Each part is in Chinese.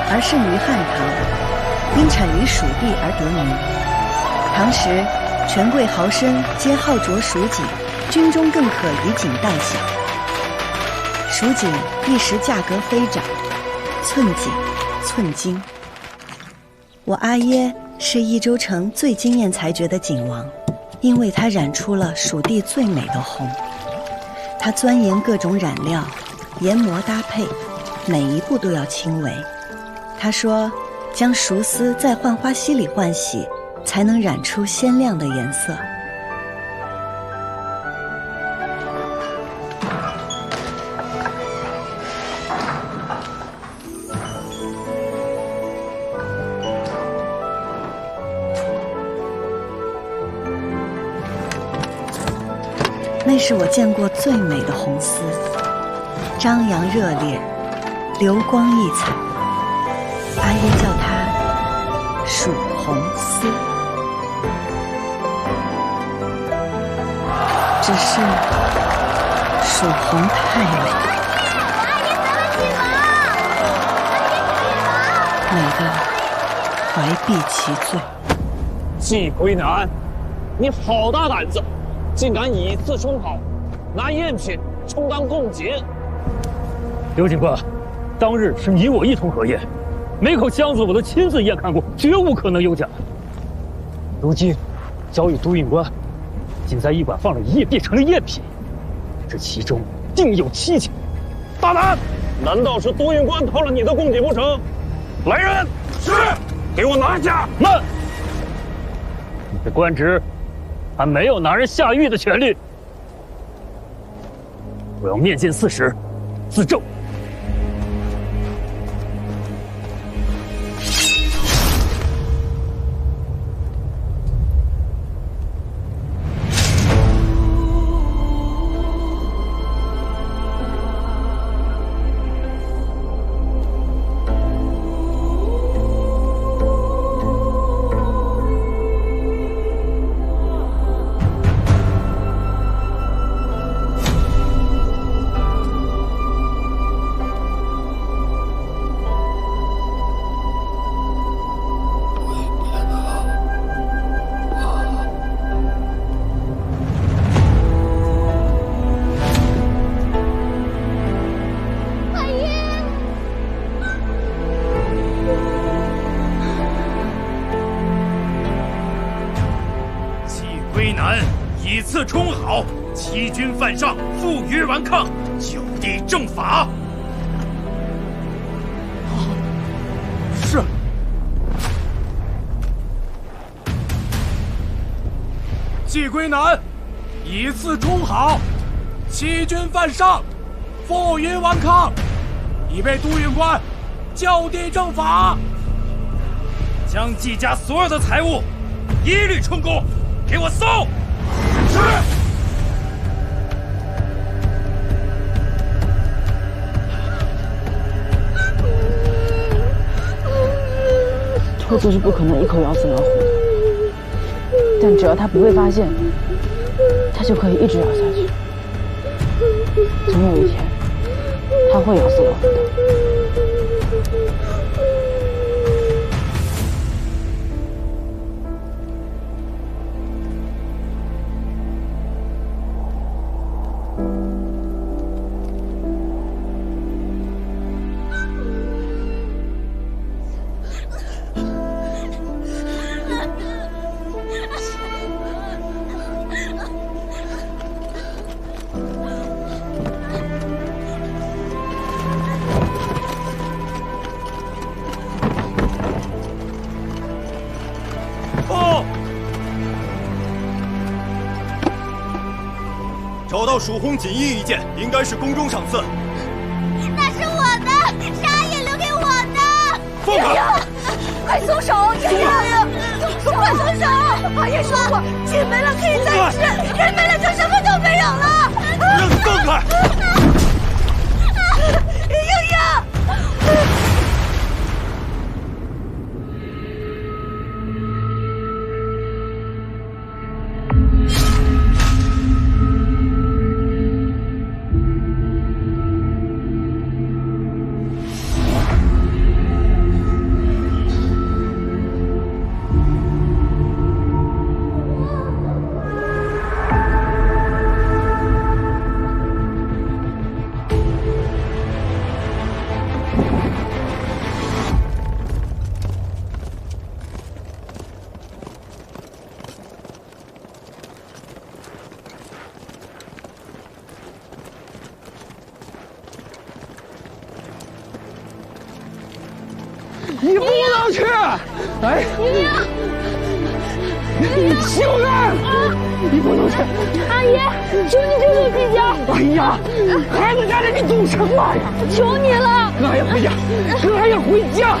而胜于汉唐，因产于蜀地而得名。唐时，权贵豪绅皆好着蜀锦，军中更可以锦代饷。蜀锦一时价格飞涨，寸锦、寸金。我阿耶是益州城最惊艳才绝的锦王，因为他染出了蜀地最美的红。他钻研各种染料，研磨搭配，每一步都要轻微。他说，将熟丝在浣花溪里换洗，才能染出鲜亮的颜色。那是我见过最美的红丝，张扬热烈，流光溢彩。阿耶叫它蜀红丝，只是蜀红太美，美得怀璧其罪。季归南，你好大胆子，竟敢以次充好，拿赝品充当贡锦。刘警官，当日是你我一同合宴，每口箱子我都亲自验看过，绝无可能有假。如今交与督运官，仅在驿馆放了一夜，变成了赝品，这其中定有蹊跷。大胆！难道是督运官偷了你的贡锦不成？来人！是，给我拿下！慢！你的官职还没有拿人下狱的权利。我要面见4时，自证。归南以次充好，欺君犯上，负隅顽抗，就地正法。是。季归南以次充好，欺君犯上，负隅顽抗，已被督运官就地正法。将季家所有的财物一律充公，给我搜！是。兔子是不可能一口咬死老虎的，但只要它不被发现，它就可以一直咬下去。总有一天，它会咬死老虎的。找到蜀红锦衣一件，应该是宫中赏赐。那是我的，沙爷留给我的。放开！快松手！爷爷，快松手！阿爷说过，钱没了可以再吃，人没了就什么都没有了。让你放开！莹莹。你不能去！哎，你休愿！你不能去！阿姨，求你救救季家！哎呀，孩子家的，你懂什么呀？求你了！俺也回家，俺也回家。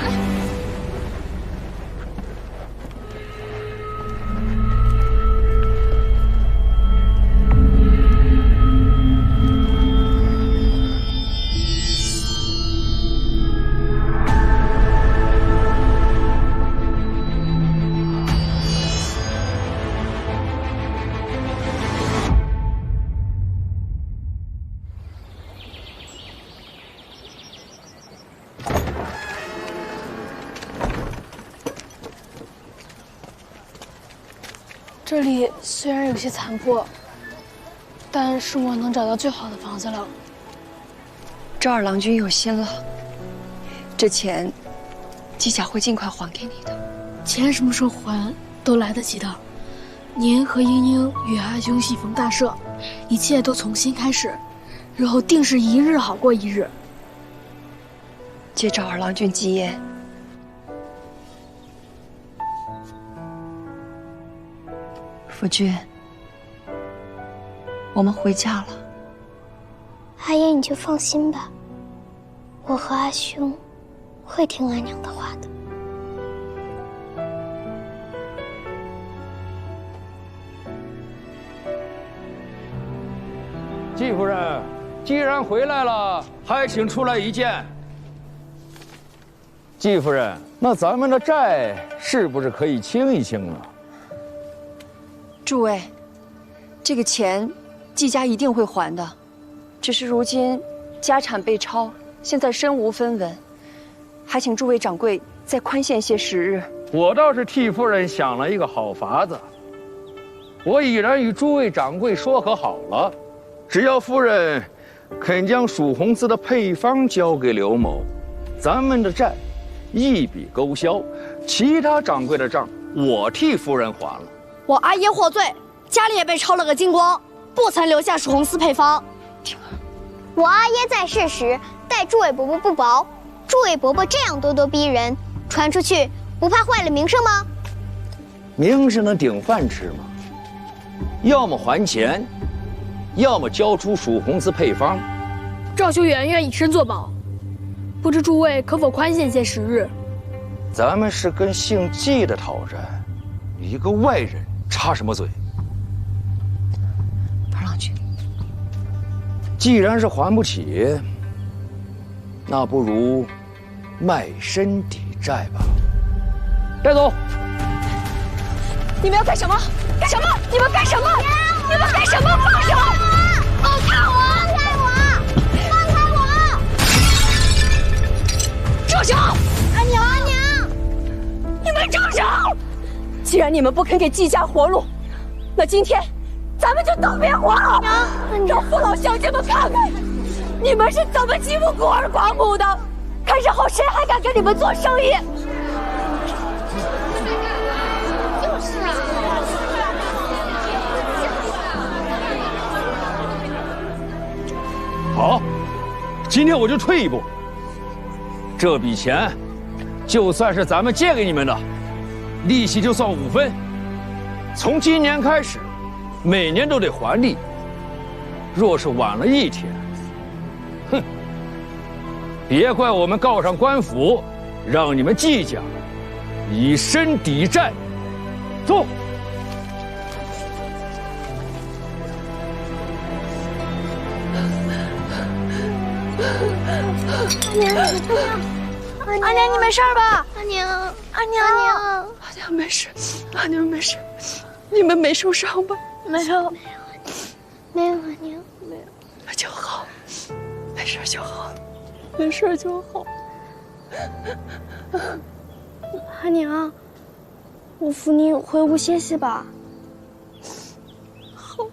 这里虽然有些残破，但是我能找到最好的房子了。赵二郎君有心了，这钱，季家会尽快还给你的。钱什么时候还都来得及的。您和英英与阿兄喜逢大赦，一切都从新开始，日后定是一日好过一日。借赵二郎君吉言。夫君，我们回家了。阿爷，你就放心吧，我和阿兄会听俺娘的话的。季夫人，既然回来了，还请出来一见。季夫人，那咱们的债是不是可以清一清啊？诸位，这个钱，季家一定会还的，只是如今家产被抄，现在身无分文，还请诸位掌柜再宽限些时日。我倒是替夫人想了一个好法子，我已然与诸位掌柜说和好了，只要夫人肯将蜀红丝的配方交给刘某，咱们的债一笔勾销，其他掌柜的账我替夫人还了。我阿爷获罪，家里也被抄了个精光，不曾留下蜀红丝配方。我阿爷在世时待诸位伯伯不薄，诸位伯伯这样咄咄逼人，传出去不怕坏了名声吗？名声能顶饭吃吗？要么还钱，要么交出蜀红丝配方。赵修远愿以身作保，不知诸位可否宽限些时日？咱们是跟姓季的讨债，一个外人插什么嘴？二郎君，既然是还不起，那不如卖身抵债吧。带走！你们要干什么？干什么？你们干什么？你们干什么？放手！放开我！放开我！放开我！住手！阿娘，阿娘，你们住手！既然你们不肯给季家活路，那今天咱们就都别活了！让父老乡亲们看看，你们是怎么欺负孤儿寡母的，看日后谁还敢跟你们做生意！就是啊。好，今天我就退一步。这笔钱，就算是咱们借给你们的，利息就算5分。从今年开始，每年都得还利。若是晚了1天，哼，别怪我们告上官府，让你们季家以身抵债。走。阿娘，你没事吧？阿娘，阿娘，阿娘没事，阿娘没事，你们没受伤吧？没有，没有，阿娘，没有，那就好，没事就好，没事就好。阿娘，我扶你回屋歇息吧。好。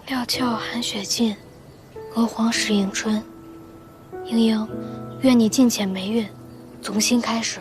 料峭寒雪尽，娥皇始迎春。莺莺，愿你尽遣霉运，从新开始。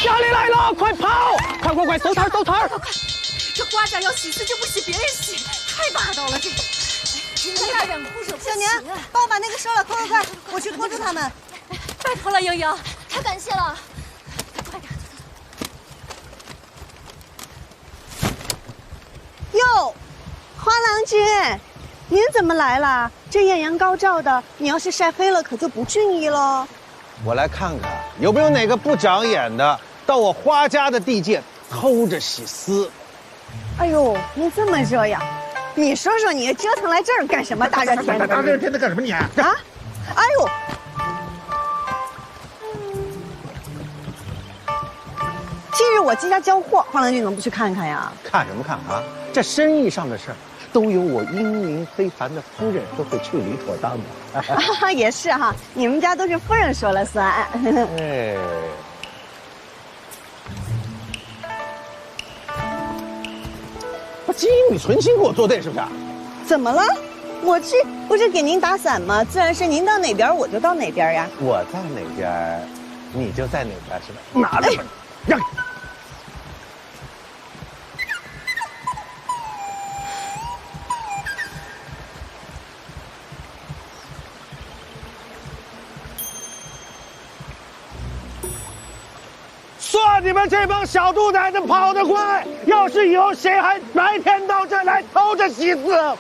家里来了，快跑！快，走摊走摊！这花甲要洗次就不洗别人洗，太霸道了这个。今天大人哭手不行。小娘，帮我把那个收了，快，我去拖住他们。拜托了，莺莺，太感谢了。快点。哟，花郎君，您怎么来了？这艳阳高照的，你要是晒黑了，可就不俊逸喽。我来看看有没有哪个不长眼的到我花家的地界偷着洗丝。哎呦，你这么热呀？你说说你折腾来这儿干什么？大热天的！大热天的干什么你？啊！哎呦！今日我季家交货，花郎君怎么不去看看呀？看什么看啊？这生意上的事儿，都由我英明非凡的夫人都会处理妥当的。也是哈，你们家都是夫人说了算。哎。金宇存心给我作对是不是？怎么了？我去不是给您打伞吗？自然是您到哪边我就到哪边呀。我在哪边，你就在哪边是吧？拿来吧，让开！算你们这帮小兔崽子跑得快！要是以后谁还白天到这儿来偷着洗丝，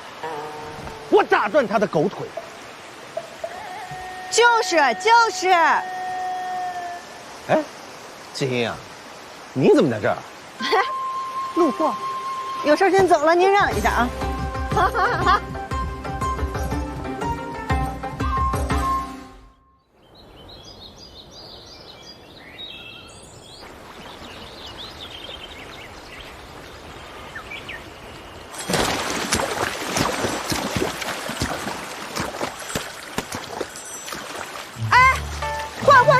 我打断他的狗腿！就是。哎，金英啊，你怎么在这儿？路过，有事先走了，您让一下啊。好。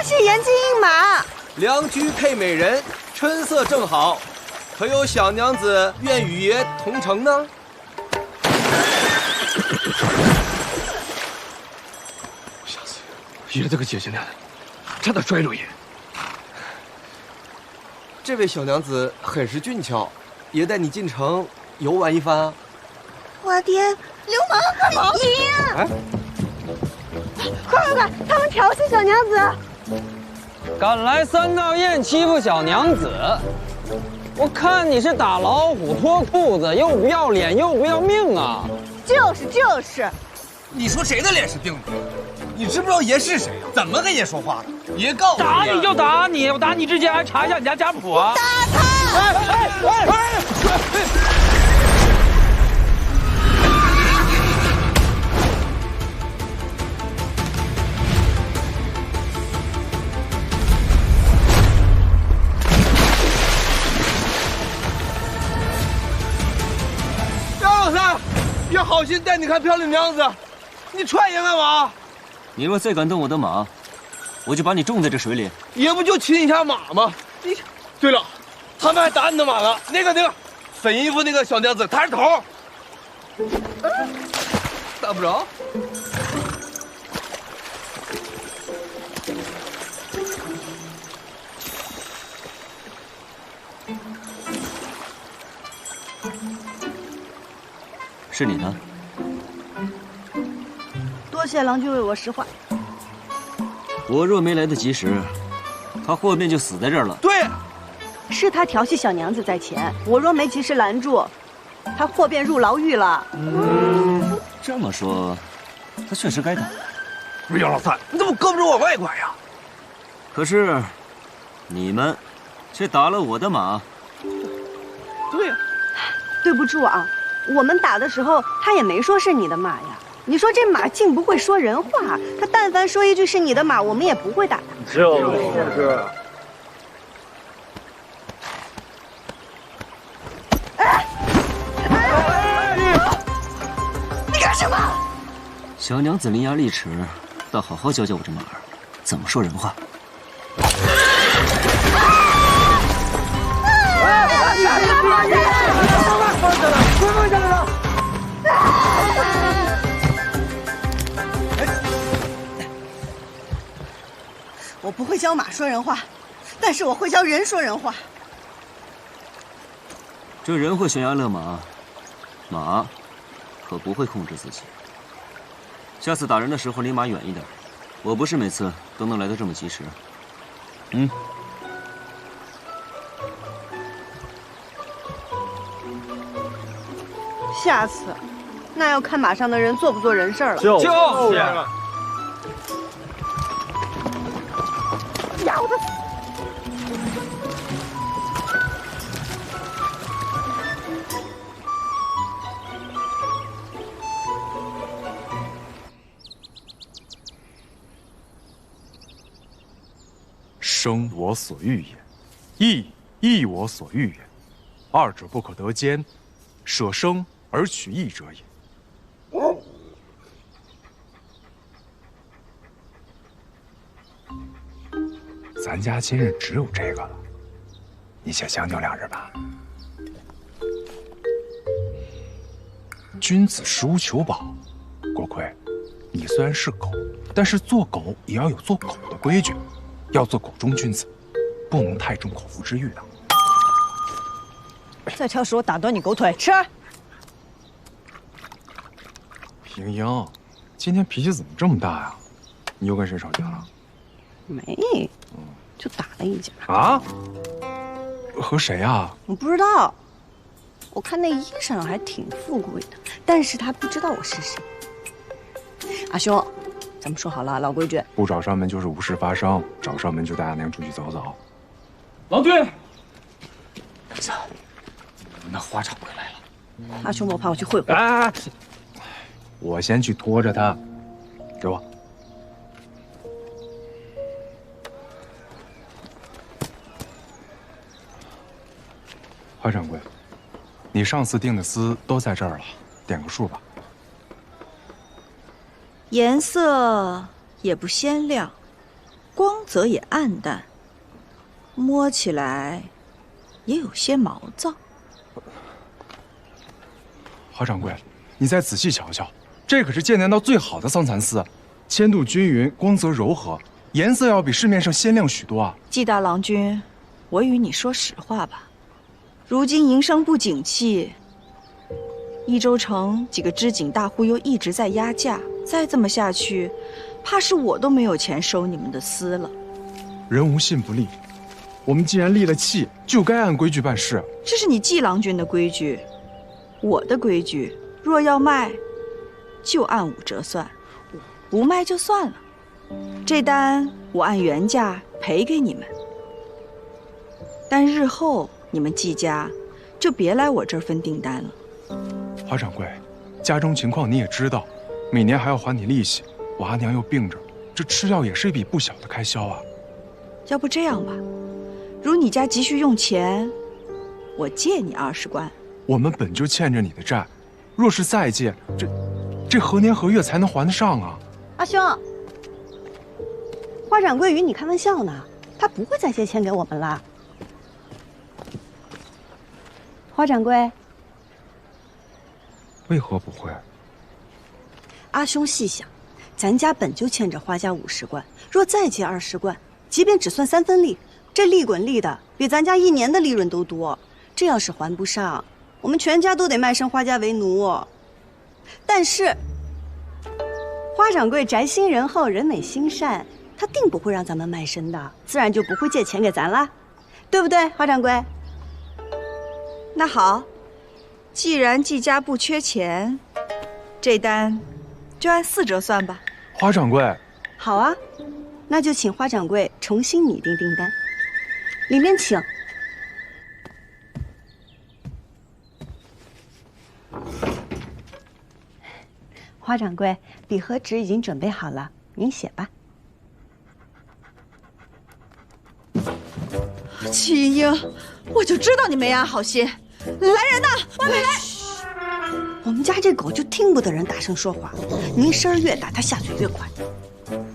是颜金应马，良驹配美人，春色正好，可有小娘子愿与爷同乘呢？小子，爷这个姐姐娘，差点摔着爷。这位小娘子很是俊俏，爷带你进城游玩一番啊。我爹，流氓！爷！哎，快！他们调戏小娘子。敢来三道堰欺负小娘子，我看你是打老虎脱裤子，又不要脸又不要命啊！就是，你说谁的脸是钉的？你知不知道爷是谁呀？怎么跟爷说话的？爷告诉你，打你就打你，我打你之前还查一下你家家谱啊！打他！张老三，爷好心带你看漂亮娘子，你踹爷干嘛？你若再敢动我的马，我就把你种在这水里。爷不就骑你家马吗？你，对了，他们还打你的马呢。那个，粉衣服那个小娘子，她是头。打不着。是你的。多谢郎君为我使唤。我若没来得及时，他霍便就死在这儿了。对，是他调戏小娘子在前，我若没及时拦住，他霍便入牢狱了。这么说，他确实该打。不是姚老三，你怎么胳膊肘往外拐呀？可是，你们却打了我的马。对呀，对不住啊，我们打的时候他也没说是你的马呀。你说这马竟不会说人话，他但凡说一句是你的马，我们也不会打他。就是。你干什么？小娘子伶牙俐齿，倒好好教教我这马儿怎么说人话。我不会教马说人话，但是我会教人说人话。这人会悬崖勒马，马可不会控制自己。下次打人的时候离马远一点，我不是每次都能来得这么及时。下次，那要看马上的人做不做人事了。就是。咬他！生我所欲也，义我所欲也，二者不可得兼，舍生而取义者也。咱家今日只有这个了，你且将就两日吧。君子食无求饱，国魁，你虽然是狗，但是做狗也要有做狗的规矩，要做狗中君子，不能太重口腹之欲的。再挑食，我打断你狗腿！吃。平英，今天脾气怎么这么大呀？你又跟谁吵架了？没，就打了一架。啊？和谁呀？我不知道，我看那衣裳还挺富贵的，但是他不知道我是谁。阿兄，咱们说好了，老规矩，不找上门就是无事发生，找上门就带阿娘出去走走。郎君，那花场回来了。阿兄，我怕我去会会。哎，我先去拖着他，给我。花掌柜，你上次订的丝都在这儿了，点个数吧。颜色也不鲜亮，光泽也暗淡，摸起来也有些毛躁。花掌柜，你再仔细瞧瞧，这可是剑南道最好的桑蚕丝，纤度均匀，光泽柔和，颜色要比市面上鲜亮许多啊。季大郎君，我与你说实话吧，如今营生不景气，益州城几个织锦大户又一直在压价，再这么下去，怕是我都没有钱收你们的丝了。人无信不立，我们既然立了契，就该按规矩办事。这是你季郎君的规矩，我的规矩，若要卖，就按5折算，不卖就算了。这单我按原价赔给你们，但日后你们季家就别来我这儿分订单了。华掌柜，家中情况你也知道，每年还要还你利息，我阿娘又病着，这吃药也是一笔不小的开销啊。要不这样吧，如你家急需用钱，我借你20贯。我们本就欠着你的债，若是再借，这何年何月才能还得上啊？阿兄，花掌柜与你开玩笑呢，他不会再借钱给我们了。花掌柜，为何不会？阿兄细想，咱家本就欠着花家50贯，若再借20贯，即便只算3分利，这利滚利的比咱家1年的利润都多。这要是还不上，我们全家都得卖身花家为奴。但是，花掌柜宅心仁厚，人美心善，他定不会让咱们卖身的，自然就不会借钱给咱啦，对不对，花掌柜？那好，既然季家不缺钱，这单就按4折算吧。花掌柜，好啊，那就请花掌柜重新拟定订单，里面请。花掌柜，笔和纸已经准备好了，您写吧。齐英，我就知道你没安好心。来人呐，外面来！我们家这狗就听不得人大声说话，您声儿越大，它下嘴越快。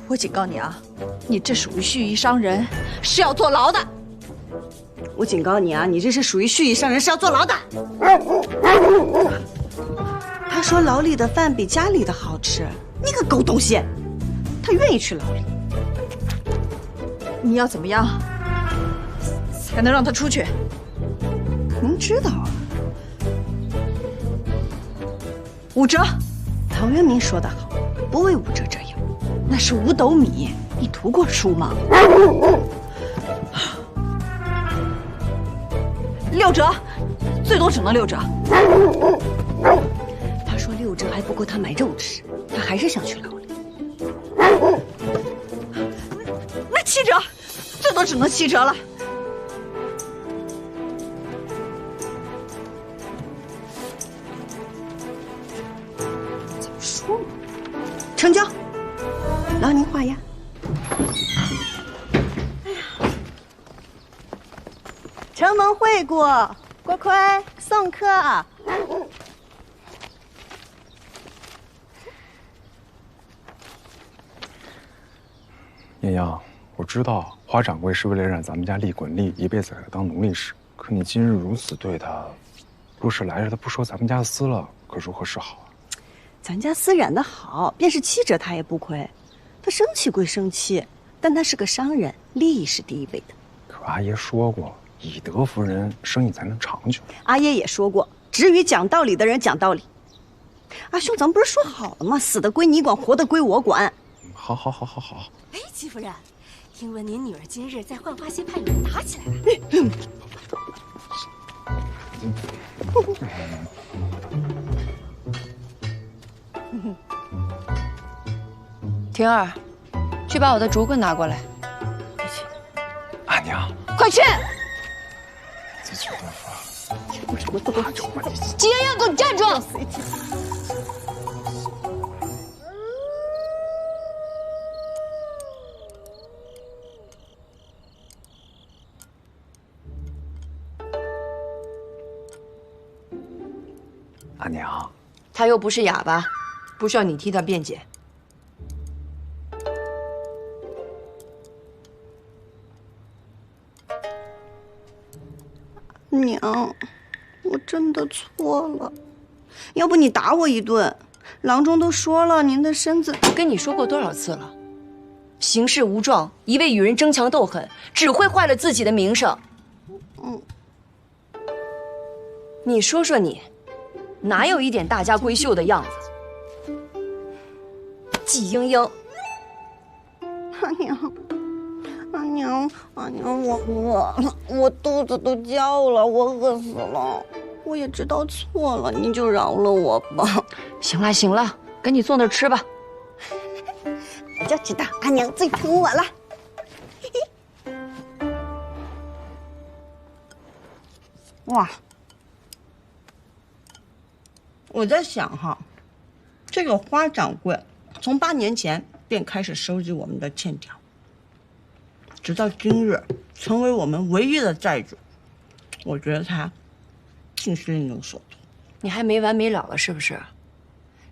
我警告你啊，你这属于蓄意伤人，是要坐牢的。我警告你啊，你这是属于蓄意伤人，是要坐牢的。他说牢里的饭比家里的好吃，你个狗东西！他愿意去牢里。你要怎么样才能让他出去？您知道啊？5折。陶渊明说得好，不为5折者有，那是5斗米。你读过书吗？6折，最多只能6折。他说6折还不够他买肉吃，他还是想去牢里。那7折，最多只能7折了。怎么说呢？成交，劳您画押。承蒙惠顾，锅盔送客。艳阳，我知道花掌柜是为了让咱们家利滚利，一辈子给他当奴隶使。可你今日如此对他，若是来日他不说咱们家私了，可如何是好啊？咱家私染的好，便是7折他也不亏。他生气归生气，但他是个商人，利益是第一位的。可阿爷说过，以德服人，生意才能长久。阿爷也说过，只与讲道理的人讲道理。阿兄，咱们不是说好了吗？死的归你管，活的归我管。好。哎，戚夫人，听闻您女儿今日在浣花溪派与人打起来了。婷儿，去把我的竹棍拿过来。阿娘，快去！自求多福。为什么都要求我？吉妍妍，给我站住！阿娘，他又不是哑巴，不需要你替他辩解。娘，我真的错了，要不你打我一顿？郎中都说了，您的身子……跟你说过多少次了？行事无状，一味与人争强斗狠，只会坏了自己的名声。你说说你，哪有一点大家闺秀的样子？季莺莺，阿娘，我饿了，我肚子都叫了，我饿死了。我也知道错了，您就饶了我吧。行了，赶紧坐那儿吃吧。叫就知道阿娘最疼我了。嘿嘿。哇！我在想哈，这个花掌柜从8年前便开始收集我们的欠条，直到今日成为我们唯一的债主。我觉得他竟是另有所图。你还没完没了了是不是？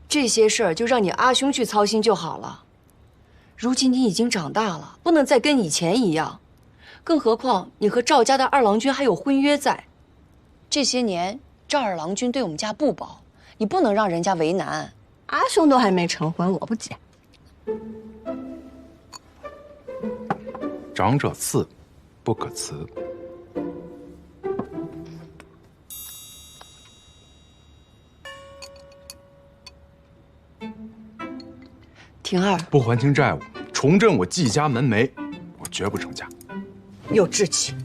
这些事儿就让你阿兄去操心就好了。如今你已经长大了，不能再跟以前一样。更何况你和赵家的二郎君还有婚约在。这些年赵二郎君对我们家不薄，你不能让人家为难。阿兄都还没成婚，我不急。长者赐，不可辞。婷儿，不还清债务，重振我季家门楣，我绝不成家。有志气。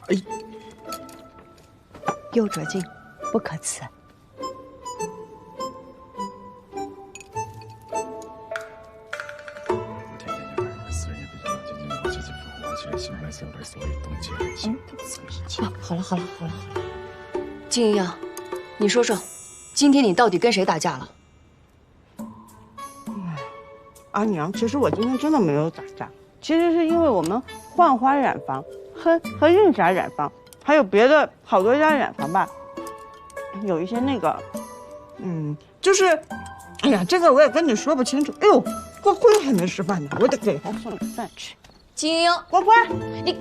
哎，右折进，不可辞。好了，金莹，你说说，今天你到底跟谁打架了？阿娘，其实我今天真的没有打架，其实是因为我们幻花染坊和韵霞染坊，还有别的好多家染坊吧，有一些那个，就是，哎呀，这个我也跟你说不清楚。哎呦，郭辉还没吃饭呢，我得给他送点饭吃。金莹，郭辉，你，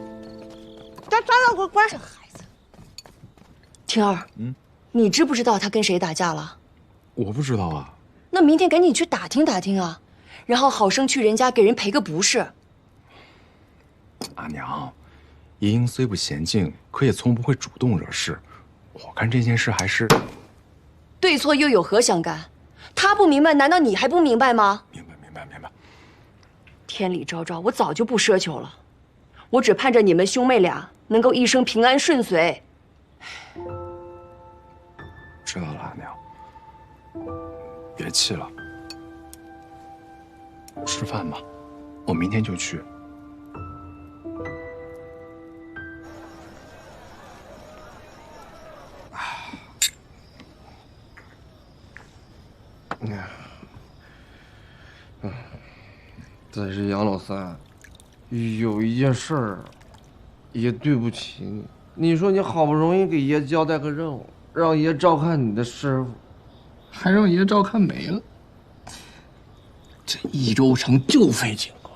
抓了郭辉，这孩子。婷儿，你知不知道他跟谁打架了？我不知道啊。那明天赶紧去打听打听啊。然后好生去人家给人赔个不是。阿娘，莹莹虽不娴静，可也从不会主动惹事。我看这件事还是对错又有何相干？他不明白，难道你还不明白吗？明白。天理昭昭，我早就不奢求了，我只盼着你们兄妹俩能够一生平安顺遂。知道了，阿娘，别气了。吃饭吧，我明天就去。但是杨老三，有一件事儿，爷对不起你。你说你好不容易给爷交代个任务，让爷照看你的师傅，还让爷照看没了。这益州城就废警官，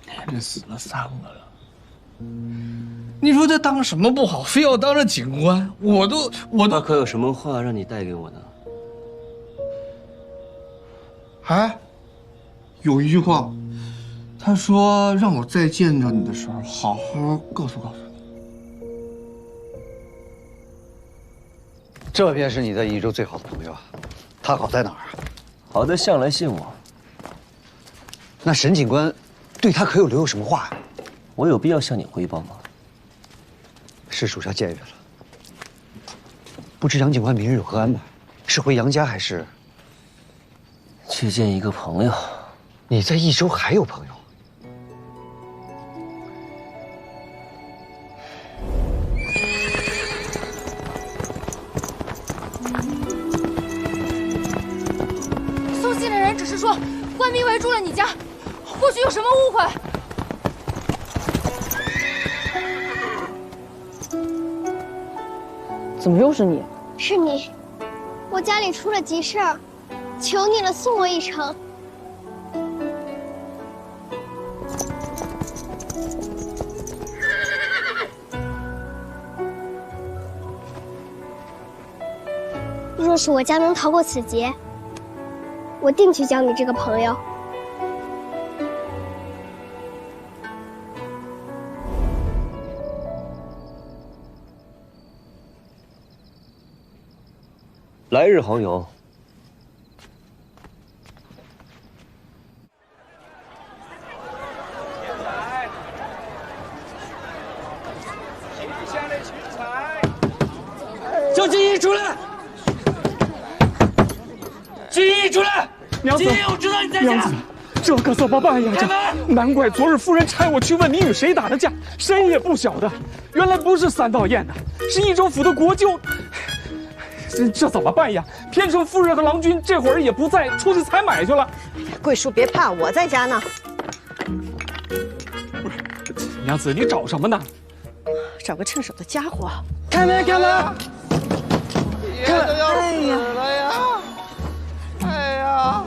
连着死了3个了。你说这当什么不好，非要当着警官？我都他可有什么话让你带给我呢？哎，有一句话，他说让我再见着你的时候，好好告诉你。这便是你在益州最好的朋友啊，他好在哪儿啊？好在向来信我。那沈警官对他可有留有什么话呀？我有必要向你汇报吗？是属下僭越了。不知杨警官明日有何安排？是回杨家还是去见一个朋友？你在益州还有朋友？送信的人只是说官兵围住了你家，或许有什么误会。怎么又是你？是你，我家里出了急事儿，求你了，送我一程。若是我家能逃过此劫，我定去交你这个朋友。来日好友。叫金毅出来！金毅出来！娘子，金毅，我知道你在家。这可怎么办呀？难怪昨日夫人差我去问你与谁打的架，谁也不晓得。原来不是三道堰的，是益州府的国舅。这怎么办呀？偏说夫人和郎君这会儿也不在，出去采买去了。桂叔别怕，我在家呢。娘子，你找什么呢？找个趁手的家伙。开门，开门！爷都要死了呀！哎呀，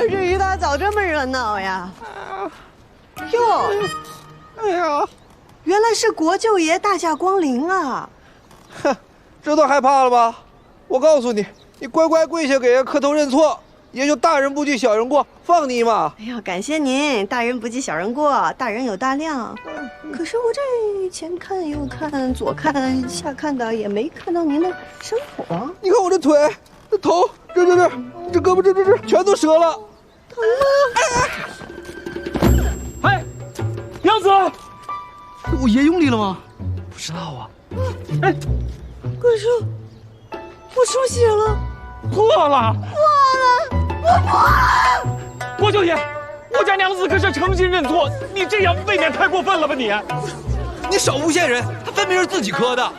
这一大早这么热闹呀！哟，哎呀，原来是国舅爷大驾光临啊！哼，这都害怕了吧？我告诉你，你乖乖跪下给爷磕头认错，爷就大人不计小人过，放你一马。哎呀，感谢您，大人不计小人过，大人有大量。可是我这前看右看，左看下看的，也没看到您的伤口啊。你看我这腿、这头、这胳膊这全都折了。哎，娘子，我爷用力了吗？不知道啊。哎，桂叔，我出血了，破了，我破了！国舅爷，我家娘子可是诚心认错，你这样未免太过分了吧你？你少诬陷人，他分明是自己磕的。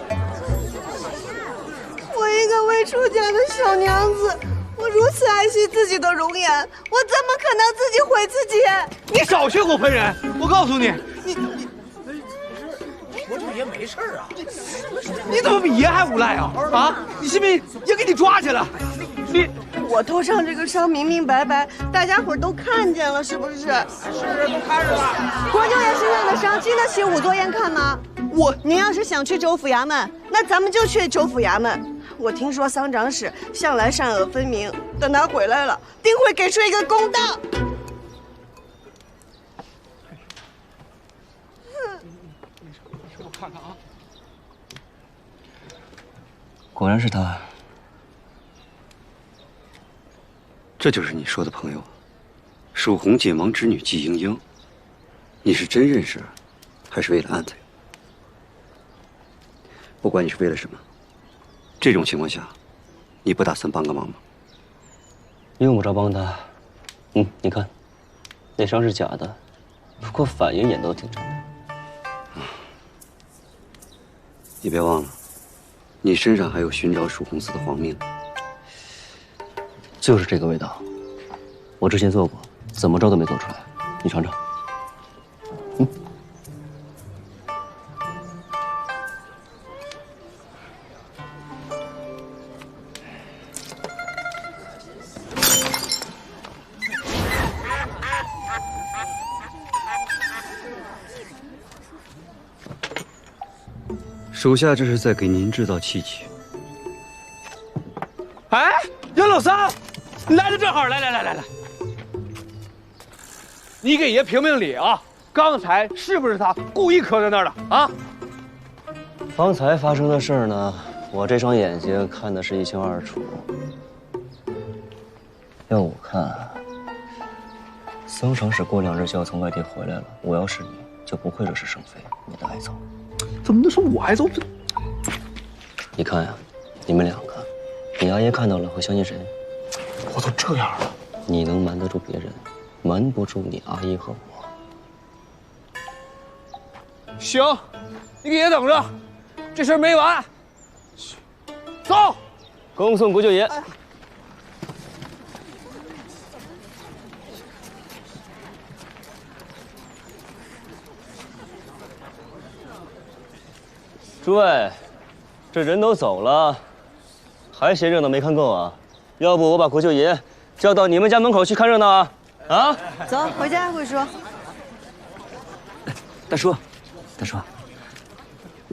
我一个未出嫁的小娘子，我如此爱惜自己的容颜，我怎么可能自己毁自己？你少血口喷人！我告诉你，国舅爷没事啊，你怎么比爷还无赖啊？啊！你信不信爷给你抓去了？我头上这个伤明明白白，大家伙都看见了，是不是？是，都看着了。国舅爷身上的伤经得起仵作宴看吗？您要是想去州府衙门，那咱们就去州府衙门。我听说桑长史向来善恶分明，等他回来了，定会给出一个公道。我看看啊，果然是他。这就是你说的朋友，蜀红锦王之女季莺莺。你是真认识，还是为了安他？不管你是为了什么，这种情况下，你不打算帮个忙吗？用不着帮他。你看，那伤是假的，不过反应也都挺真的。你别忘了，你身上还有寻找蜀红寺的黄命。就是这个味道，我之前做过，怎么着都没做出来。你尝尝。属下这是在给您制造契机。哎，杨老三，来的正好，来，你给爷评评理啊！刚才是不是他故意磕在那儿的啊？方才发生的事儿呢，我这双眼睛看的是一清二楚。要我看，桑长史过2日就要从外地回来了。我要是你，就不会惹是生非，免得挨揍。怎么能说我挨揍？你看呀，你们2个，你阿爷看到了会相信谁？我都这样了，你能瞒得住别人，瞒不住你阿姨和我。行，你给爷等着，这事儿没完。走，恭送国舅爷。诸位，这人都走了，还嫌热闹没看够啊？要不我把国舅爷叫到你们家门口去看热闹啊？啊！走，回家，桂叔。大叔，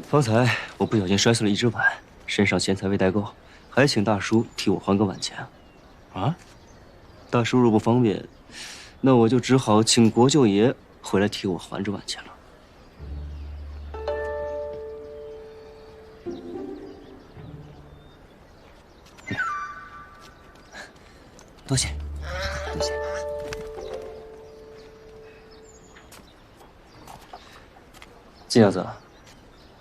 方才我不小心摔碎了一只碗，身上钱财未带够，还请大叔替我还个碗钱。啊？大叔若不方便，那我就只好请国舅爷回来替我还这碗钱了。多谢，多谢。金小子，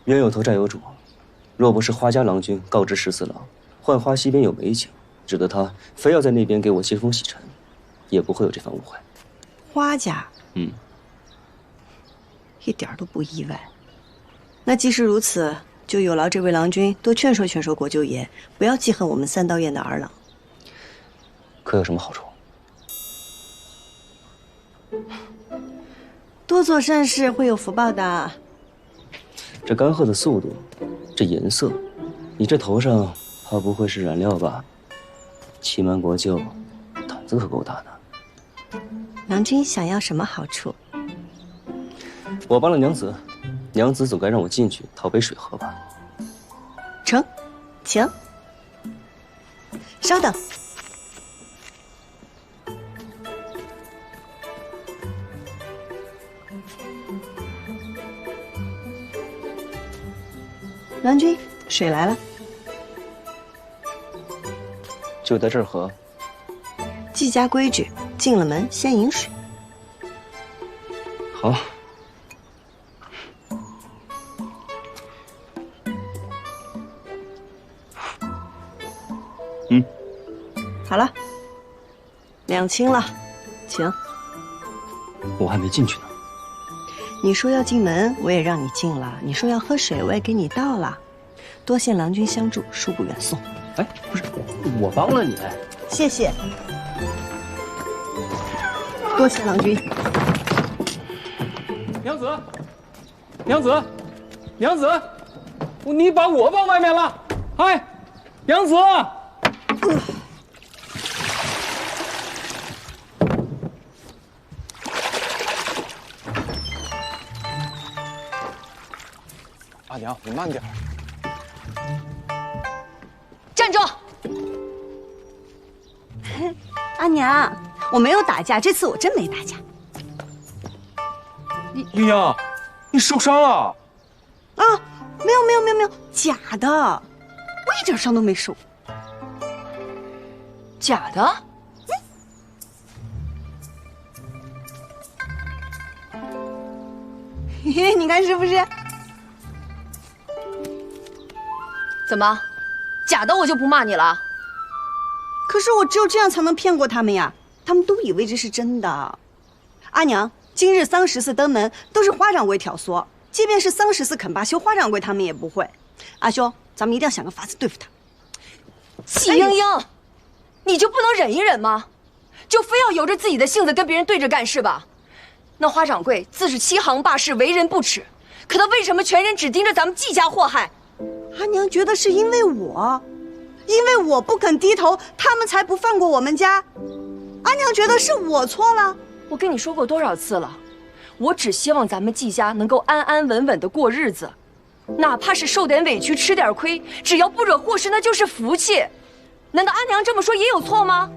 冤有头债有主，若不是花家郎君告知14郎，浣花溪边有美景，指得他非要在那边给我接风洗尘，也不会有这番误会。花家，一点都不意外。那既是如此，就有劳这位郎君多劝说劝说国舅爷，不要记恨我们三道堰的儿郎。可有什么好处？多做善事会有福报的。这干涸的速度，这颜色，你这头上怕不会是染料吧？欺瞒国舅，胆子可够大的。郎君想要什么好处？我帮了娘子，娘子总该让我进去讨杯水喝吧？成，请。稍等。郎君，水来了。就在这儿喝。季家规矩，进了门先饮水。好。好了，两清了，请。我还没进去呢。你说要进门，我也让你进了；你说要喝水，我也给你倒了。多谢郎君相助，恕不远送。哎，不是，我帮了你。谢谢。多谢郎君。娘子，娘子，娘子，你把我放外面了！哎，娘子。阿娘，你慢点。站住！阿娘，我没有打架，这次我真没打架。丽阳，你受伤了？啊，没有，假的，我一点伤都没受。假的？嘿嘿，你看是不是？怎么，假的我就不骂你了？可是我只有这样才能骗过他们呀，他们都以为这是真的。阿娘，今日桑14登门都是花掌柜挑唆，即便是桑14肯罢休，花掌柜他们也不会。阿兄，咱们一定要想个法子对付他。季莺莺，你就不能忍一忍吗？就非要由着自己的性子跟别人对着干是吧？那花掌柜自是欺行霸市，为人不耻，可他为什么全人只盯着咱们季家祸害？阿娘觉得是因为我不肯低头，他们才不放过我们家。阿娘觉得是我错了。我跟你说过多少次了，我只希望咱们季家能够安安稳稳的过日子，哪怕是受点委屈吃点亏，只要不惹祸事，那就是福气。难道阿娘这么说也有错吗？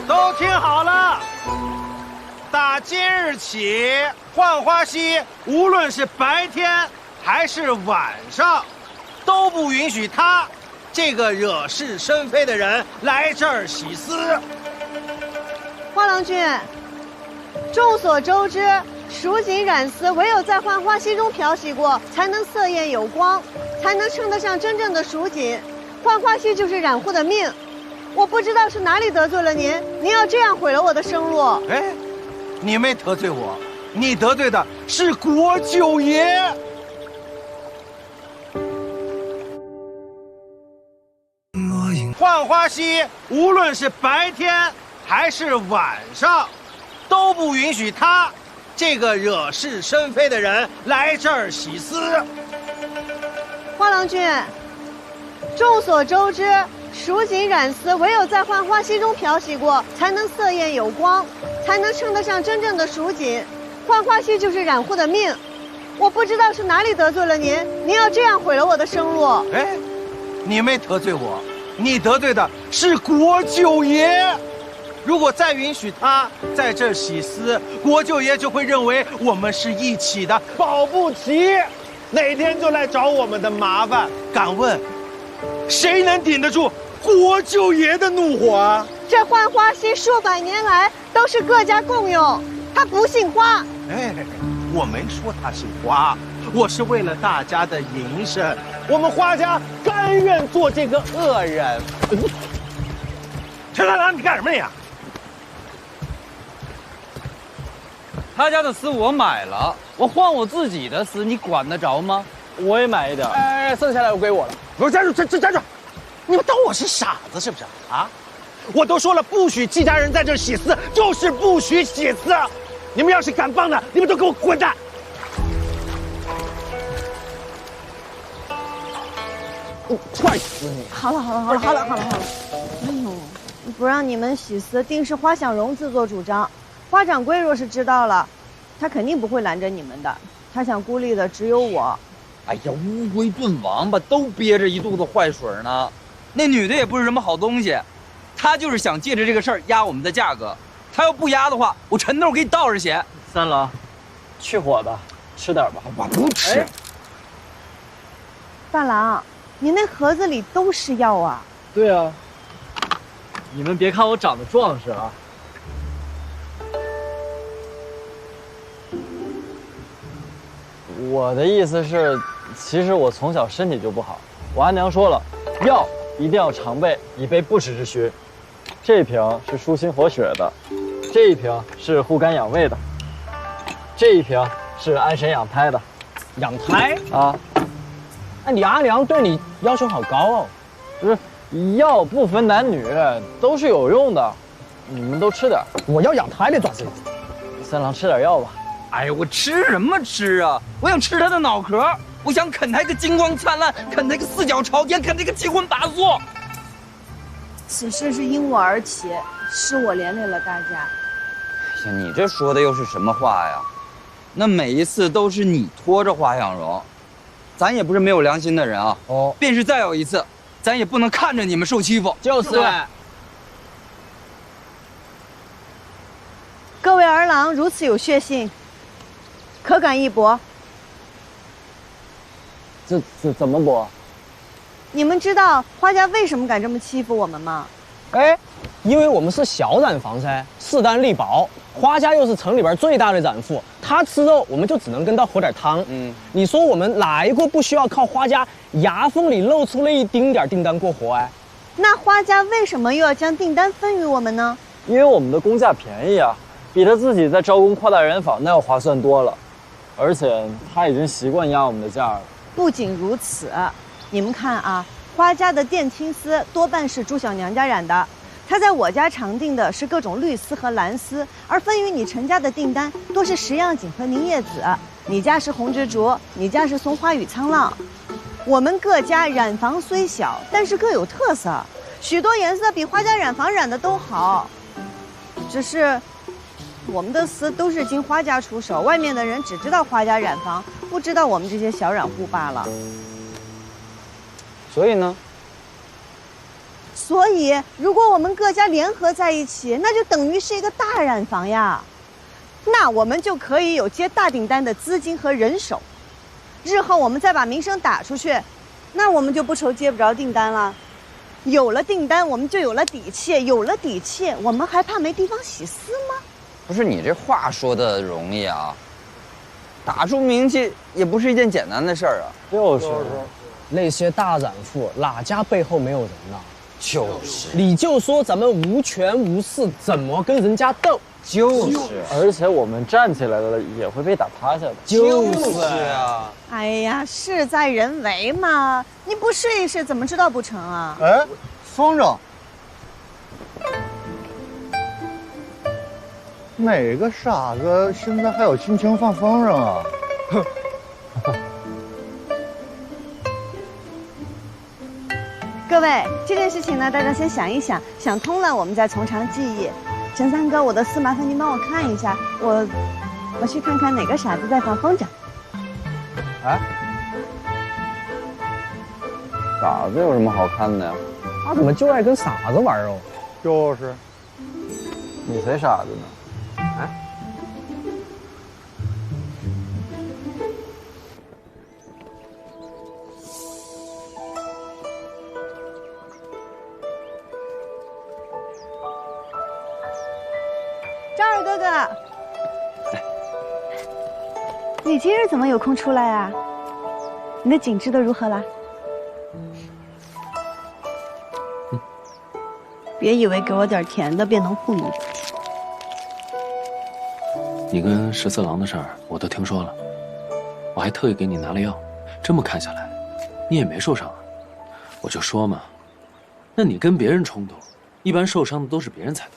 都听好了，打今日起，浣花溪无论是白天还是晚上，都不允许他这个惹是生非的人来这儿洗丝。花郎君，众所周知，蜀锦染丝唯有在浣花溪中漂洗过，才能色艳有光。才能称得上真正的蜀锦。浣花溪就是染户的命。我不知道是哪里得罪了您，您要这样毁了我的生路。哎，你没得罪我，你得罪的是国舅爷。浣花溪无论是白天还是晚上，都不允许他这个惹是生非的人来这儿洗丝。花郎君，众所周知，蜀锦染丝唯有在浣花溪中漂洗过，才能色艳有光，才能称得上真正的蜀锦。浣花溪就是染户的命。我不知道是哪里得罪了您，您要这样毁了我的生路。哎，你没得罪我，你得罪的是国舅爷。如果再允许他在这儿洗丝，国舅爷就会认为我们是一起的，保不齐哪天就来找我们的麻烦。敢问，谁能顶得住国舅爷的怒火啊？这浣花溪数百年来都是各家共用，他不姓花。哎，我没说他姓花，我是为了大家的营生，我们花家甘愿做这个恶人。陈大郎，你干什么呀？他家的丝我买了，我换我自己的丝，你管得着吗？我也买一点。哎，剩下来归我了。我站住，站住！你们当我是傻子是不是啊？我都说了，不许季家人在这儿洗丝，就是不许洗丝。你们要是敢放的，你们都给我滚蛋！踹死你！好了，哎呦，不让你们洗丝，定是花想荣自作主张。花掌柜若是知道了，他肯定不会拦着你们的。他想孤立的只有我。哎呀，乌龟炖王八都憋着一肚子坏水呢。那女的也不是什么好东西，她就是想借着这个事儿压我们的价格。她要不压的话，我陈豆给你倒着写。三郎，去火的，吃点吧。我不吃。哎，大郎，你那盒子里都是药啊？对啊。你们别看我长得壮实啊。我的意思是，其实我从小身体就不好。我阿娘说了，药一定要常备，以备不时之需。这瓶是舒心活血的，这一瓶是护肝养胃的，这一瓶是安神养胎的。养胎啊？哎，你阿娘对你要求好高哦。不是，药不分男女，都是有用的。你们都吃点。我要养胎的爪子。三郎吃点药吧。哎呀，我吃什么吃啊？我想吃他的脑壳，我想啃他一个金光灿烂，啃他一个四脚朝天，啃他一个七荤八素。此事是因我而起，是我连累了大家。哎呀，你这说的又是什么话呀？那每一次都是你拖着花想荣，咱也不是没有良心的人啊。哦，便是再有一次，咱也不能看着你们受欺负。就是。各位儿郎如此有血性，可敢一搏？怎么搏？你们知道花家为什么敢这么欺负我们吗？哎，因为我们是小染坊噻，势单力薄。花家又是城里边最大的染户，他吃肉我们就只能跟他喝点汤。你说我们哪一个不需要靠花家牙缝里露出了一丁点订单过活哎？那花家为什么又要将订单分于我们呢？因为我们的工价便宜啊，比他自己在招工扩大染坊那要划算多了，而且他已经习惯压我们的价了。不仅如此，你们看啊，花家的靛青丝多半是朱小娘家染的，她在我家常订的是各种绿丝和蓝丝，而分于你陈家的订单多是石样锦和凝叶紫，你家是红蜘蛛，你家是松花与沧浪。我们各家染坊虽小，但是各有特色，许多颜色比花家染坊染的都好，只是我们的丝都是经花家出手，外面的人只知道花家染坊，不知道我们这些小染户罢了。所以呢？所以，如果我们各家联合在一起，那就等于是一个大染坊呀。那我们就可以有接大订单的资金和人手。日后我们再把名声打出去，那我们就不愁接不着订单了。有了订单，我们就有了底气，有了底气，我们还怕没地方洗丝吗？不是你这话说的容易啊，打出名气也不是一件简单的事儿啊。就是，那些大染妇哪家背后没有人呐？就是，你就说咱们无权无势，怎么跟人家斗？就是，而且我们站起来了也会被打趴下的。就是啊！哎呀，事在人为嘛，你不试一试怎么知道不成啊？哎，风筝，哪个傻子现在还有心情放风筝啊？哼！各位，这件事情呢，大家先想一想，想通了我们再从长计议。陈三哥，我的事麻烦您帮我看一下，我去看看哪个傻子在放风筝。哎，傻子有什么好看的呀？他怎么就爱跟傻子玩哦？就是，你才傻子呢！哎，张二哥哥，你今日怎么有空出来啊？你的景治得如何啦？别以为给我点甜的便能糊弄过去。你跟14郎的事儿我都听说了，我还特意给你拿了药。这么看下来，你也没受伤啊。我就说嘛，那你跟别人冲突，一般受伤的都是别人才对。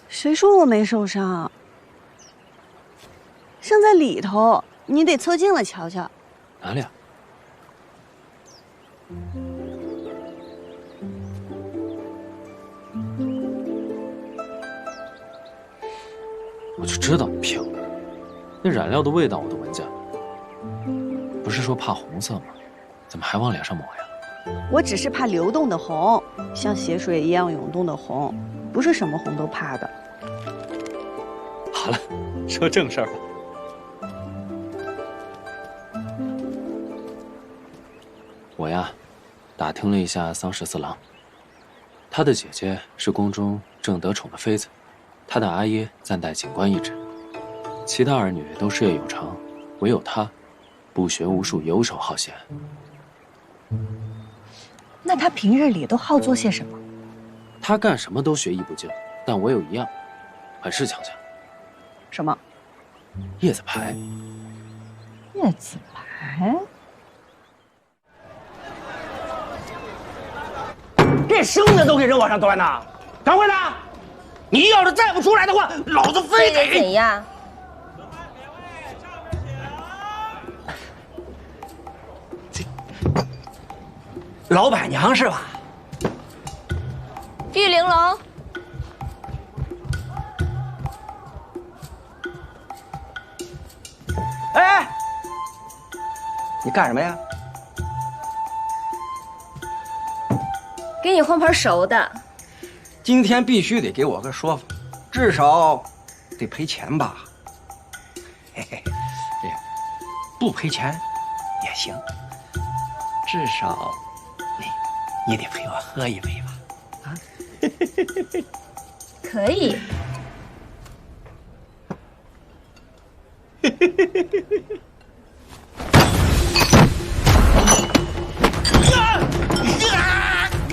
谁说我没受伤？伤在里头，你得凑近了瞧瞧。哪里啊？我就知道你骗我，那染料的味道我都闻见了。不是说怕红色吗？怎么还往脸上抹呀？我只是怕流动的红，像血水一样涌动的红，不是什么红都怕的。好了，说正事儿吧。我呀，打听了一下桑14郎，他的姐姐是宫中正得宠的妃子，他的阿耶暂代警官一职，其他儿女都事业有成，唯有他不学无术，游手好闲。那他平日里都好做些什么？他干什么都学艺不精，但我有一样，很是强项。什么？叶子牌。叶子牌？这生的都给人往上端呐！掌柜的，你要是再不出来的话，老子非得怎样？老板娘是吧？玉玲珑。哎，你干什么呀？给你换盘熟的。今天必须得给我个说法，至少得赔钱吧？嘿嘿，这不赔钱也行，至少你得陪我喝一杯吧？啊？可以。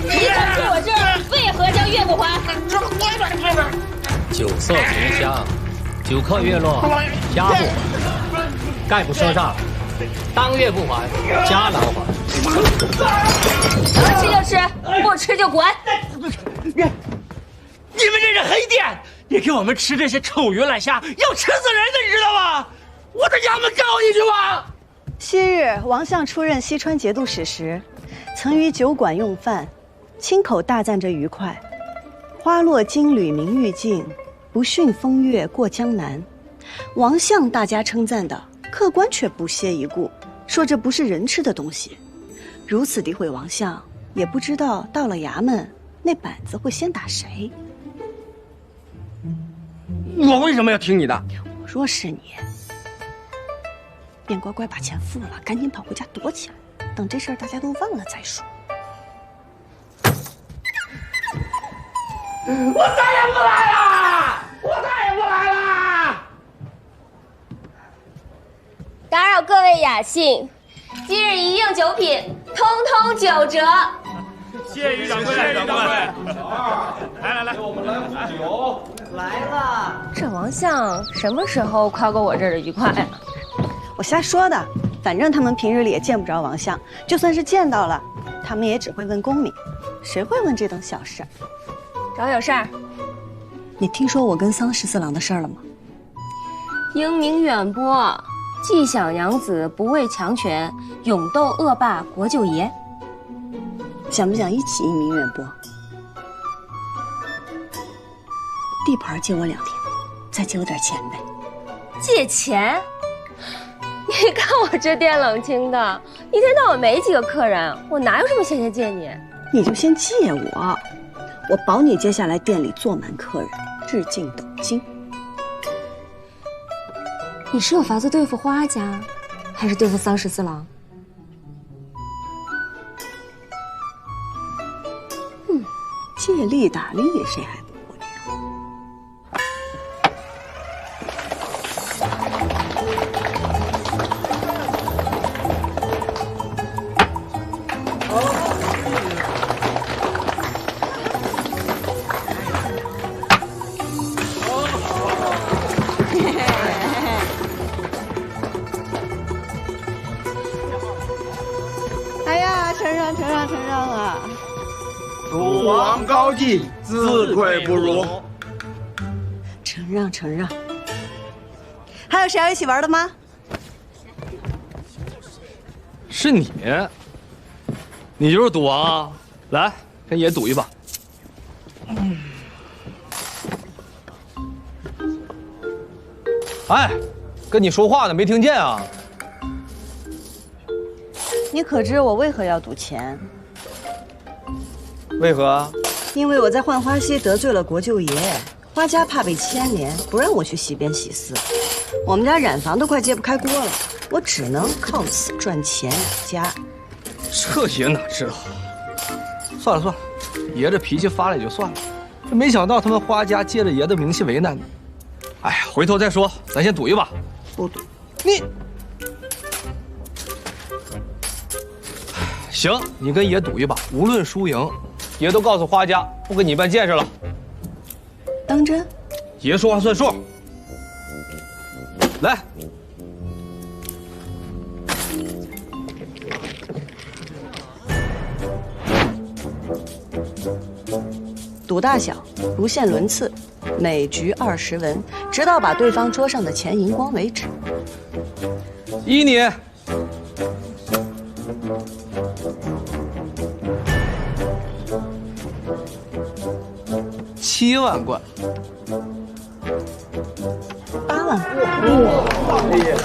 你敢去我这儿，为何将岳不还？酒色同香，酒客月落，家不还；概不赊账，当月不还，家难还。能吃就吃，不吃就滚！你们这是黑店，你给我们吃这些臭鱼烂虾，要吃死人的，你知道吗？我在衙门告你去吧！昔日王相出任西川节度使时，曾于酒馆用饭，亲口大赞这愉快。花落金缕明玉镜，不逊风月过江南。王相大家称赞的，客官却不屑一顾，说这不是人吃的东西。如此诋毁王相，也不知道到了衙门，那板子会先打谁。我为什么要听你的？我若是你，便乖乖把钱付了，赶紧跑回家躲起来，等这事儿大家都忘了再说。我再也不来了！我再也不来了！打扰各位雅兴，今日一应酒品，通通9折。谢于掌柜，谢于掌柜。来，我们来壶酒。来了。这王相什么时候夸过我这儿的愉快啊？我瞎说的，反正他们平日里也见不着王相，就算是见到了，他们也只会问功名，谁会问这等小事？找我有事儿？你听说我跟桑十四郎的事儿了吗？英名远播，既享娘子不畏强权，勇斗恶霸国舅爷。想不想一起英名远播？地盘借我2天，再借我点钱呗。借钱？你看我这店冷清的，一天到晚没几个客人，我哪有什么闲钱借你？你就先借我，我保你接下来店里坐满客人，日进斗金。你是有法子对付花家，还是对付桑十四郎？借力打力，谁还不会哎呀，承让啊！祖王高祭，自愧不如。承让。还有谁要一起玩的吗？是你，你就是赌王啊！来，跟爷赌一把。哎，跟你说话呢，没听见啊？你可知我为何要赌钱？为何？因为我在浣花溪得罪了国舅爷，花家怕被牵连，不让我去洗边洗丝。我们家染房都快揭不开锅了，我只能靠此赚钱养家。这爷哪知道？算了，爷这脾气发了也就算了，这没想到他们花家借着爷的名气为难呢。哎呀，回头再说，咱先赌一把。不赌。你。行，你跟爷赌一把，无论输赢，爷都告诉花家不跟你办见识了。当真？爷说话算数。来，赌大小，不限轮次，每局20文，直到把对方桌上的钱赢光为止。依你。7万贯，8万。哇！哎呀！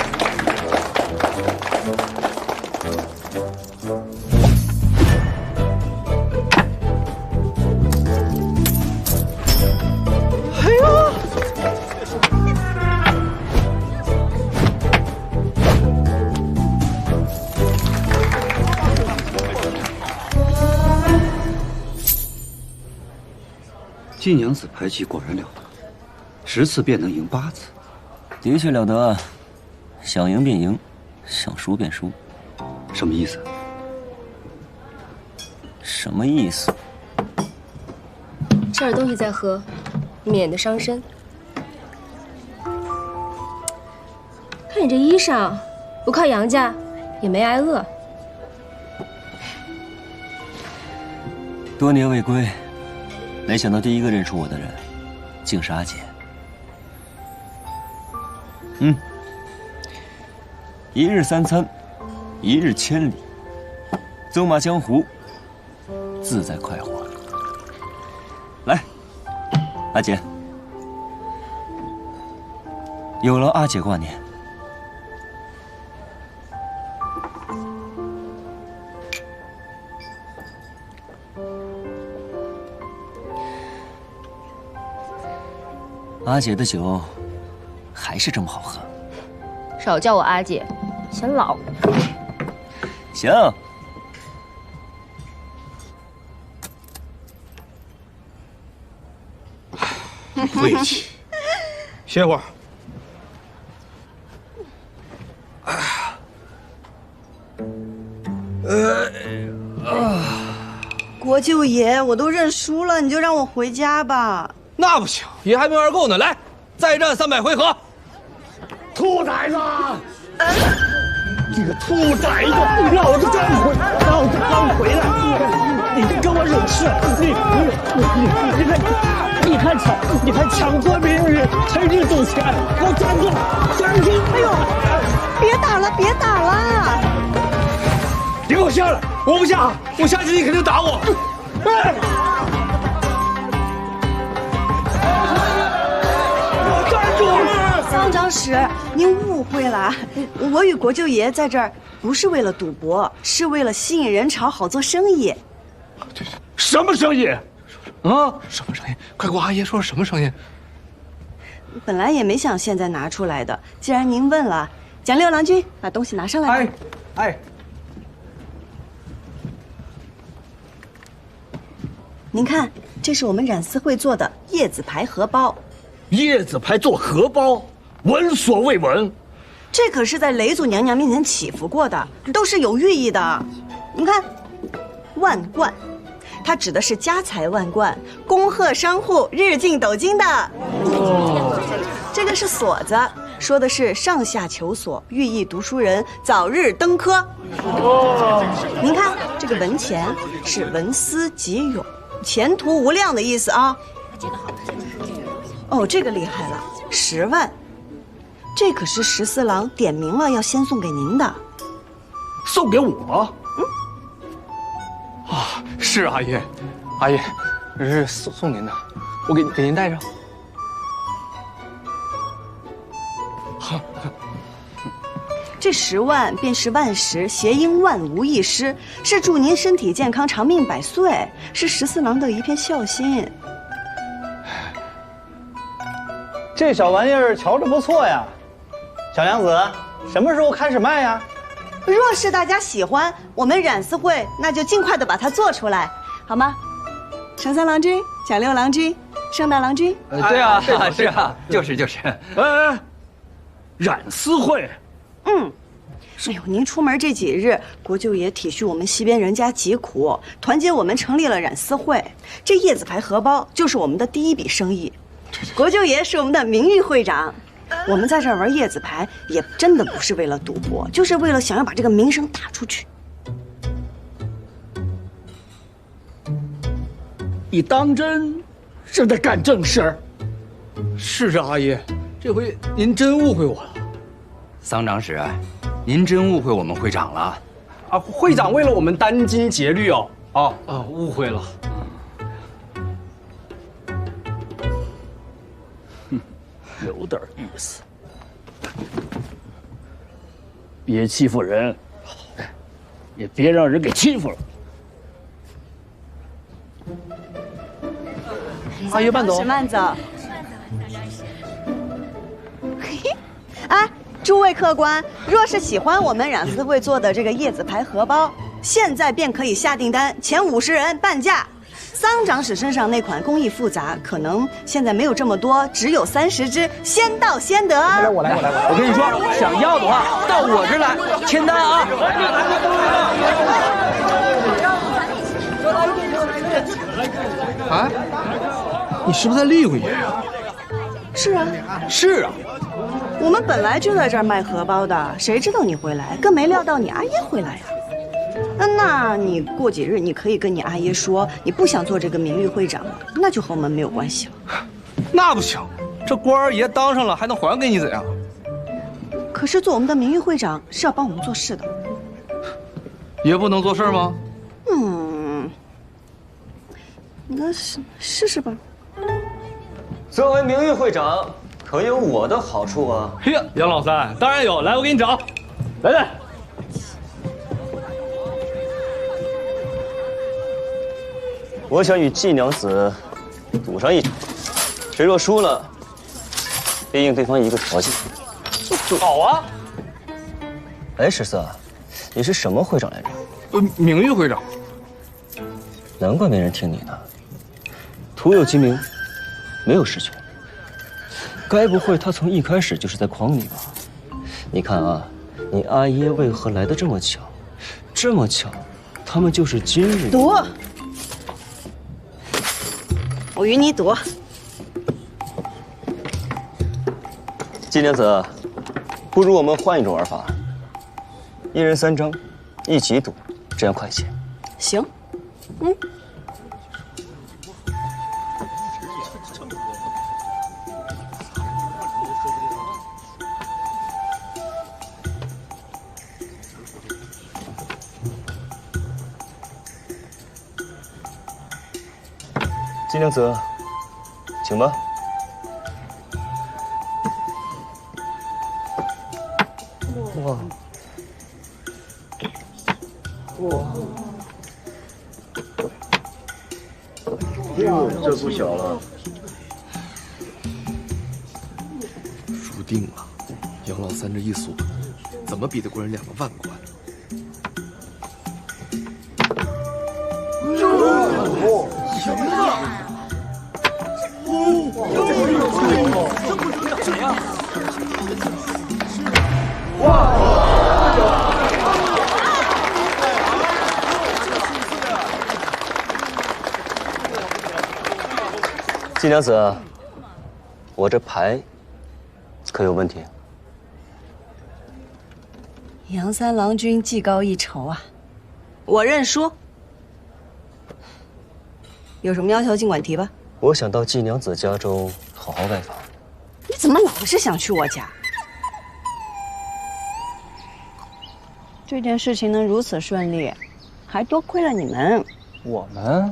金娘子牌技果然了得，10次便能赢8次，的确了得。想赢便赢，想输便输。什么意思？什么意思？吃点东西再喝，免得伤身。看你这衣裳，不靠杨家，也没挨饿。多年未归。没想到第一个认出我的人，竟是阿姐。一日3餐，一日千里，走马江湖，自在快活。来，阿姐，有劳阿姐挂念。阿姐的酒还是这么好喝。少叫我阿姐，显老。行。晦气，歇会儿。舅爷，我都认输了，你就让我回家吧。那不行，爷还没玩够呢。来，再战300回合。兔崽子！这个兔崽子！老子刚回来，你跟我惹事！你还抢夺民女，趁热赌钱！给我站住！站住！哎呦，别打了，别打了！你给我下来！我不下，我下去你肯定打我！站住！桑长史，您误会了，我与国舅爷在这儿不是为了赌博，是为了吸引人潮，好做生意。什么生意？啊，什么声音？快给我阿爷说什么声音？本来也没想现在拿出来的，既然您问了，蒋六郎君，把东西拿上来吧。哎，您看，这是我们染丝会做的叶子牌荷包。叶子牌做荷包，闻所未闻。这可是在雷祖娘娘面前祈福过的，都是有寓意的。您看，万贯。它指的是家财万贯，恭贺商户日进斗金的。这个是锁子，说的是上下求索，寓意读书人早日登科。您看这个文钱是文思极勇，前途无量的意思啊。哦，这个厉害了，10万，这可是14郎点名了要先送给您的。送给我？啊，是阿爷，阿爷，这是送您的，我给您带上。好，这10万便是万10，谐音万无一失，是祝您身体健康、长命百岁，是14郎的一片孝心。这小玩意儿瞧着不错呀，小娘子，什么时候开始卖呀？若是大家喜欢，我们染丝会那就尽快的把它做出来，好吗？程三郎君、蒋六郎君、盛大郎君。对啊，是啊，就是。哎，染丝会。哎呦，您出门这几日，国舅爷体恤我们西边人家疾苦，团结我们成立了染丝会。这叶子牌荷包就是我们的第一笔生意。国舅爷是我们的名誉会长。我们在这儿玩叶子牌，也真的不是为了赌博，就是为了想要把这个名声打出去。你当真是在干正事儿？是啊，阿爷，这回您真误会我了。桑长史，您真误会我们会长了。啊，会长为了我们殚精竭虑哦。误会了。有点意思，别欺负人，也别让人给欺负了。阿爷慢走，慢走。哎，诸位客官，若是喜欢我们染丝会做的这个叶子牌荷包，现在便可以下订单，前50人半价。桑长史身上那款工艺复杂，可能现在没有这么多，只有30只，先到先得。我来。我跟你说，想要的话到我这儿来签单啊！啊，你是不是在厉鬼爷呀？是啊，我们本来就在这儿卖荷包的，谁知道你会来，更没料到你阿爷会来呀。那你过几日你可以跟你阿爷说，你不想做这个名誉会长了，那就和我们没有关系了。那不行，这官儿爷当上了还能还给你怎样？可是做我们的名誉会长是要帮我们做事的。爷不能做事吗？那试试吧。作为名誉会长，可有我的好处啊？嘿呀，杨老三，当然有，来，我给你找，来。我想与季娘子赌上一场，谁若输了，便应对方一个条件。好啊！哎，14，你是什么会长来着？名誉会长。难怪没人听你的，徒有其名，没有实权。该不会他从一开始就是在诓你吧？你看啊，你阿耶为何来得这么巧？这么巧，他们就是今日赌。我与你赌。纪娘子，不如我们换一种玩法，一人3张，一起赌，这样快些。行，嗯。纪娘子，请吧。哇！哟，这不小了。输定了，杨老三这一锁，怎么比得过人2个万贯？行啊！谁呀？纪娘子，我这牌可有问题？杨三郎君技高一筹啊，我认输。有什么要求尽管提吧。我想到纪娘子家中好好拜访。你怎么老是想去我家？这件事情能如此顺利，还多亏了你们。我们。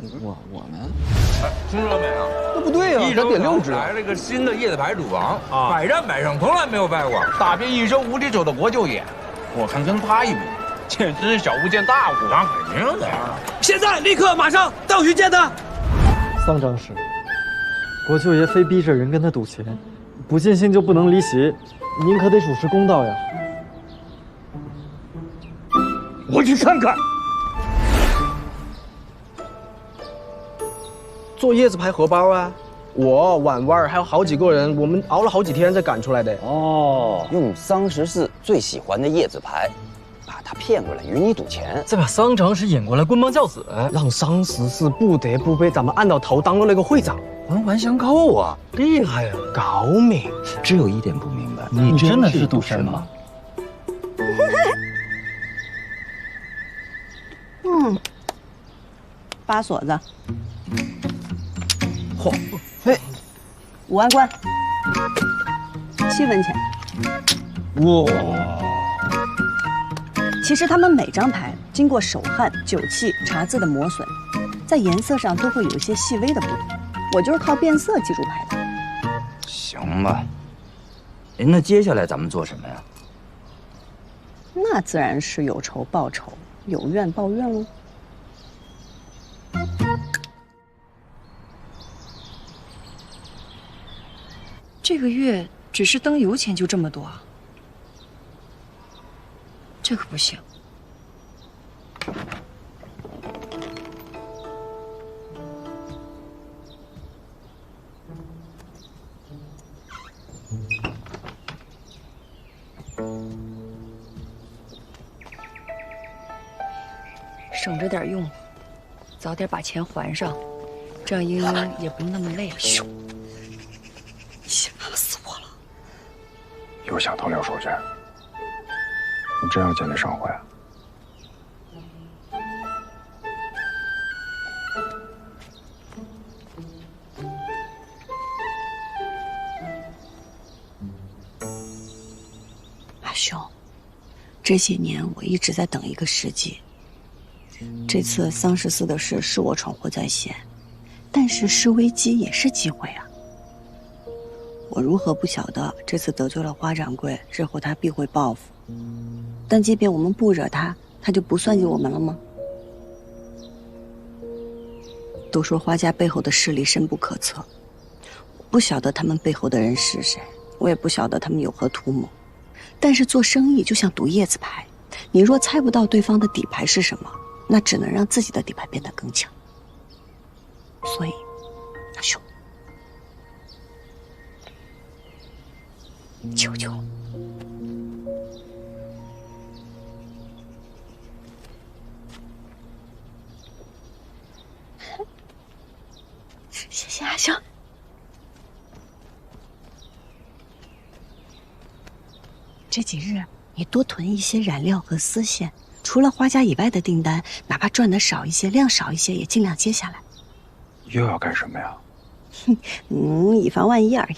哎，听说没有？那不对呀，益州得6只。来了个新的叶子牌主王，百战百胜，从来没有败过，打遍益州无敌手的国舅爷。我看跟他一比，简直是小巫见大巫，那肯定的呀！现在，立刻，马上到去见他。桑张氏，国舅爷非逼着人跟他赌钱，不尽兴就不能离席，您可得主持公道呀！我去看看。做叶子牌荷包啊！我婉婉还有好几个人，我们熬了好几天才赶出来的。哦，用桑14最喜欢的叶子牌，把他骗过来与你赌钱，再把桑长史引过来，棍棒教子，让桑14不得不被咱们按到头当了那个会长，环环相扣啊！厉害啊，高明。只有一点不明白，你真的是赌神吗？扒锁子。嚯，嘿，5万贯，7分钱。哇！其实他们每张牌经过手汗、酒气、茶渍的磨损，在颜色上都会有一些细微的不同。我就是靠变色记住牌的。行吧。那接下来咱们做什么呀？那自然是有仇报仇，有怨报怨喽。这个月只是灯油钱就这么多啊，这可不行。省着点用，早点把钱还上，这样英英也不用那么累了。咻！吓死我了！又想当6手绢？你真要见那上回啊？阿兄，这些年我一直在等一个时机。这次桑14的事是我闯祸在先，但是是危机也是机会啊。我如何不晓得这次得罪了花掌柜，日后他必会报复。但即便我们不惹他，他就不算计我们了吗？都说花家背后的势力深不可测，我不晓得他们背后的人是谁，我也不晓得他们有何图谋。但是做生意就像赌叶子牌，你若猜不到对方的底牌是什么，那只能让自己的底牌变得更强。所以，阿兄，求求。谢谢阿兄。这几日你多囤一些染料和丝线，除了花家以外的订单，哪怕赚的少一些、量少一些，也尽量接下来。又要干什么呀？以防万一而已。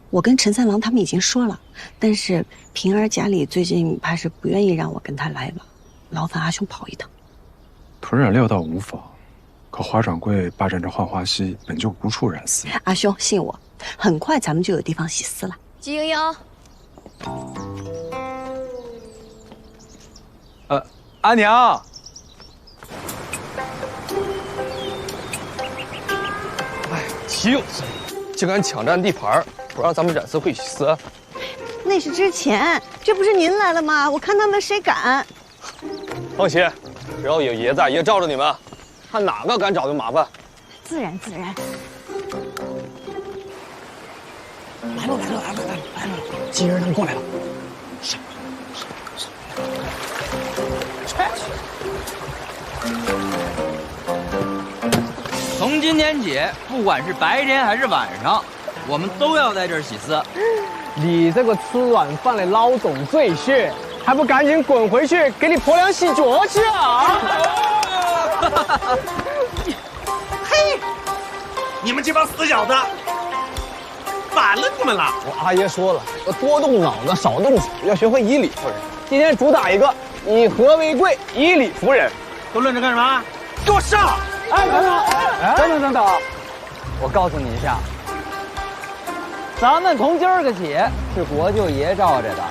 我跟陈三郎他们已经说了，但是平儿家里最近怕是不愿意让我跟他来往，劳烦阿兄跑一趟。囤染料倒无妨，可华掌柜霸占着浣花溪，本就无处染丝。阿兄，信我，很快咱们就有地方洗丝了。季莹莹，阿娘。哎，岂有此理！竟敢抢占地盘，不让咱们染丝会洗丝。那是之前，这不是您来了吗？我看他们谁敢。放心，只要有爷在，爷罩着你们，看哪个敢找就麻烦。自然自然。来了！金人他们过来了。从今天起，不管是白天还是晚上，我们都要在这儿洗丝。你这个吃软饭的老董赘婿，还不赶紧滚回去给你婆娘洗脚去啊！嘿，你们这帮死小子，反了你们了！我阿爷说了，要多动脑子，少动手，要学会以理服人。今天主打一个以和为贵，以理服人。都愣着干什么？给我上！哎，等等，我告诉你一下，咱们从今儿个起是国舅爷罩着的，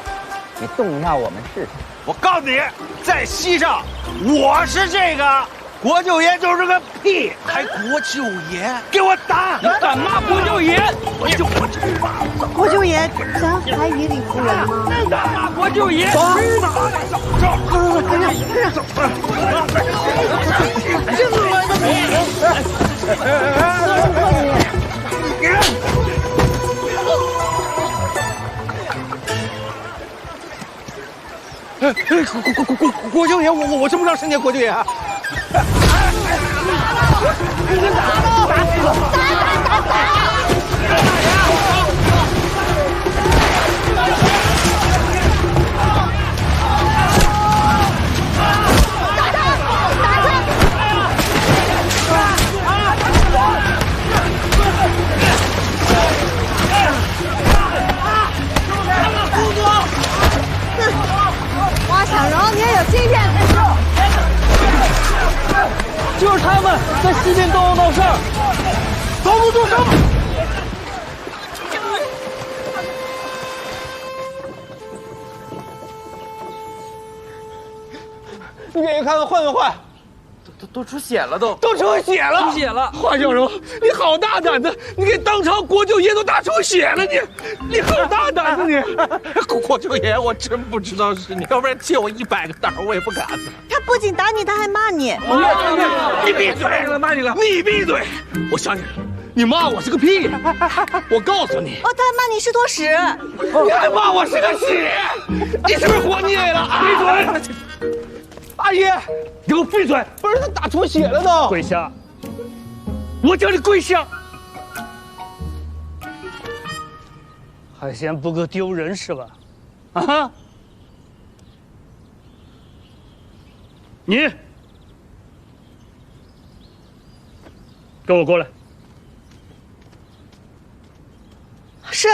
你动一下我们试试。我告诉你，在西上，我是这个国舅爷就是个屁，还国舅爷，给我打！你敢骂国舅爷？国舅爷，咱还以理服人吗？敢骂国舅爷？国舅爷，我称不上圣洁国舅爷啊！花想荣，你也有今天。就是他们在西边东闹事儿，走路住手！你给人看看坏没坏？都出血了，都出血了！出血了！华小荣，你好大胆子！你给当朝国舅爷都打出血了，你好大胆子你！国舅爷，我真不知道是你，要不然借我100个胆我也不敢呢。他不仅打你，他还骂你。你闭嘴！骂你了！你闭嘴！我想起来了，你骂我是个屁！我告诉你，哦，他还骂你是坨屎！你还骂我是个屎！你是不是活腻了？闭嘴！阿姨，你给我闭嘴！不是他打出血了都。跪下！我叫你跪下！还嫌不够丢人是吧？啊！你跟我过来。是。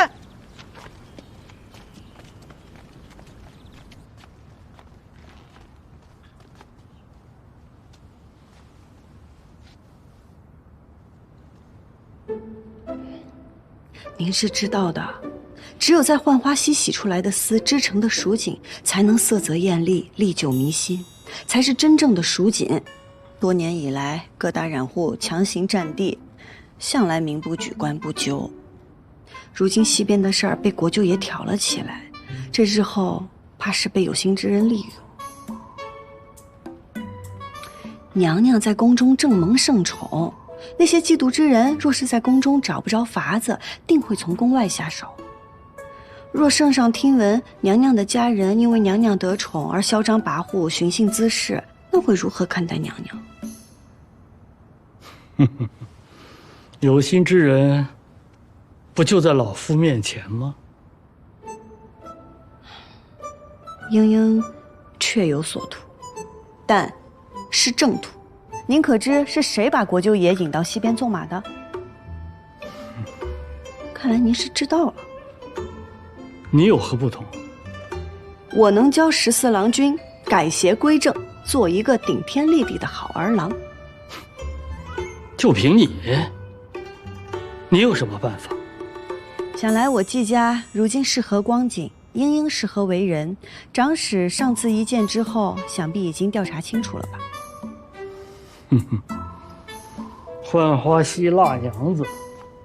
您是知道的，只有在浣花溪洗出来的丝织成的蜀锦，才能色泽艳丽，历久弥新，才是真正的蜀锦。多年以来，各大染户强行占地，向来民不举，官不究。如今西边的事儿被国舅爷挑了起来，这日后怕是被有心之人利用。娘娘在宫中正蒙盛宠。那些嫉妒之人，若是在宫中找不着法子，定会从宫外下手。若圣上听闻娘娘的家人因为娘娘得宠而嚣张跋扈、寻衅滋事，那会如何看待娘娘？有心之人，不就在老夫面前吗？英英确有所图，但是正途。您可知是谁把国舅爷引到西边纵马的？看来您是知道了。你有何不同？我能教14郎君改邪归正，做一个顶天立地的好儿郎。就凭你，你有什么办法？想来我季家如今是何光景，英英是何为人，长史上次一见之后，想必已经调查清楚了吧？浣花溪辣娘子，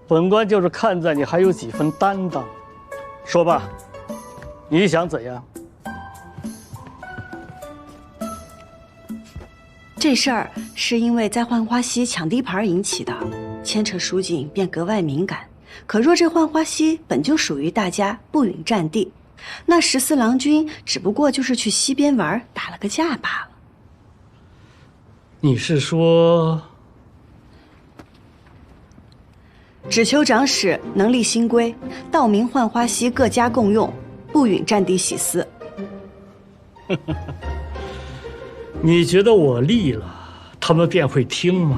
本官就是看在你还有几分担当。说吧，你想怎样？这事儿是因为在浣花溪抢地盘引起的，牵扯蜀锦便格外敏感。可若这浣花溪本就属于大家，不允占地，那14郎君只不过就是去西边玩，打了个架罢了。你是说，只求长史能立新规，道明浣花溪各家共用，不允占地洗私。你觉得我立了，他们便会听吗？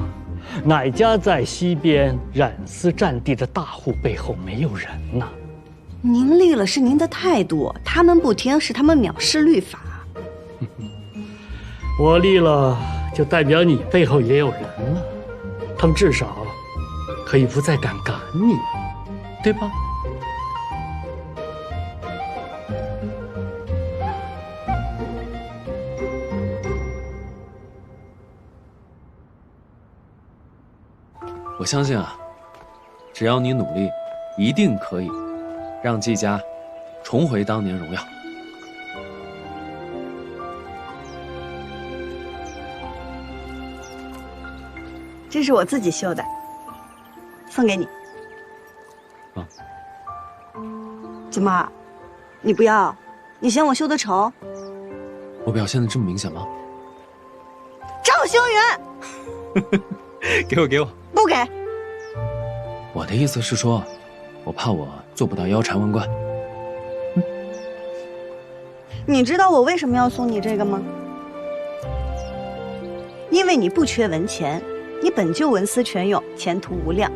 哪家在西边染丝占地的大户背后没有人呢？您立了是您的态度，他们不听是他们藐视律法。我立了，就代表你背后也有人了，他们至少可以不再敢赶你，对吧？我相信啊，只要你努力，一定可以让季家重回当年荣耀。这是我自己绣的，送给你。啊？怎么，你不要？你嫌我绣的丑？我表现的这么明显吗？赵修元，给我，给我。不给。我的意思是说，我怕我做不到腰缠万贯。你知道我为什么要送你这个吗？因为你不缺文钱，你本就文思泉涌，前途无量。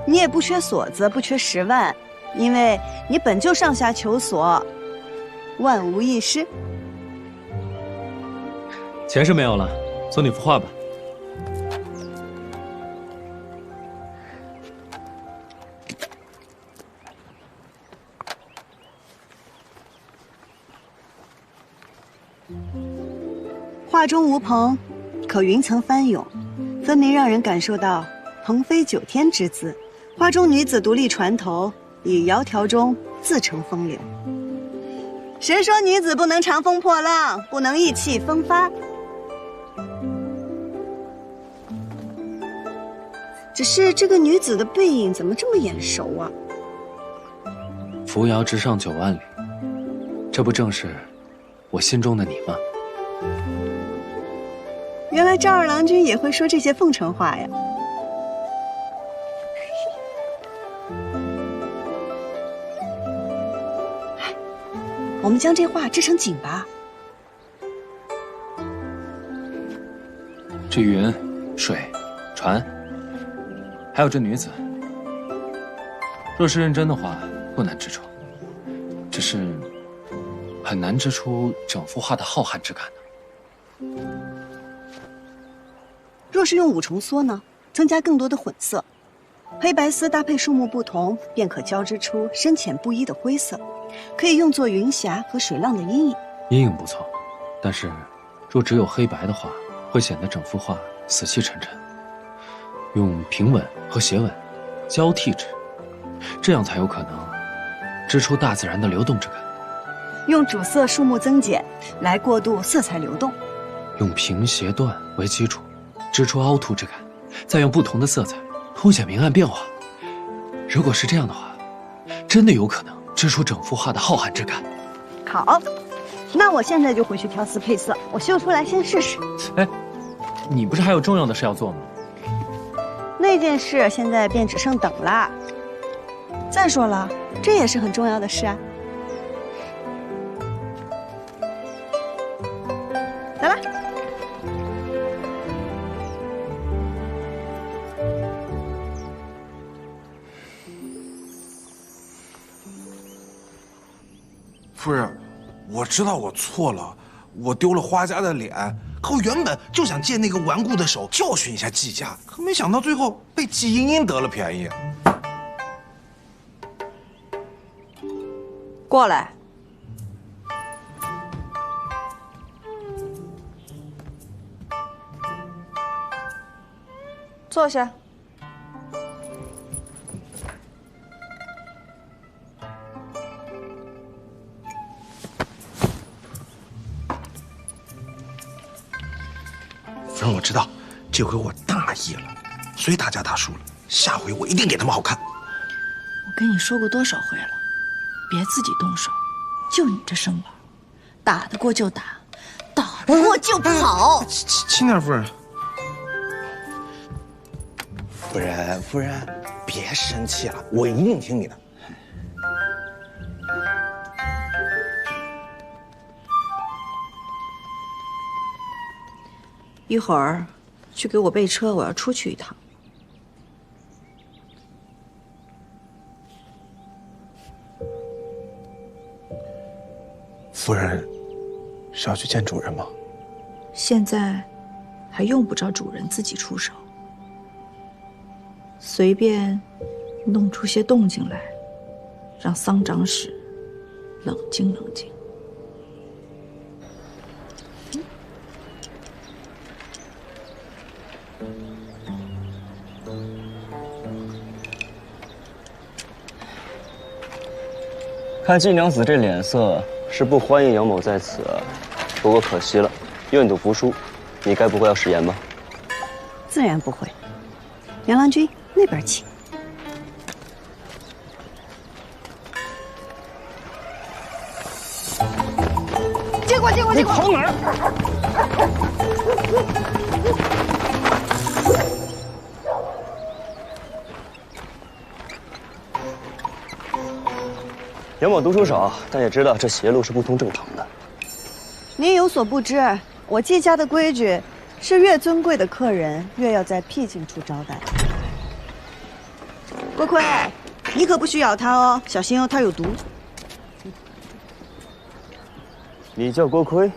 你也不缺锁子，不缺10万，因为你本就上下求索，万无一失。钱是没有了，送你幅画吧。画中无蓬，可云层翻涌，分明让人感受到鹏飞9天之姿。画中女子独立船头，以窈窕中自成风流。谁说女子不能长风破浪，不能意气风发？只是这个女子的背影怎么这么眼熟啊？扶摇直上9万里，这不正是我心中的你吗？原来赵二郎君也会说这些奉承话呀！我们将这画织成锦吧。这云、水、船，还有这女子，若是认真的话，不难织出，只是很难织出整幅画的浩瀚之感呢。若是用5重梭呢，增加更多的混色，黑白丝搭配数目不同，便可交织出深浅不一的灰色，可以用作云霞和水浪的阴影。阴影不错，但是若只有黑白的话，会显得整幅画死气沉沉。用平稳和斜稳交替织，这样才有可能织出大自然的流动之感。用主色数目增减来过渡色彩流动，用平斜断为基础，织出凹凸之感，再用不同的色彩凸显明暗变化。如果是这样的话，真的有可能织出整幅画的浩瀚之感。好，那我现在就回去调丝配色，我绣出来先试试。哎，你不是还有重要的事要做吗？那件事现在便只剩等啦。再说了，这也是很重要的事啊。夫人，我知道我错了，我丢了花家的脸。可我原本就想借那个顽固的手教训一下季家，可没想到最后被季茵茵得了便宜。过来。坐下。夫人，我知道这回我大意了，随大家大叔了。下回我一定给他们好看。我跟你说过多少回了，别自己动手。就你这身板，打得过就打，打不过就跑。轻点，夫人。夫人，别生气了，我一定听你的。一会儿去给我备车，我要出去一趟。夫人是要去见主人吗？现在还用不着主人自己出手，随便弄出些动静来，让桑长史冷静冷静。看季娘子这脸色，是不欢迎杨某在此。不过可惜了，愿赌服输，你该不会要食言吧？自然不会。杨郎君，那边请。接过。你跑哪儿？杨某读书少，但也知道这邪路是不通正常的。您有所不知，我季家的规矩是越尊贵的客人越要在僻静处招待。郭奎，你可不许咬它哦，小心哦，它有毒。你叫郭奎？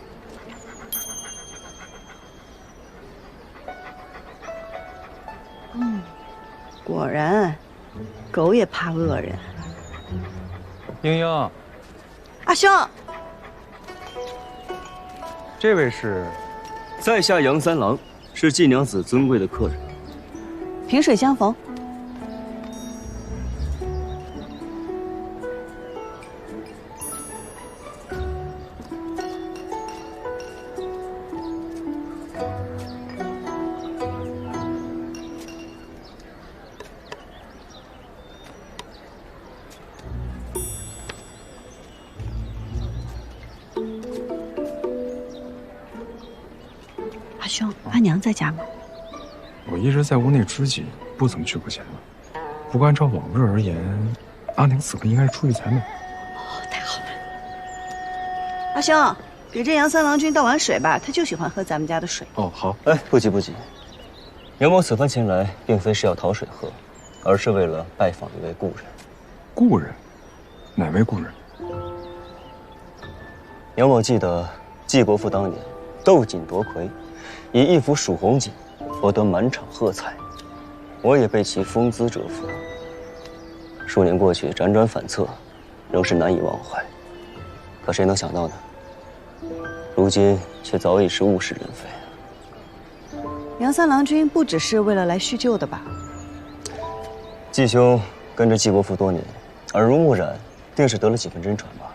果然，狗也怕恶人。英英，阿兄，这位是在下杨三郎，是季娘子尊贵的客人。萍水相逢。阿兄，阿娘在家吗？我一直在屋内支机，不怎么去过前了。不过按照往日而言，阿娘此刻应该是出去才美。太好了。阿兄，给这杨三郎君倒碗水吧，他就喜欢喝咱们家的水。哦，好。哎，不急不急，杨某此番前来，并非是要讨水喝，而是为了拜访一位故人。故人？哪位故人？杨某记得季国父当年斗锦夺魁，以一幅蜀红锦博得满场喝彩，我也被其风姿折服。数年过去，辗转反侧，仍是难以忘怀。可谁能想到呢？如今却早已是物是人非。杨三郎君不只是为了来叙旧的吧？季兄跟着季国父多年，耳濡目染，定是得了几分真传吧。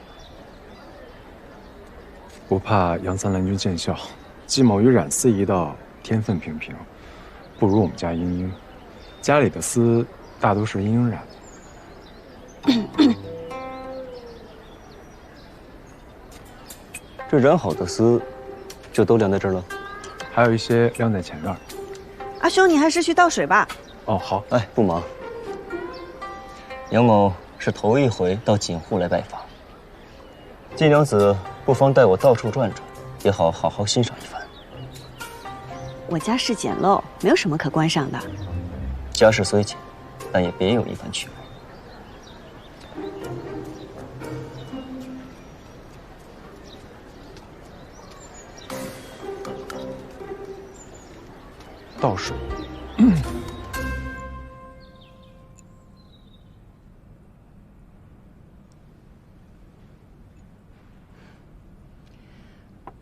不怕杨三郎君见笑，季某与冉司一道天分平平，不如我们家英英。家里的丝大都是英英染的。这染好的丝，就都晾在这儿了？还有一些晾在前院。阿兄，你还是去倒水吧。哦，好。哎，不忙。杨某是头一回到锦户来拜访，季娘子不妨带我到处转转，也好好好欣赏一番。我家世简陋，没有什么可观赏的。家世虽简，但也别有一番趣味。倒水。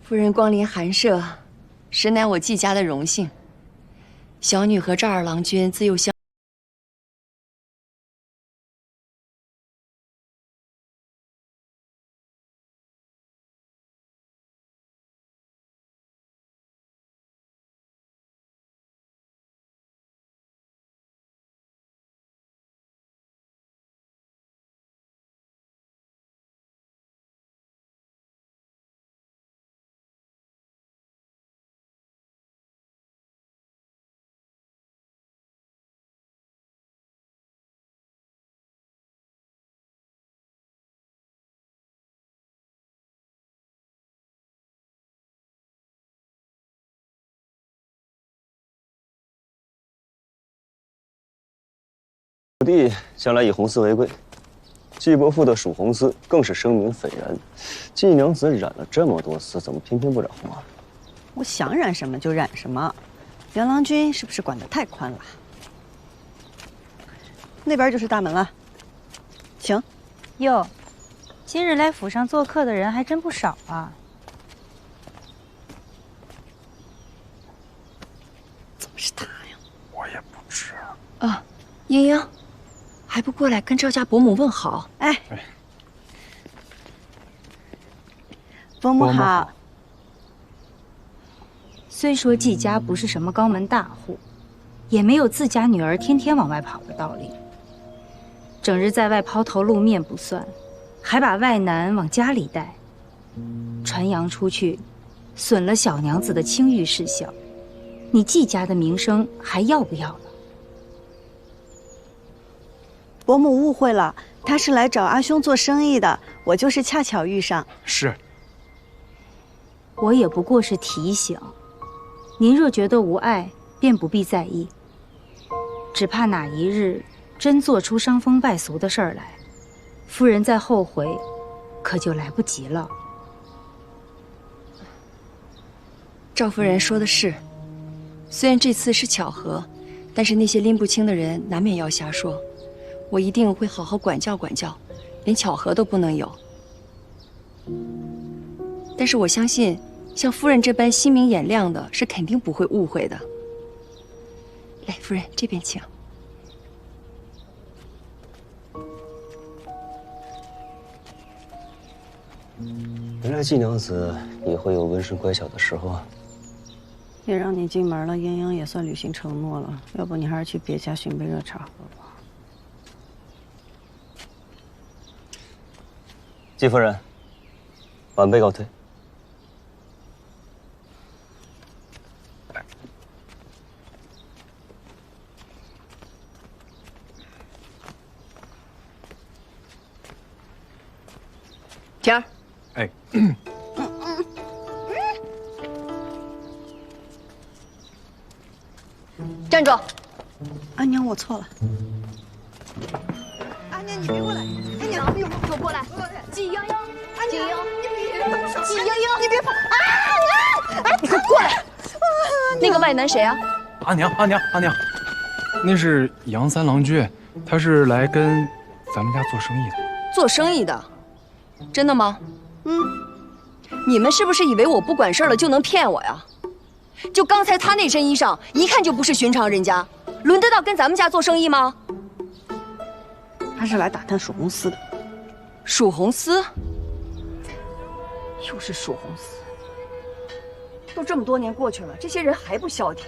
夫人光临寒舍，实乃我季家的荣幸。小女和赵二郎君自幼相。 我弟向来以红丝为贵，季伯父的蜀红丝更是声名斐然。季娘子染了这么多丝，怎么偏偏不染红啊？我想染什么就染什么，杨郎君是不是管得太宽了？那边就是大门了，请。哟，今日来府上做客的人还真不少啊。怎么是他呀？我也不知啊，英英。 还不过来跟赵家伯母问好？哎，伯母好。虽说季家不是什么高门大户，也没有自家女儿天天往外跑的道理。整日在外抛头露面不算，还把外男往家里带，传扬出去，损了小娘子的清誉事小，你季家的名声还要不要了？ 伯母误会了，他是来找阿兄做生意的，我就是恰巧遇上。是，我也不过是提醒，您若觉得无碍，便不必在意。只怕哪一日真做出伤风败俗的事儿来，夫人再后悔，可就来不及了。赵夫人说的是，虽然这次是巧合，但是那些拎不清的人难免要瞎说。 我一定会好好管教管教，连巧合都不能有。但是我相信，像夫人这般心明眼亮的，是肯定不会误会的。来，夫人这边请。原来季娘子也会有温顺乖巧的时候啊。也让你进门了，英英也算履行承诺了。要不你还是去别家寻杯热茶喝吧。 季夫人，晚辈告退。婷儿，哎，站住！阿娘，我错了。阿娘，你别过来！阿娘，给我过来！季英英，季英英，季英英，你别跑！你给我过来！那个外男谁啊？阿娘，那是杨三郎君，他是来跟咱们家做生意的。做生意的，真的吗？你们是不是以为我不管事儿了就能骗我呀？就刚才他那身衣裳，一看就不是寻常人家，轮得到跟咱们家做生意吗？他是来打探蜀红丝的。蜀红丝？又是蜀红丝。都这么多年过去了，这些人还不消停。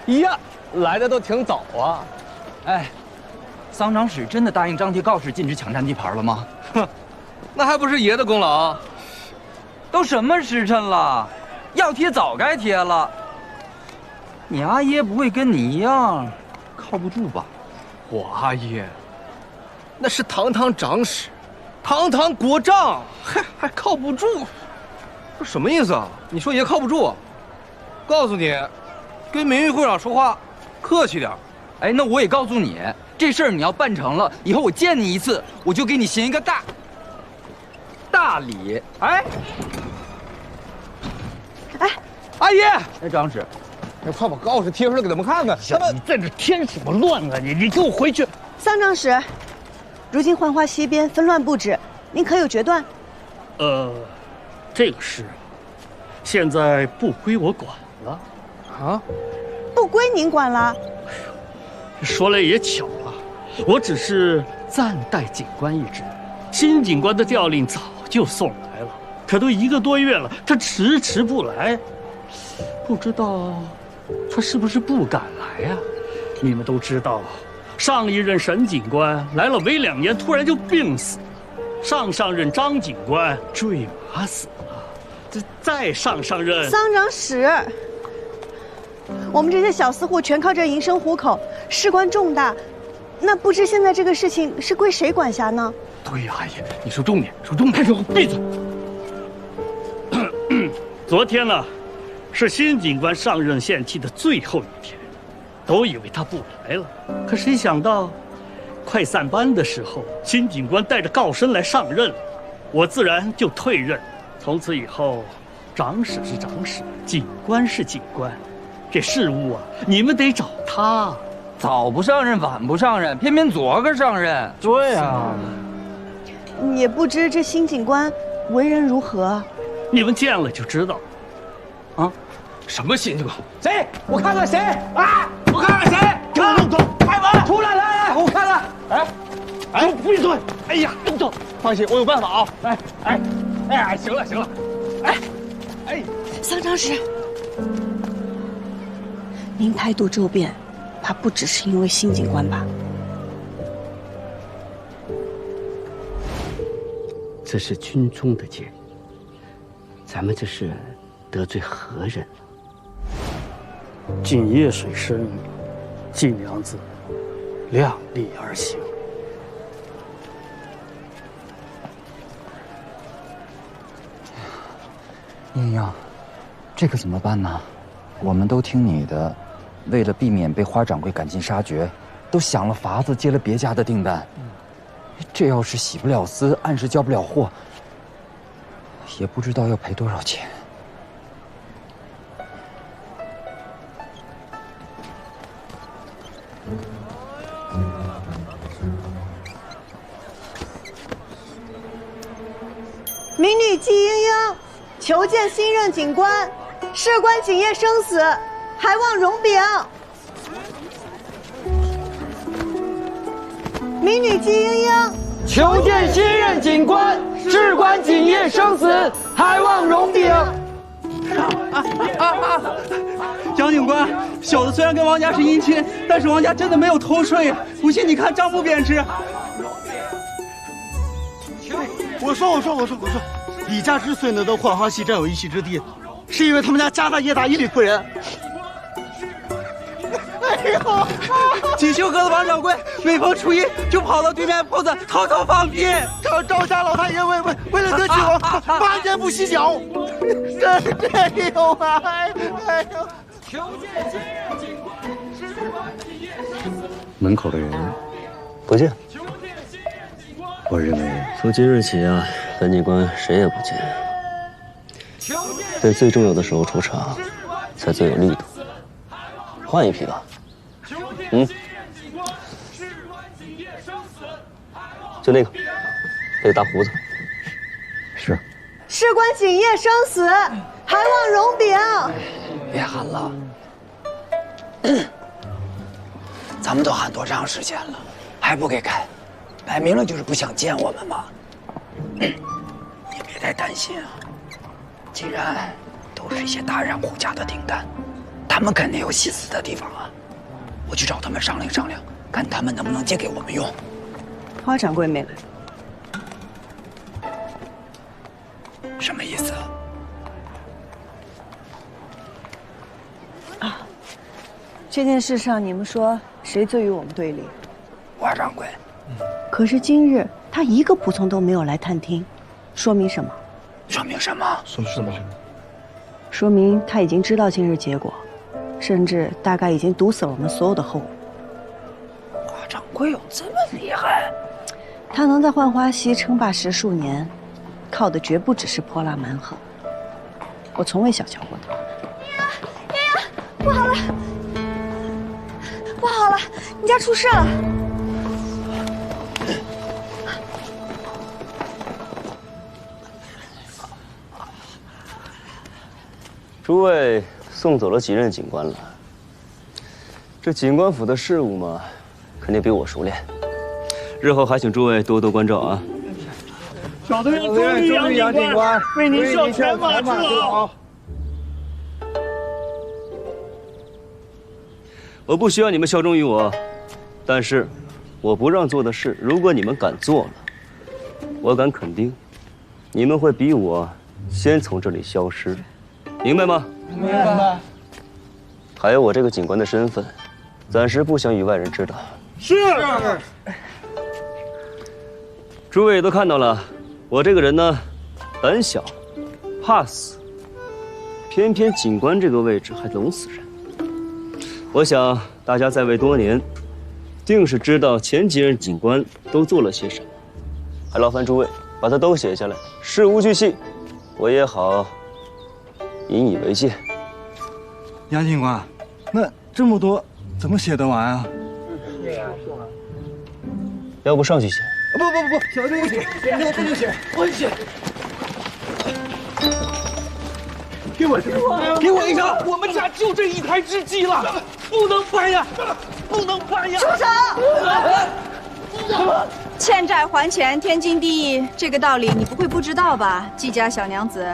呀，来的都挺早啊！哎，桑长史真的答应张贴告示，禁止抢占地盘了吗？哼，那还不是爷的功劳？都什么时辰了，要贴早该贴了。你阿爷不会跟你一样靠不住吧？我阿爷，那是堂堂长史，堂堂国丈，还靠不住？这什么意思啊？你说爷靠不住？告诉你，跟名誉会长说话，客气点。哎，那我也告诉你，这事儿你要办成了，以后我见你一次，我就给你行一个大礼。哎，阿姨，哎，张使，快把告示贴出来给他们看看。你在这添什么乱啊？你给我回去！桑长史，如今浣花西边纷乱不止，您可有决断？这个事现在不归我管了。啊？不归您管了？说来也巧啊，我只是暂代警官一职，新警官的调令早就送来了，可都1个多月了，他迟迟不来，不知道他是不是不敢来呀？你们都知道，上一任沈警官来了没2年，突然就病死了，上任张警官坠马死了，再上任桑长史。我们这些小私户全靠这营生糊口，事关重大，那不知现在这个事情是归谁管辖呢？对呀，阿姨，你说重点，说重点，给我闭嘴！昨天呢，是新警官上任限期的最后一天，都以为他不来了，可谁想到，快散班的时候，新警官带着告申来上任了，我自然就退任。从此以后，长史是长史，警官是警官。这事务啊，你们得找他。早不上任，晚不上任，偏偏昨个上任。对啊，也不知这新警官为人如何。你们见了就知道。啊，什么新警官？谁？我看看谁？啊！我看看谁？给我动手！开门！出来！来，我看看。哎，闭嘴！哎呀，动手！放心，我有办法啊！哎，行了。哎，桑长史。您态度骤变，怕不只是因为新警官吧？这是军中的戒律，咱们这是得罪何人了？井夜水深，季娘子量力而行。英英，这可怎么办呢？我们都听你的。为了避免被花掌柜赶尽杀绝，都想了法子接了别家的订单。这要是洗不了丝，按时交不了货，也不知道要赔多少钱。民女季莺莺求见新任警官，事关警业生死。还望容禀。民女季莺莺求见新任警官，事关警业生死，还望容禀。张警官，小的虽然跟王家是姻亲，但是王家真的没有偷税呀！不信你看账目便知。我说，李家之所以能得浣花溪占有一席之地，是因为他们家家大业大，一理不仁。哎呦！锦绣阁的王掌柜每逢初一就跑到对面铺子偷偷放屁。赵家老太爷为了得娶我，8年不洗脚。这有啊！哎呦！门口的人不见。我认为从今日起啊，本警官谁也不见，在最重要的时候出场，才最有力度。换一批吧。就那个大胡子。是。事关警业生死，还望容禀。别喊了，咱们都喊多长时间了，还不给开？摆明了就是不想见我们嘛。你别太担心啊，既然都是一些大染户家的订单，他们肯定有细死的地方啊。我去找他们商量商量，看他们能不能借给我们用。花掌柜没来。什么意思啊？这件事上，你们说谁最与我们对立？花掌柜。可是今日他一个仆从都没有来探听，说明什么？说明什么？说明他已经知道今日结果，甚至大概已经毒死了我们所有的后人。花掌柜有这么厉害？他能在浣花溪称霸10数年，靠的绝不只是泼辣蛮横。我从未小瞧过他。丫丫，不好了，不好了，你家出事了！诸位送走了几任警官了？这警官府的事务嘛，肯定比我熟练。日后还请诸位多多关照啊！小队员忠于杨警官，为您效犬马之劳。我不需要你们效忠于我，但是我不让做的事，如果你们敢做了，我敢肯定，你们会比我先从这里消失，明白吗？明白。还有我这个警官的身份，暂时不想与外人知道。是。诸位也都看到了，我这个人呢，胆小，怕死，偏偏警官这个位置还拢死人。我想大家在位多年，定是知道前几任警官都做了些什么，还劳烦诸位把它都写下来，事无巨细，我也好引以为戒。杨警官，那这么多怎么写得完啊？要不上去写？不，小队不写，我这就写，我写。给我一张！我们家就这一台制机了，不能搬呀，不能搬呀！住手！欠债还钱，天经地义，这个道理你不会不知道吧，季家小娘子？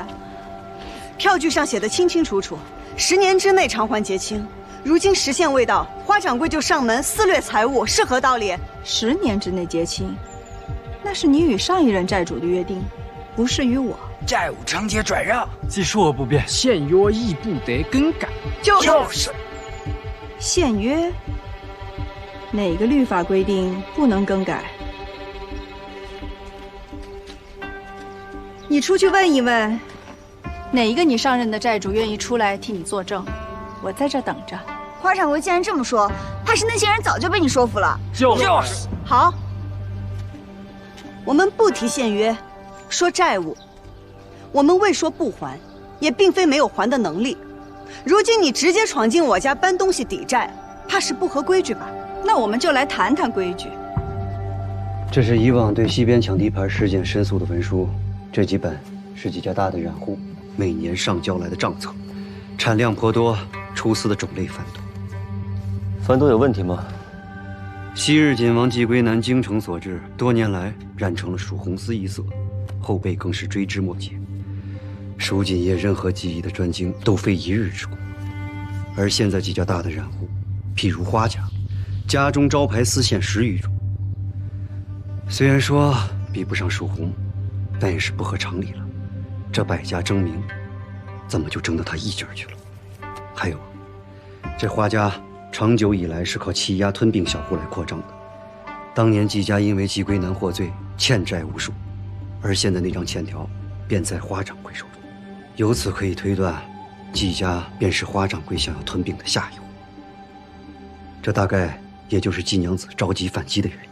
票据上写的清清楚楚，10年之内偿还结清。如今时限未到，花掌柜就上门私掠财物，是何道理？10年之内结清，那是你与上一任债主的约定，不是与我。债务偿结转让，既说不变，现约亦不得更改。就是。现约？哪个律法规定不能更改？你出去问一问，哪一个你上任的债主愿意出来替你作证？我在这等着。花掌柜既然这么说，怕是那些人早就被你说服了。就是。好，我们不提现约，说债务。我们未说不还，也并非没有还的能力。如今你直接闯进我家搬东西抵债，怕是不合规矩吧？那我们就来谈谈规矩。这是以往对西边抢地盘事件申诉的文书，这几本是几家大的染户每年上交来的账册，产量颇多，出司的种类繁多。繁多有问题吗？昔日锦王季归南京城所制，多年来染成了曙红丝一色，后辈更是追之莫及。蜀锦业任何技艺的专精都非一日之功，而现在几家大的染户，譬如花家，家中招牌丝线10余种。虽然说比不上蜀红，但也是不合常理了。这百家争鸣，怎么就争到他一家去了？还有，这花家长久以来是靠欺压吞并小户来扩张的。当年季家因为季归南获罪，欠债无数，而现在那张欠条便在花掌柜手中。由此可以推断，季家便是花掌柜想要吞并的下一户。这大概也就是季娘子着急反击的原因。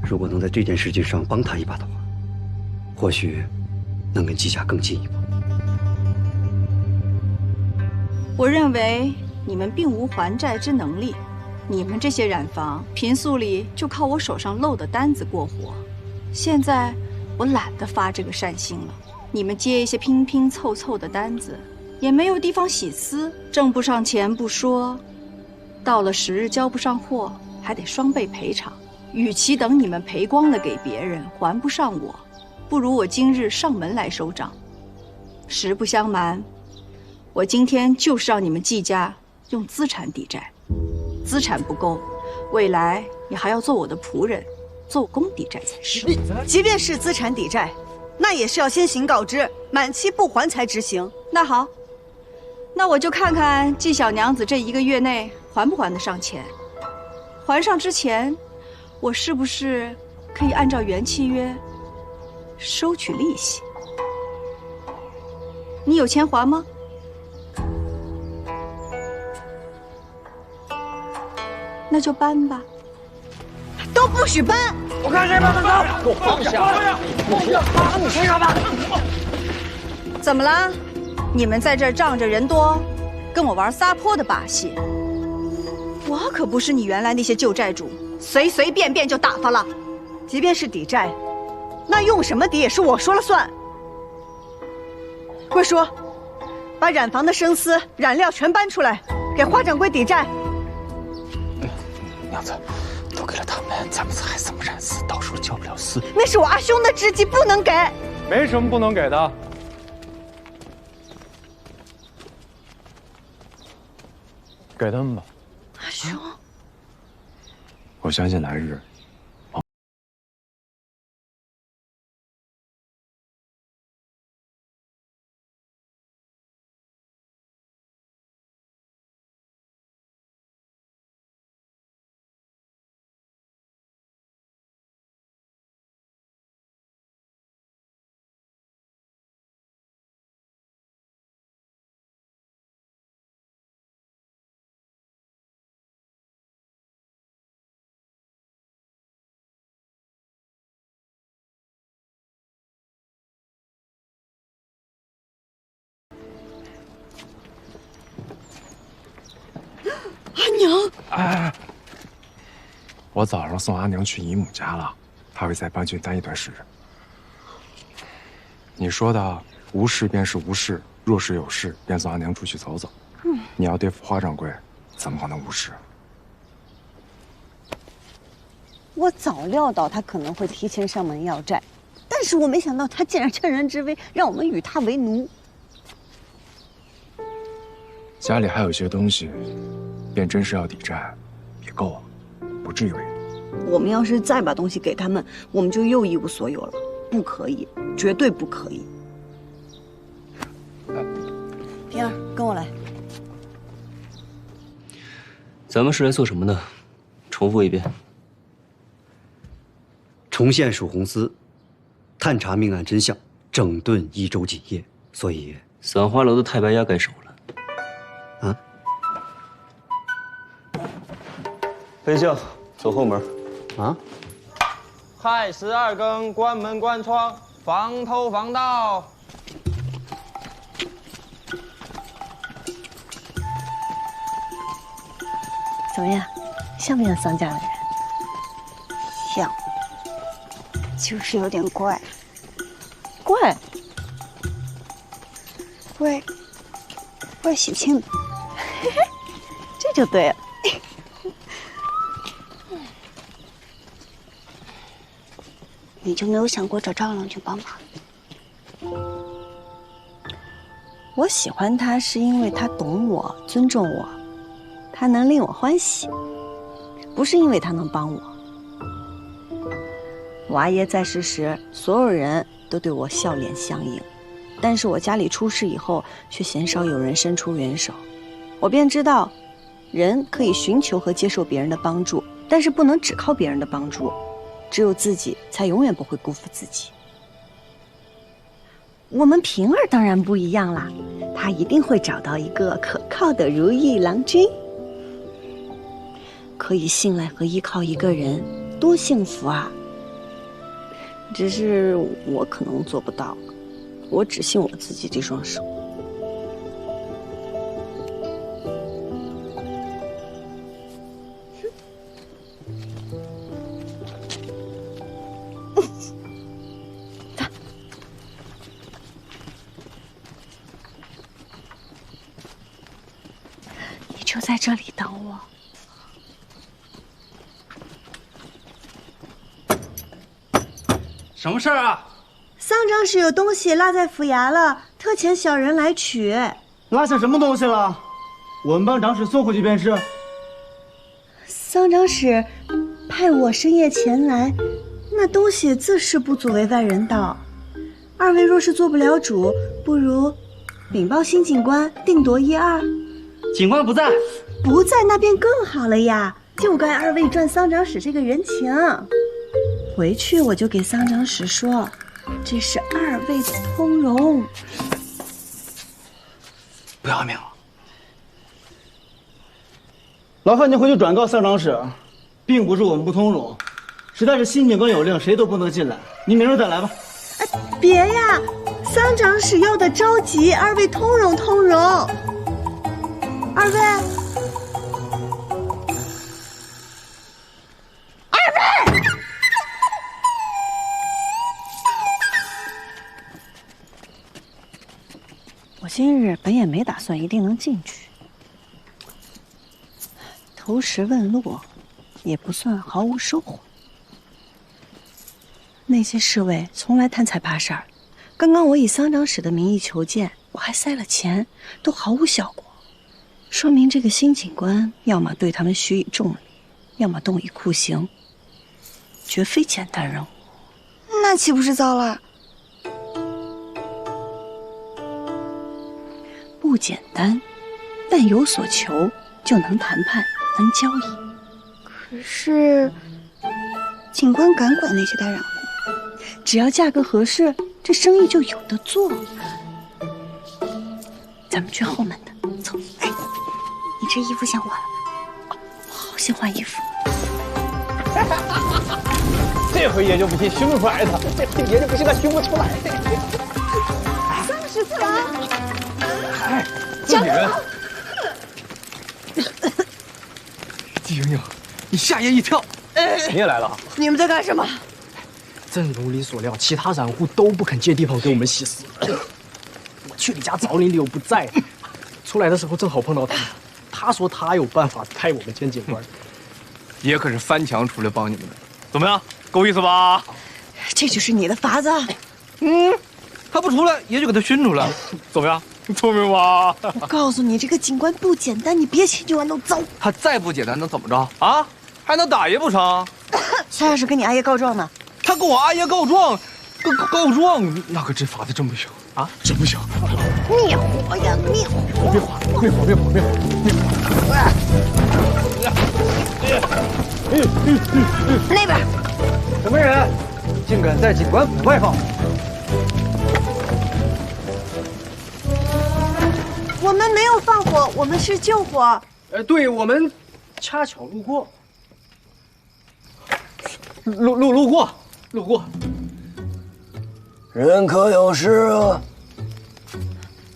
如果能在这件事情上帮他一把的话，或许能跟季家更进一步。我认为你们并无还债之能力，你们这些染坊平素里就靠我手上漏的单子过活。现在我懒得发这个善心了，你们接一些拼拼凑凑的单子，也没有地方洗丝，挣不上钱不说，到了10日交不上货，还得双倍赔偿。与其等你们赔光了给别人还不上我，不如我今日上门来收账。实不相瞒，我今天就是让你们季家用资产抵债，资产不够，未来你还要做我的仆人，做工抵债才是。即便是资产抵债，那也是要先行告知，满期不还才执行。那好，那我就看看季小娘子这1个月内还不还得上钱。还上之前，我是不是可以按照原契约收取利息？你有钱还吗？那就搬吧。都不许搬！我看谁搬得高！给我放下！你先上吧。怎么了？你们在这儿仗着人多，跟我玩撒泼的把戏？我可不是你原来那些旧债主，随随便便就打发了。即便是抵债，那用什么抵也是我说了算。桂叔，把染房的生丝、染料全搬出来，给花掌柜抵债。娘子，都给了他们，咱们还怎么染丝？到时候交不了丝。那是我阿兄的知己，不能给。没什么不能给的。给他们吧。阿兄，我相信来日。阿娘，哎，我早上送阿娘去姨母家了，她会在搬去待一段时日。你说的无事便是无事，若是有事便送阿娘出去走走。你要对付花掌柜，怎么可能无事？我早料到他可能会提前上门要债，但是我没想到他竟然趁人之危，让我们与他为奴。家里还有些东西，便真是要抵债，也够了，不至于为奴。我们要是再把东西给他们，我们就又一无所有了。不可以，绝对不可以。平儿，跟我来。咱们是来做什么的？重复一遍。重现蜀红丝，探查命案真相，整顿一州锦业。所以，散花楼的太白鸭该收了。啊？飞将，走后门。啊？亥时2更，关门关窗，防偷防盗。怎么样，像不像丧家的人？像，就是有点怪。怪？怪喜庆的。这就对了。你就没有想过找赵郎去帮忙？我喜欢他是因为他懂我，尊重我，他能令我欢喜，不是因为他能帮我。我阿爷在世时，所有人都对我笑脸相迎，但是我家里出事以后，却鲜少有人伸出援手。我便知道，人可以寻求和接受别人的帮助，但是不能只靠别人的帮助。只有自己才永远不会辜负自己。我们平儿当然不一样啦，她一定会找到一个可靠的如意郎君。可以信赖和依靠一个人，多幸福啊！只是我可能做不到，我只信我自己这双手。就在这里等我。什么事儿啊？丧长室有东西落在府衙了，特遣小人来取。落下什么东西了？我们帮长史送回去便是。丧长室派我深夜前来，那东西自是不足为外人道。二位若是做不了主，不如禀报新警官，定夺一二。警官不在，不在那便更好了呀，就该二位赚丧长史这个人情。回去我就给丧长史说，这是二位的通融。不要命了！劳烦您回去转告乡长室，并不是我们不通融，实在是新警官有令，谁都不能进来。您明儿再来吧。别呀，乡长室要的着急，二位通融通融。二位，我今日本也没打算一定能进去，投石问路，也不算毫无收获。那些侍卫从来贪财怕事儿，刚刚我以乡长室的名义求见，我还塞了钱，都毫无效果，说明这个新警官要么对他们许以重礼，要么动以酷刑，绝非简单任务。那岂不是糟了？不简单，但有所求就能谈判，能交易。可是，警官敢管那些大染户？只要价格合适，这生意就有的做。咱们去后门的，走。哎，你这衣服像换了吗？我好想换衣服。这回也就不信熏不出来的，这回也就不信他熏不出来。30次郎，哎，这女人，季莹莹，你吓爷一跳。你也来了？你们在干什么？正如你所料，其他染户都不肯借地方给我们洗尸。我去你家找你，你又不在。出来的时候正好碰到他，他说他有办法派我们见警官。爷可是翻墙出来帮你们的，怎么样？够意思吧？这就是你的法子。他不出来，爷就给他熏出来。怎么样？聪明吧？我告诉你，这个警官不简单，你别迁就完都走。他再不简单能怎么着啊？还能打爷不成？他要是跟你阿爷告状呢？他跟我阿爷告状，告状，那可这法子真不行啊！真不行！灭火呀，灭火！别火！灭火！灭火！灭火！灭火！那边，什么人竟敢在警官府外放？我们没有放火，我们是救火。对，我们恰巧路过。路过。人可有事啊？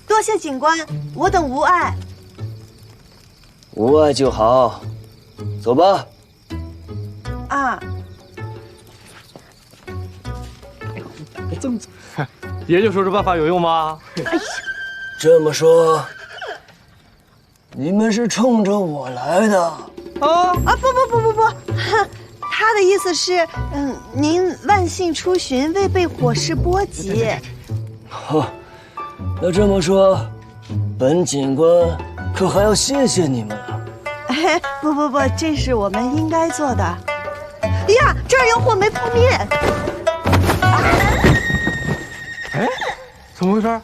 多谢警官，我等无碍。无碍就好，走吧。啊。爷就说这办法有用吗？哎呀，这么说，你们是冲着我来的？不，他的意思是，您万幸出巡，未被火势波及。那这么说，本警官可还要谢谢你们了。不，这是我们应该做的。呀，这儿有火没扑灭。哎，怎么回事？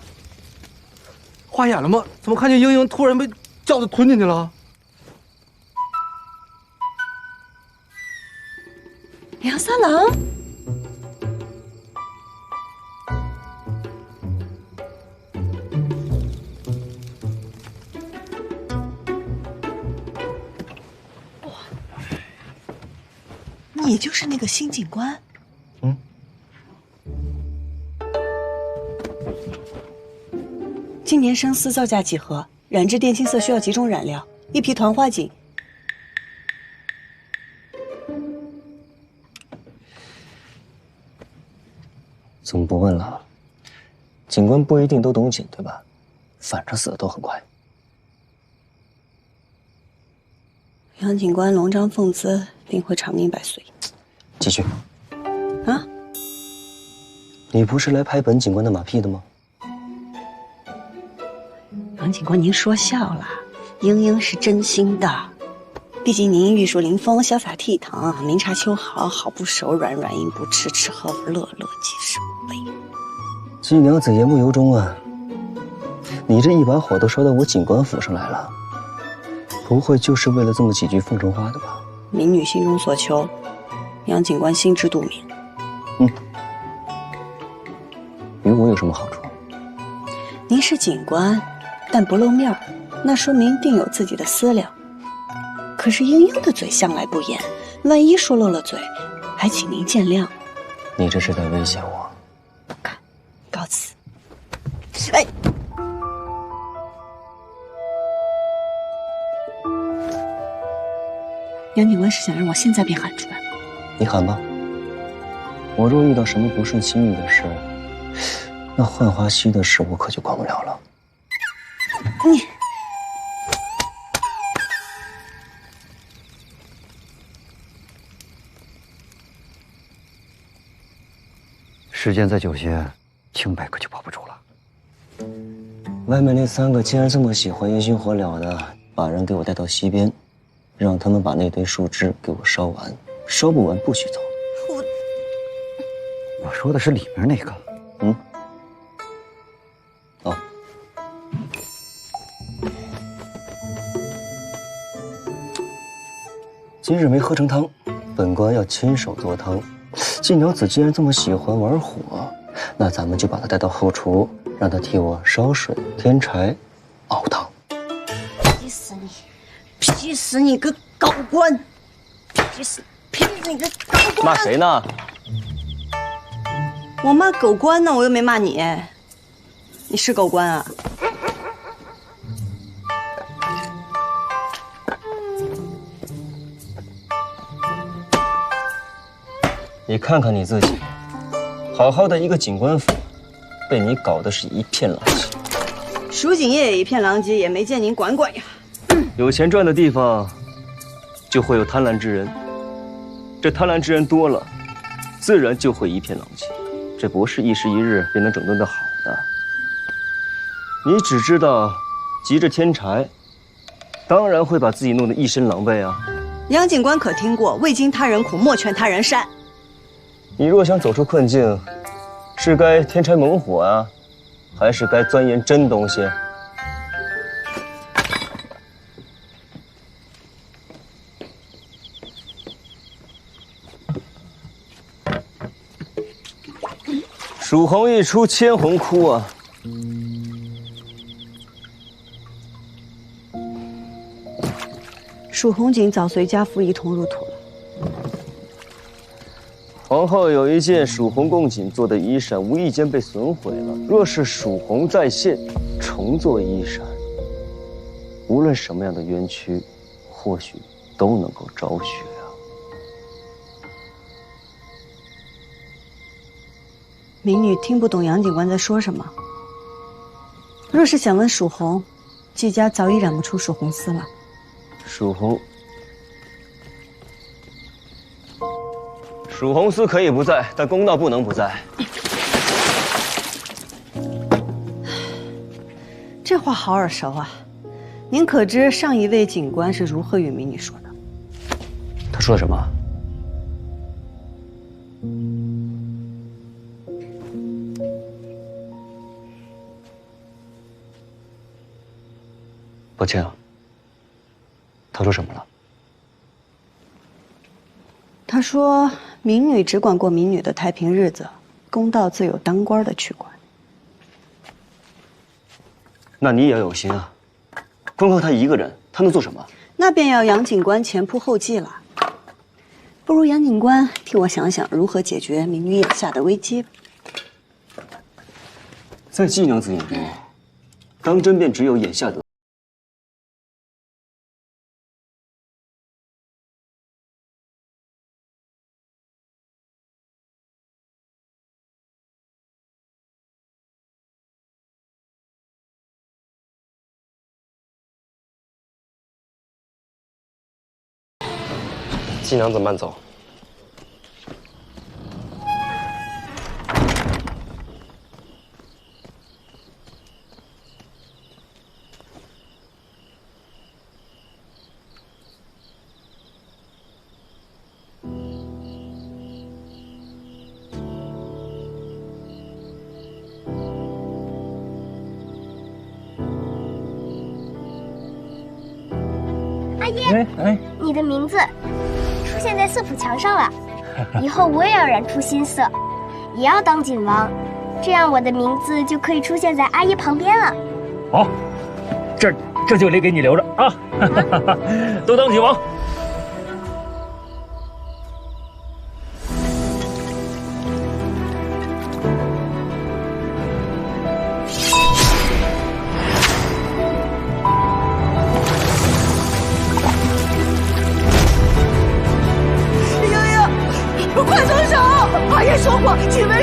花眼了吗？怎么看见莹莹突然被轿子吞进去了？梁三郎，你就是那个新警官？今年生丝造价几何？染制靛青色需要几种染料？一匹团花锦。怎么不问了？警官不一定都懂锦，对吧？反正死的都很快。杨警官龙章凤姿，定会长命百岁。继续。啊？你不是来拍本警官的马屁的吗？杨警官，您说笑了，英英是真心的。毕竟您玉树临风，潇洒倜傥，明察秋毫，好不手软，软硬不吃，吃喝乐乐皆是非。季娘子言不由衷啊！你这一把火都烧到我警官府上来了，不会就是为了这么几句凤城话的吧？民女心中所求，杨警官心知肚明。与我有什么好处？您是警官，但不露面，那说明定有自己的私了。可是英英的嘴向来不严，万一说漏了嘴，还请您见谅。你这是在威胁我？告辞。哎，杨警官是想让我现在便喊出来吗？你喊吧。我若遇到什么不顺心意的事，那浣花溪的事我可就管不了了。你。时间再久些，清白可就保不住了。外面那3个既然这么喜欢烟熏火燎的，把人给我带到溪边，让他们把那堆树枝给我烧完，烧不完不许走。我说的是里面那个。哦。今日没喝成汤，本官要亲手做汤。季娘子既然这么喜欢玩火，那咱们就把她带到后厨，让她替我烧水、添柴、熬汤。劈死你！劈死你个高官！劈死你个高官！骂谁呢？我骂狗官呢，我又没骂你。你是狗官啊？你看看你自己，好好的一个警官府，被你搞得是一片狼藉。蜀锦业也一片狼藉，也没见您管管呀。有钱赚的地方，就会有贪婪之人。这贪婪之人多了，自然就会一片狼藉。这不是一时一日便能整顿得好的。你只知道急着添柴，当然会把自己弄得一身狼狈啊。杨警官可听过“未经他人苦，莫劝他人善”。你若想走出困境，是该添柴猛火啊，还是该钻研真东西？蜀红一出千红窟啊！蜀红锦早随家父一同入土了。皇后有一件蜀红贡锦做的衣衫，无意间被损毁了。若是蜀红再现，重做衣衫，无论什么样的冤屈，或许都能够昭雪啊。民女听不懂杨警官在说什么。若是想问蜀红，季家早已染不出蜀红丝了。蜀红丝可以不在，但公道不能不在。这话好耳熟啊！您可知上一位警官是如何与民女说的？他说什么？抱歉啊。他说什么了？他说：“民女只管过民女的太平日子，公道自有当官的去管。”那你也要有心啊！光靠他一个人，他能做什么？那便要杨警官前仆后继了。不如杨警官替我想想如何解决民女眼下的危机吧。在季娘子眼中，当真便只有眼下的。季娘子慢走。阿姨，你的名字出现在色谱墙上了，以后我也要染出新色，也要当锦王，这样我的名字就可以出现在阿姨旁边了。好，这就得给你留着啊！都当锦王。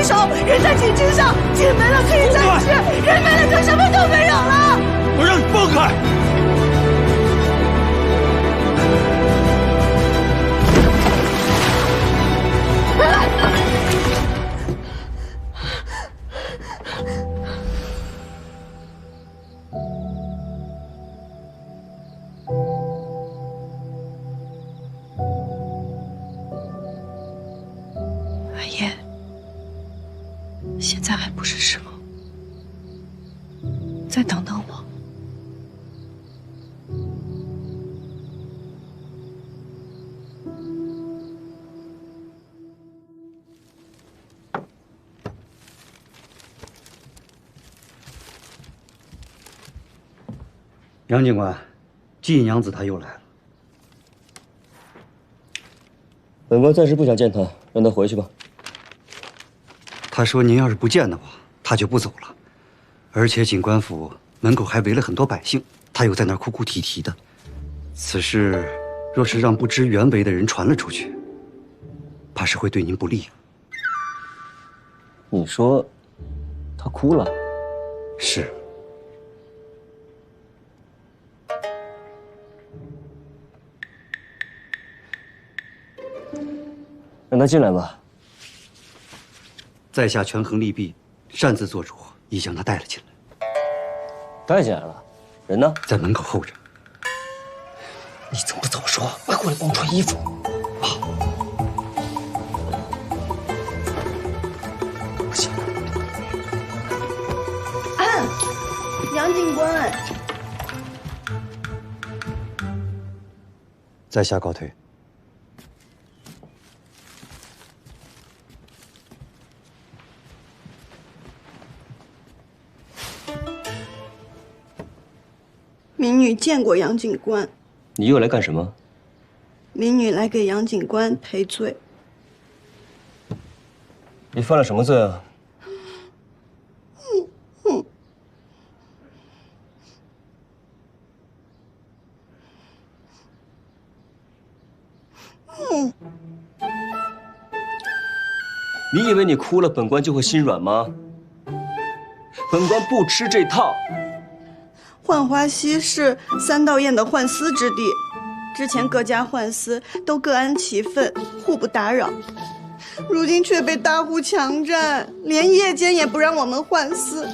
回首，人在井之上，井没了可以再吃，人没了就什么都没有了。我让你放开！阿叶，现在还不是时候，再等等我。杨警官，季娘子她又来了。本官暂时不想见她，让她回去吧。她说您要是不见的话，她就不走了。而且警官府门口还围了很多百姓，她又在那儿哭哭啼啼的。此事若是让不知原委的人传了出去，怕是会对您不利。你说，她哭了？是。让他进来吧。在下权衡利弊，擅自做主，已将他带了进来。带进来了，人呢？在门口候着。你怎么不早说？快过来帮我穿衣服。不行。杨警官，在下告退。民女见过杨警官。你又来干什么？民女来给杨警官赔罪。你犯了什么罪啊？你以为你哭了，本官就会心软吗？本官不吃这套。浣花溪是三道堰的换丝之地，之前各家换丝都各安其分，互不打扰。如今却被大户强占，连夜间也不让我们换丝。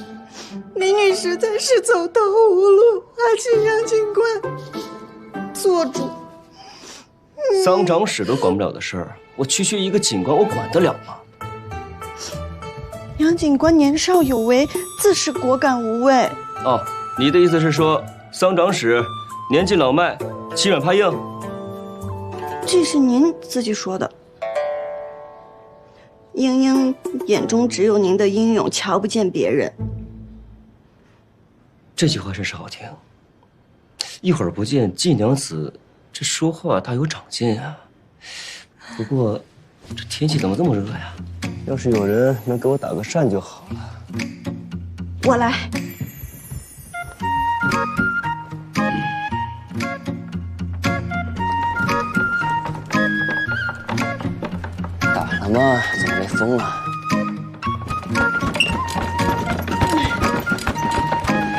民女实在是走投无路，请杨警官做主。桑长史都管不了的事儿，我区区一个警官，我管得了吗？杨警官年少有为，自是果敢无畏。哦，你的意思是说，桑长史年纪老迈，欺软怕硬？这是您自己说的。英英眼中只有您的英勇，瞧不见别人。这句话真是好听。一会儿不见，季娘子这说话大有长进啊。不过，这天气怎么这么热呀？要是有人能给我打个扇就好了。我来。打了吗？怎么没风啊？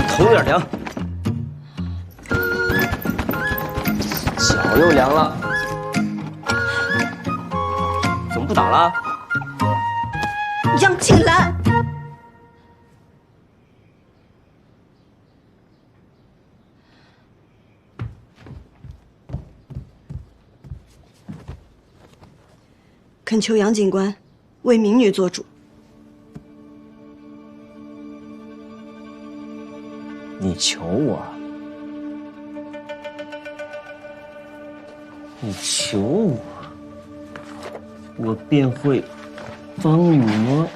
头有点凉，脚又凉了，怎么不打了？杨锦兰，恳求杨警官为民女做主。你求我？你求我，我便会帮你吗？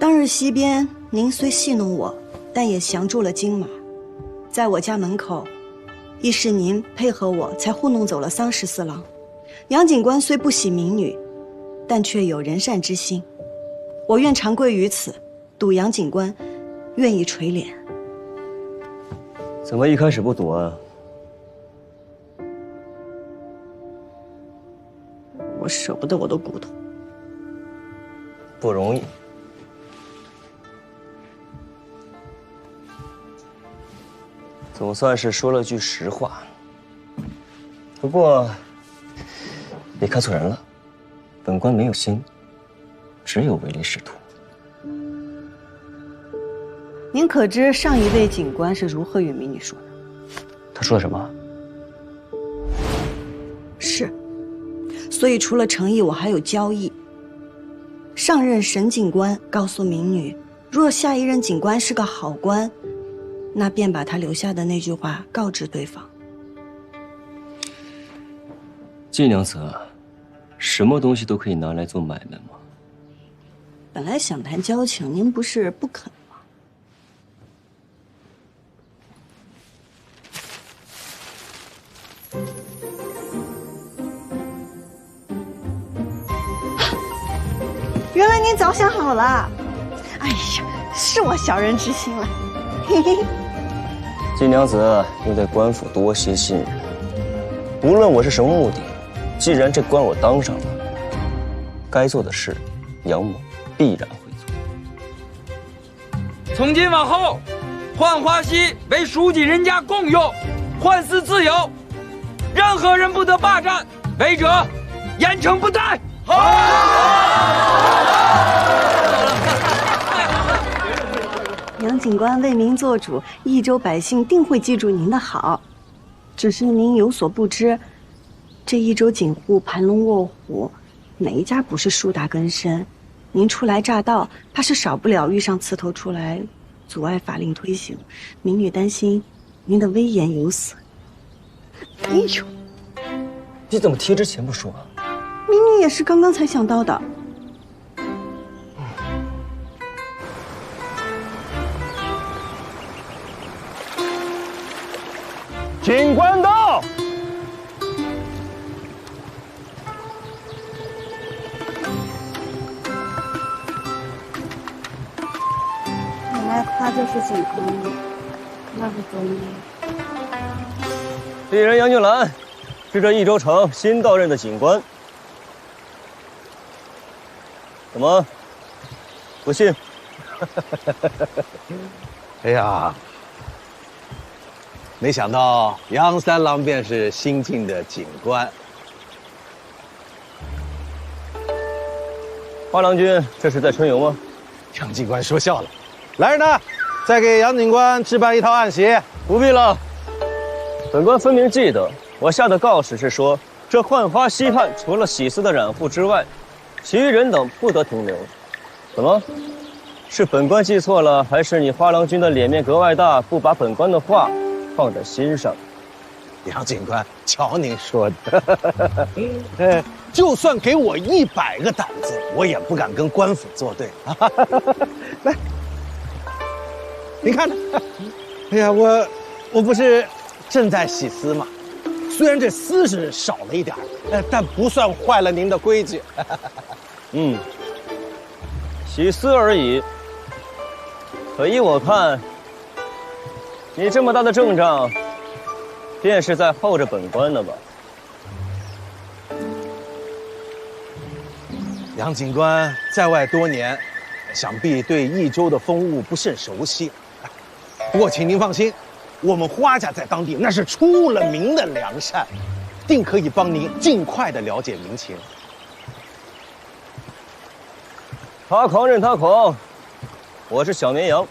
当日西边，您虽戏弄我，但也降住了金马。在我家门口，亦是您配合我，才糊弄走了桑十四郎。杨警官虽不喜民女，但却有仁善之心。我愿长跪于此，赌杨警官愿意垂怜。怎么一开始不赌啊？我舍不得我的骨头。不容易。总算是说了句实话。不过，你看错人了，本官没有心，只有唯利是图。您可知上一位警官是如何与民女说的？他说了什么？是，所以除了诚意，我还有交易。上任沈警官告诉民女，若下一任警官是个好官，那便把他留下的那句话告知对方。季娘子，什么东西都可以拿来做买卖吗？本来想谈交情，您不是不肯吗？原来您早想好了。哎呀，是我小人之心了。嘿嘿。季娘子应对官府多些信任。无论我是什么目的，既然这官我当上了，该做的事，杨某必然会做。从今往后，浣花溪为蜀锦人家共用，浣丝自有，任何人不得霸占，违者严惩不贷。杨警官为民做主，益州百姓定会记住您的好。只是您有所不知，这益州警户盘龙卧虎，哪一家不是树大根深？您初来乍到，怕是少不了遇上刺头出来阻碍法令推行。民女担心您的威严有损。哎呦，你怎么提之前不说？民女也是刚刚才想到的。警官到！原来他就是警官，那不容易。鄙人杨静兰，是这益州城新到任的警官。怎么，不信？哎呀，没想到杨三郎便是新晋的警官。花郎君这是在春游吗？杨警官说笑了。来人呐，再给杨警官置办一套案席。不必了，本官分明记得我下的告示是说，这浣花溪畔除了喜司的染户之外，其余人等不得停留。怎么？是本官记错了，还是你花郎君的脸面格外大，不把本官的话放在心上？杨警官，瞧您说的，就算给我100个胆子，我也不敢跟官府作对。来，您看着，哎呀，我不是正在洗丝吗？虽然这丝是少了一点，但不算坏了您的规矩。洗丝而已。可依我看，你这么大的阵仗，便是在候着本官呢吧？杨警官在外多年，想必对益州的风物不甚熟悉。不过，请您放心，我们花家在当地那是出了名的良善，定可以帮您尽快的了解民情。他狂任他狂，我是小绵羊；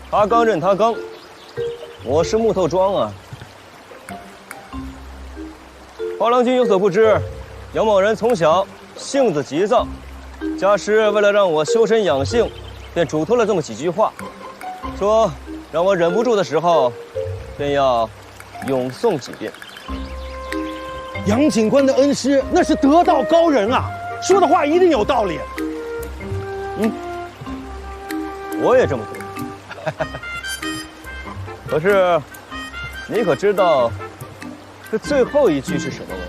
他刚任他刚，我是木头桩啊。花郎君有所不知，杨某人从小性子急躁，家师为了让我修身养性，便嘱托了这么几句话，说让我忍不住的时候，便要咏诵几遍。杨警官的恩师那是得道高人啊，说的话一定有道理。我也这么觉得。可是，你可知道这最后一句是什么吗？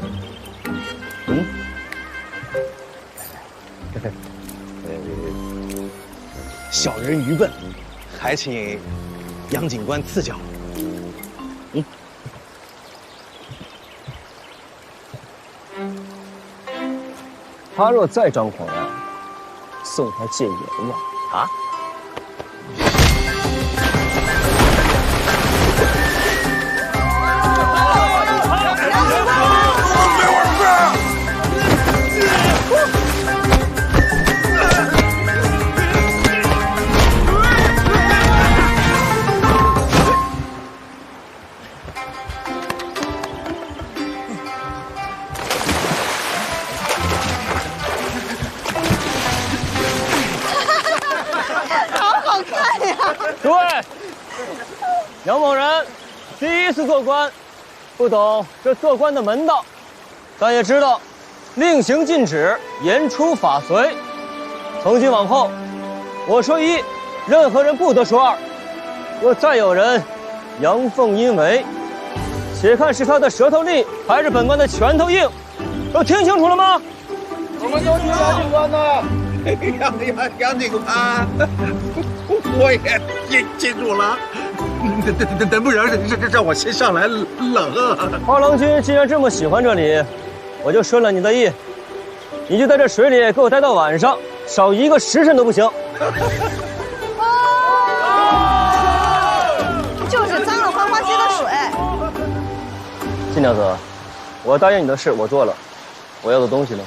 小人愚笨，还请杨警官赐教。他若再张狂呀，送他戒严呀！啊！诸位，杨某人第一次做官，不懂这做官的门道，但也知道令行禁止，言出法随。从今往后，我说一，任何人不得说二。若再有人阳奉阴违，且看是他的舌头利，还是本官的拳头硬。都听清楚了吗？我们都是杨警官呢。杨警官，我也记住了。能不能让我先上来冷啊？花郎君既然这么喜欢这里，我就顺了你的意，你就在这水里给我待到晚上，少一个时辰都不行。就是脏了欢花溪的水。金娘子，我答应你的事我做了，我要的东西呢？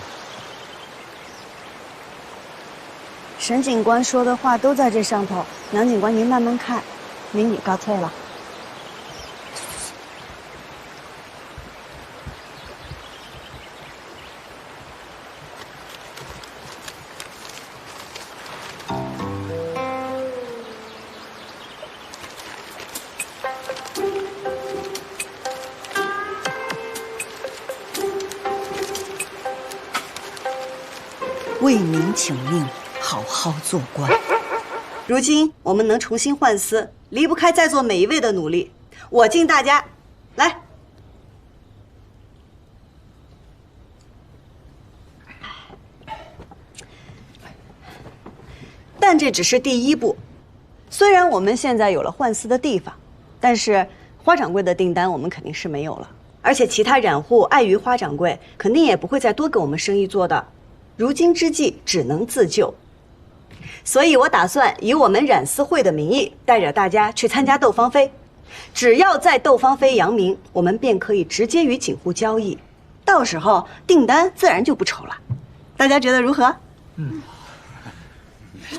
沈警官说的话都在这上头，杨警官您慢慢看，民女告退了。为民请命，好好做官。如今我们能重新换丝，离不开在座每一位的努力。我敬大家，来。但这只是第一步。虽然我们现在有了换丝的地方，但是花掌柜的订单我们肯定是没有了，而且其他染户碍于花掌柜，肯定也不会再多给我们生意做的。如今之计只能自救，所以我打算以我们染丝会的名义，带着大家去参加斗芳菲。只要在斗芳菲扬名，我们便可以直接与景户交易，到时候订单自然就不愁了。大家觉得如何？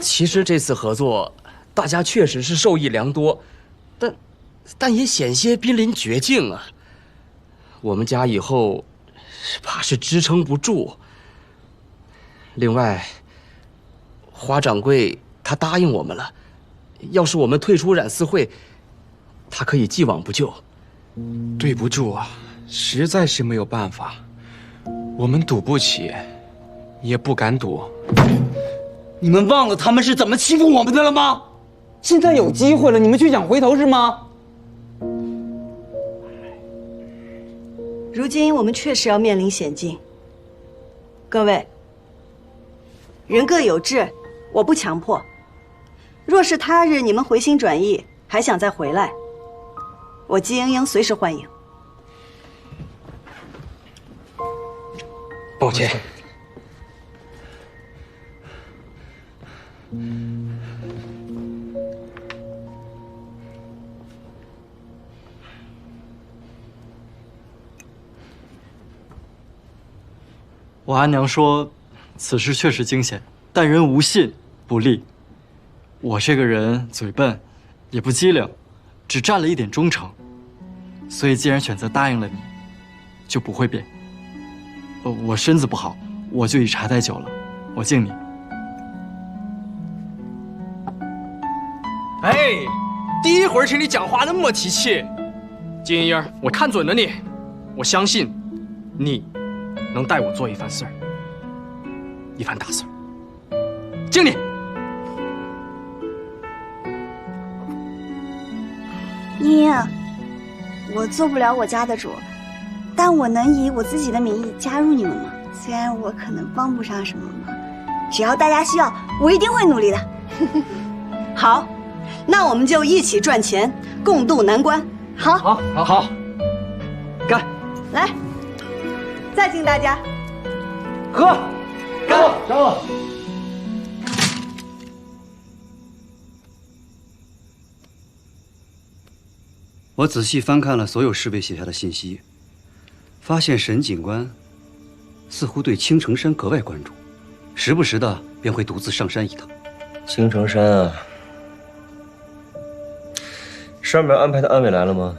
其实这次合作，大家确实是受益良多，但也险些濒临绝境啊。我们家以后怕是支撑不住。另外，花掌柜他答应我们了，要是我们退出染丝会，他可以既往不咎。对不住啊，实在是没有办法，我们赌不起，也不敢赌。你们忘了他们是怎么欺负我们的了吗？现在有机会了，你们却想回头是吗？如今我们确实要面临险境。各位，人各有志，我不强迫。若是他日你们回心转意，还想再回来，我姬英英随时欢迎。抱歉。我阿娘说，此事确实惊险，但人无信不立。我这个人嘴笨，也不机灵，只占了一点忠诚，所以既然选择答应了你，就不会变。我身子不好，我就以茶代酒了，我敬你。哎，第一回听你讲话那么提气，金英英，我看准了你，我相信你能带我做一番事儿，一番大事儿。敬你。英英，我做不了我家的主，但我能以我自己的名义加入你们吗？虽然我可能帮不上什么忙，只要大家需要，我一定会努力的。好，那我们就一起赚钱，共度难关。好，好，干！来，再敬大家。喝。上路。我仔细翻看了所有侍卫写下的信息，发现沈警官似乎对青城山格外关注，时不时的便会独自上山一趟。青城山啊，上面安排的暗卫来了吗？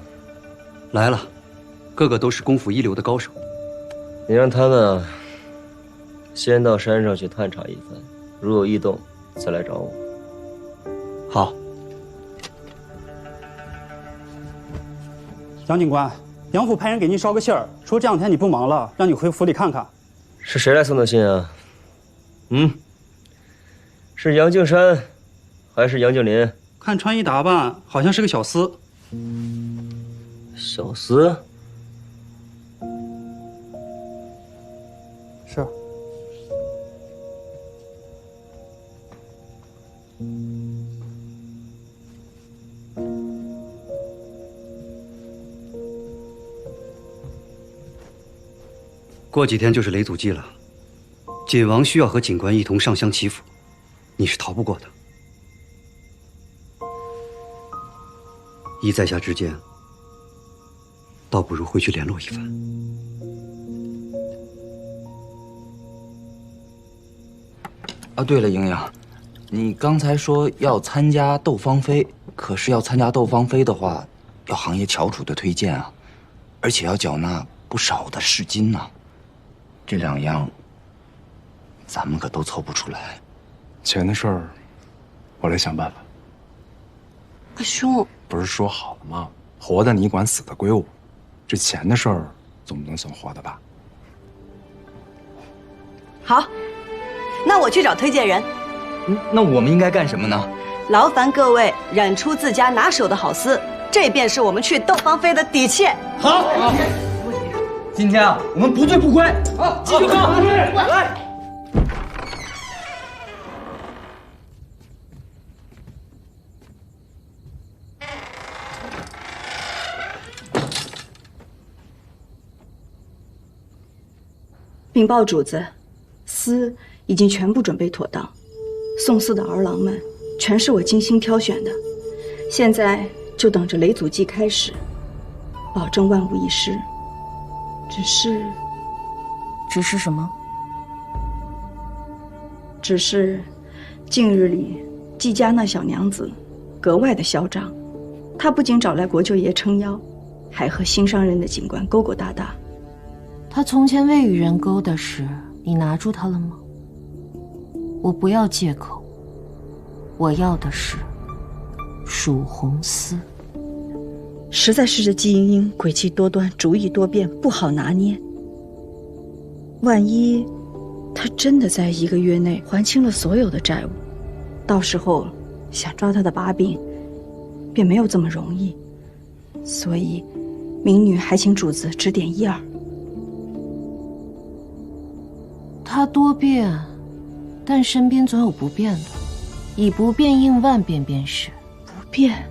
来了，个个都是功夫一流的高手。你让他们啊，先到山上去探查一番，如有异动，再来找我。好。蒋警官，杨府派人给您捎个信儿，说这两天你不忙了，让你回府里看看。是谁来送的信啊？是杨敬山，还是杨敬林？看穿衣打扮，好像是个小厮。小厮？是。过几天就是雷祖祭了，锦王需要和警官一同上香祈福，你是逃不过的。依在下之见，倒不如回去联络一番。啊，对了，莹莹，你刚才说要参加斗芳菲，可是要参加斗芳菲的话，要行业翘楚的推荐啊，而且要缴纳不少的市金呐。这两样，咱们可都凑不出来。钱的事儿，我来想办法。阿兄，不是说好了吗？活的你管，死的归我。这钱的事儿，总不能算活的吧？好，那我去找推荐人。那我们应该干什么呢？劳烦各位染出自家拿手的好丝，这便是我们去斗芳菲的底气。好。今天啊，我们不醉不归。好，继续干！来。禀报主子，丝已经全部准备妥当，送丝的儿郎们全是我精心挑选的，现在就等着雷祖祭开始，保证万无一失。只是什么？只是近日里季家那小娘子格外的嚣张，她不仅找来国舅爷撑腰，还和新上任的警官勾勾搭搭。她从前未与人勾搭时，你拿住她了吗？我不要借口，我要的是蜀红丝。实在是这季莺莺诡计多端，主意多变，不好拿捏。万一她真的在1个月内还清了所有的债务，到时候想抓她的把柄，便没有这么容易。所以，民女还请主子指点一二。她多变，但身边总有不变的，以不变应万变便是。不变。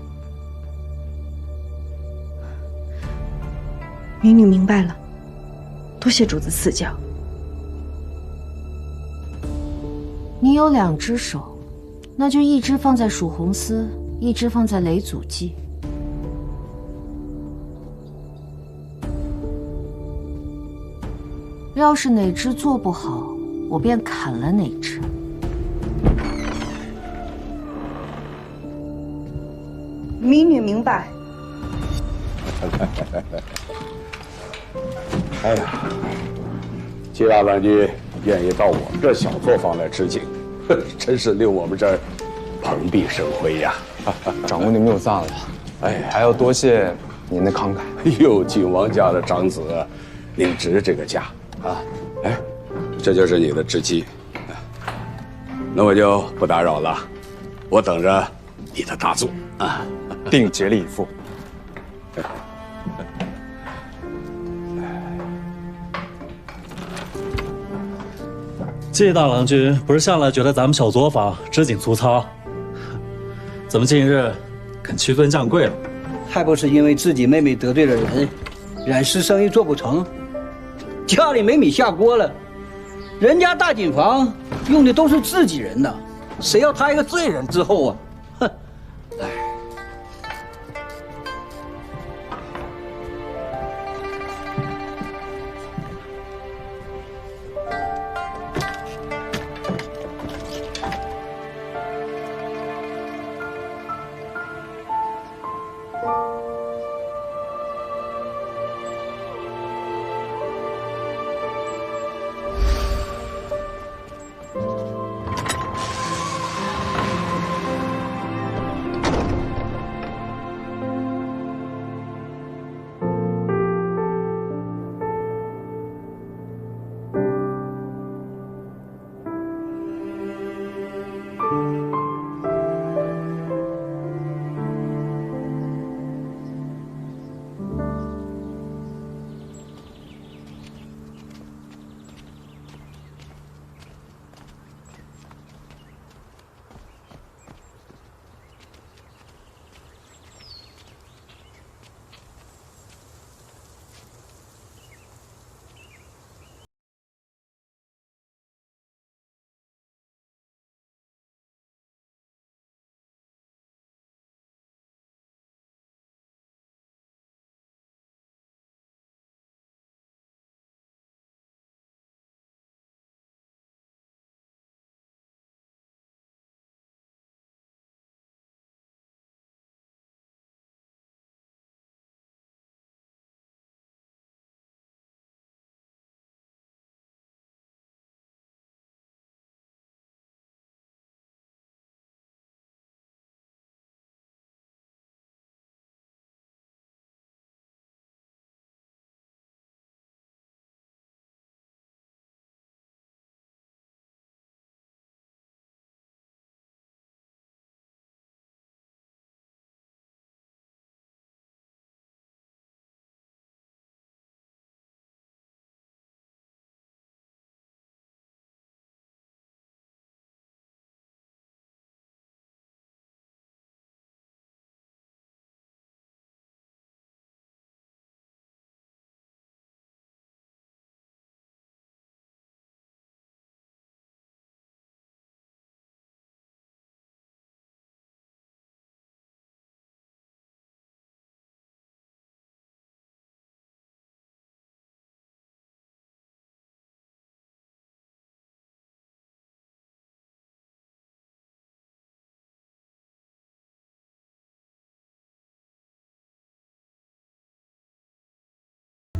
民女明白了，多谢主子赐教。你有2只手，那就一只放在蜀红丝，一只放在雷祖祭。要是哪只做不好，我便砍了哪只。民女明白。哎呀，季大将军愿意到我们这小作坊来吃景，真是令我们这儿蓬荜生辉呀！长官您谬赞了，哎，还要多谢您的慷慨。哟，景王家的长子，您值这个价啊！哎，这就是你的知妻，那我就不打扰了，我等着你的大作啊，定竭力以赴。季大郎君不是向来觉得咱们小作坊织锦粗糙，怎么近日肯屈尊降贵了？还不是因为自己妹妹得罪了人，染丝生意做不成，家里没米下锅了。人家大井房用的都是自己人呐，谁要他一个罪人之后啊？哼！哎。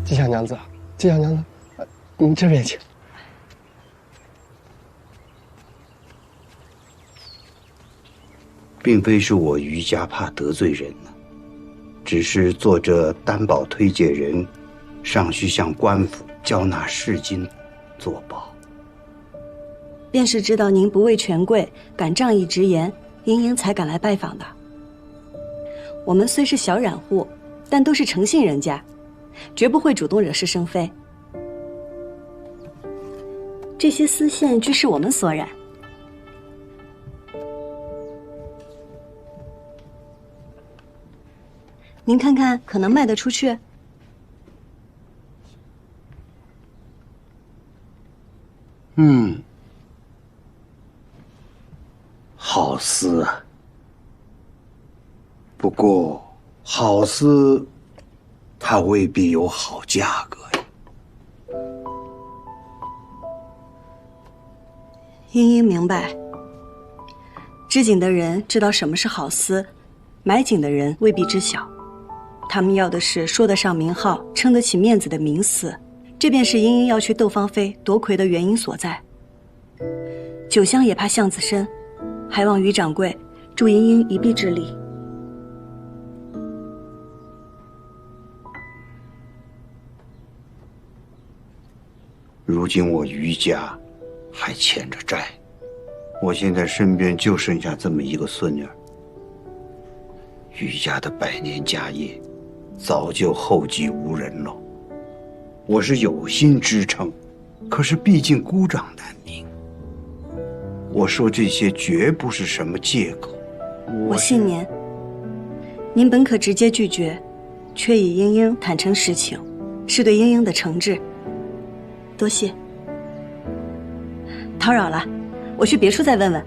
金小娘子，金小娘子，你这边请。并非是我于家怕得罪人呢，只是做这担保推介人，尚需向官府交纳市金作保。便是知道您不畏权贵，敢仗义直言，英英才敢来拜访的。我们虽是小染户，但都是诚信人家，绝不会主动惹是生非。这些丝线均是我们所染。您看看，可能卖得出去？好丝啊。不过，好丝，它未必有好价格呀。英英明白，织锦的人知道什么是好丝，买锦的人未必知晓。他们要的是说得上名号、撑得起面子的名丝，这便是英英要去窦芳菲夺魁的原因所在。酒香也怕巷子深，还望于掌柜助英英一臂之力。如今我于家还欠着债，我现在身边就剩下这么一个孙女儿，于家的百年家业早就后继无人了。我是有心支撑，可是毕竟孤掌难鸣。我说这些绝不是什么借口。我信您，您本可直接拒绝，却以英英坦诚实情，是对英英的诚挚。多谢。叨扰了，我去别处再问问。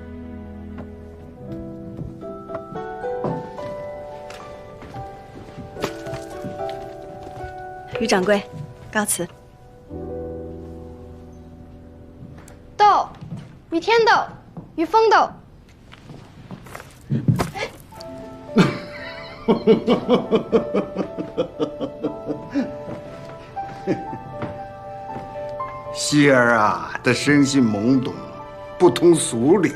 于掌柜，告辞。豆，于天豆，于风豆。希儿啊，他生性懵懂，不通俗理。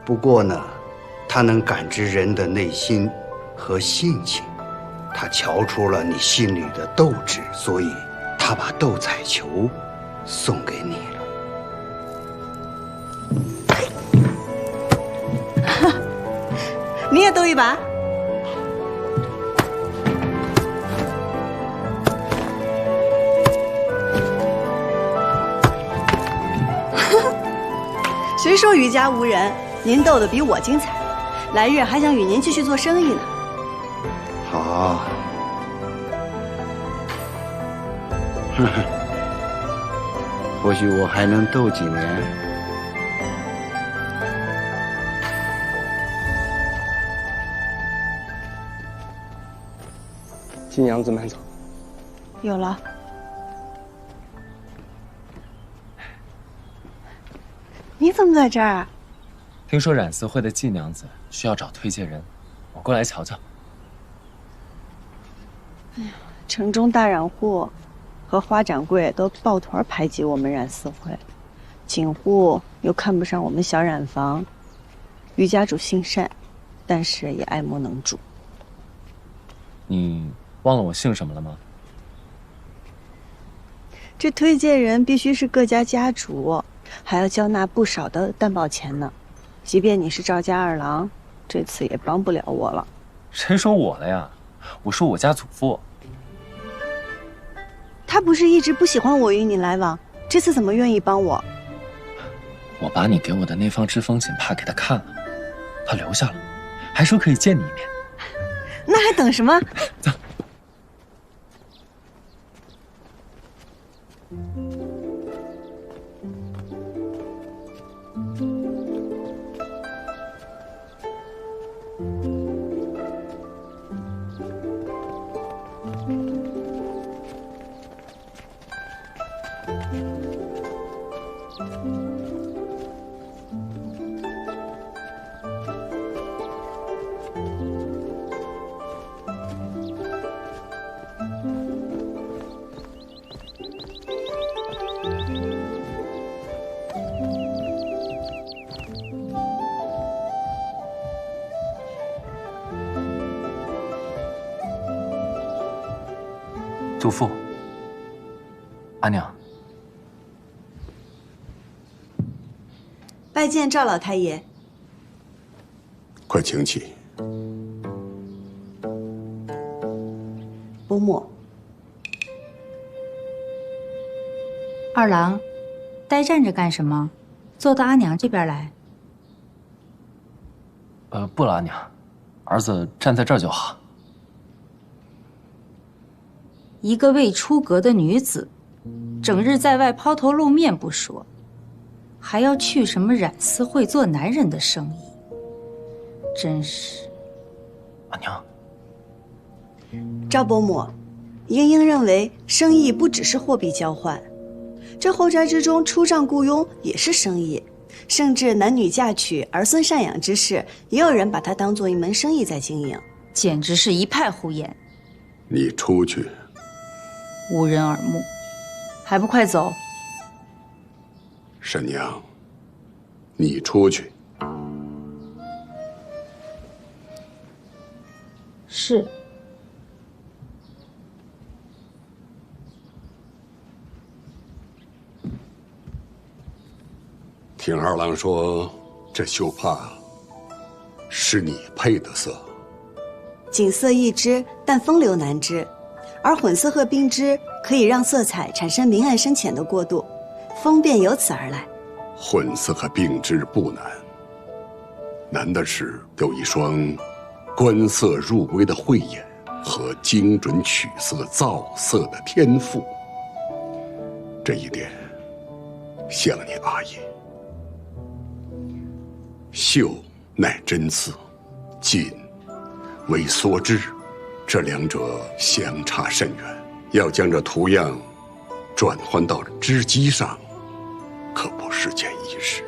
不过呢，他能感知人的内心和性情，他瞧出了你心里的斗志，所以他把斗彩球送给你了。你也斗一把？谁说于家无人？您斗得比我精彩，来日还想与您继续做生意呢。好，呵呵，或许我还能斗几年。金娘子慢走。有了。你怎么在这儿？听说染丝会的季娘子需要找推介人，我过来瞧瞧。哎呀，城中大染户和花掌柜都抱团排挤我们染丝会，景户又看不上我们小染坊。于家主心善，但是也爱莫能助。你忘了我姓什么了吗？这推荐人必须是各家家主，还要交纳不少的担保钱呢。即便你是赵家二郎，这次也帮不了我了。谁说我了呀？我说我家祖父。他不是一直不喜欢我与你来往，这次怎么愿意帮我？我把你给我的那方知风锦帕给他看了，他留下了，还说可以见你一面。那还等什么？走。祖父，阿娘，拜见赵老太爷。快请起。伯母，二郎，呆站着干什么？坐到阿娘这边来。不了，阿娘，儿子站在这儿就好。一个未出阁的女子，整日在外抛头露面不说，还要去什么染丝会做男人的生意，真是。阿娘，赵伯母，英英认为生意不只是货币交换，这后宅之中出账雇佣也是生意，甚至男女嫁娶、儿孙赡养之事，也有人把它当做一门生意在经营，简直是一派胡言。你出去。无人耳目，还不快走！沈娘，你出去。是。听二郎说，这绣帕是你配的色。锦色易织，但风流难织。而混色和并织可以让色彩产生明暗深浅的过渡，风便由此而来。混色和并织不难，难的是有一双观色入微的慧眼和精准取色造色的天赋。这一点，谢了你阿爷。绣乃真字，锦为梭织，这两者相差甚远。要将这图样转换到织机上，可不是件易事。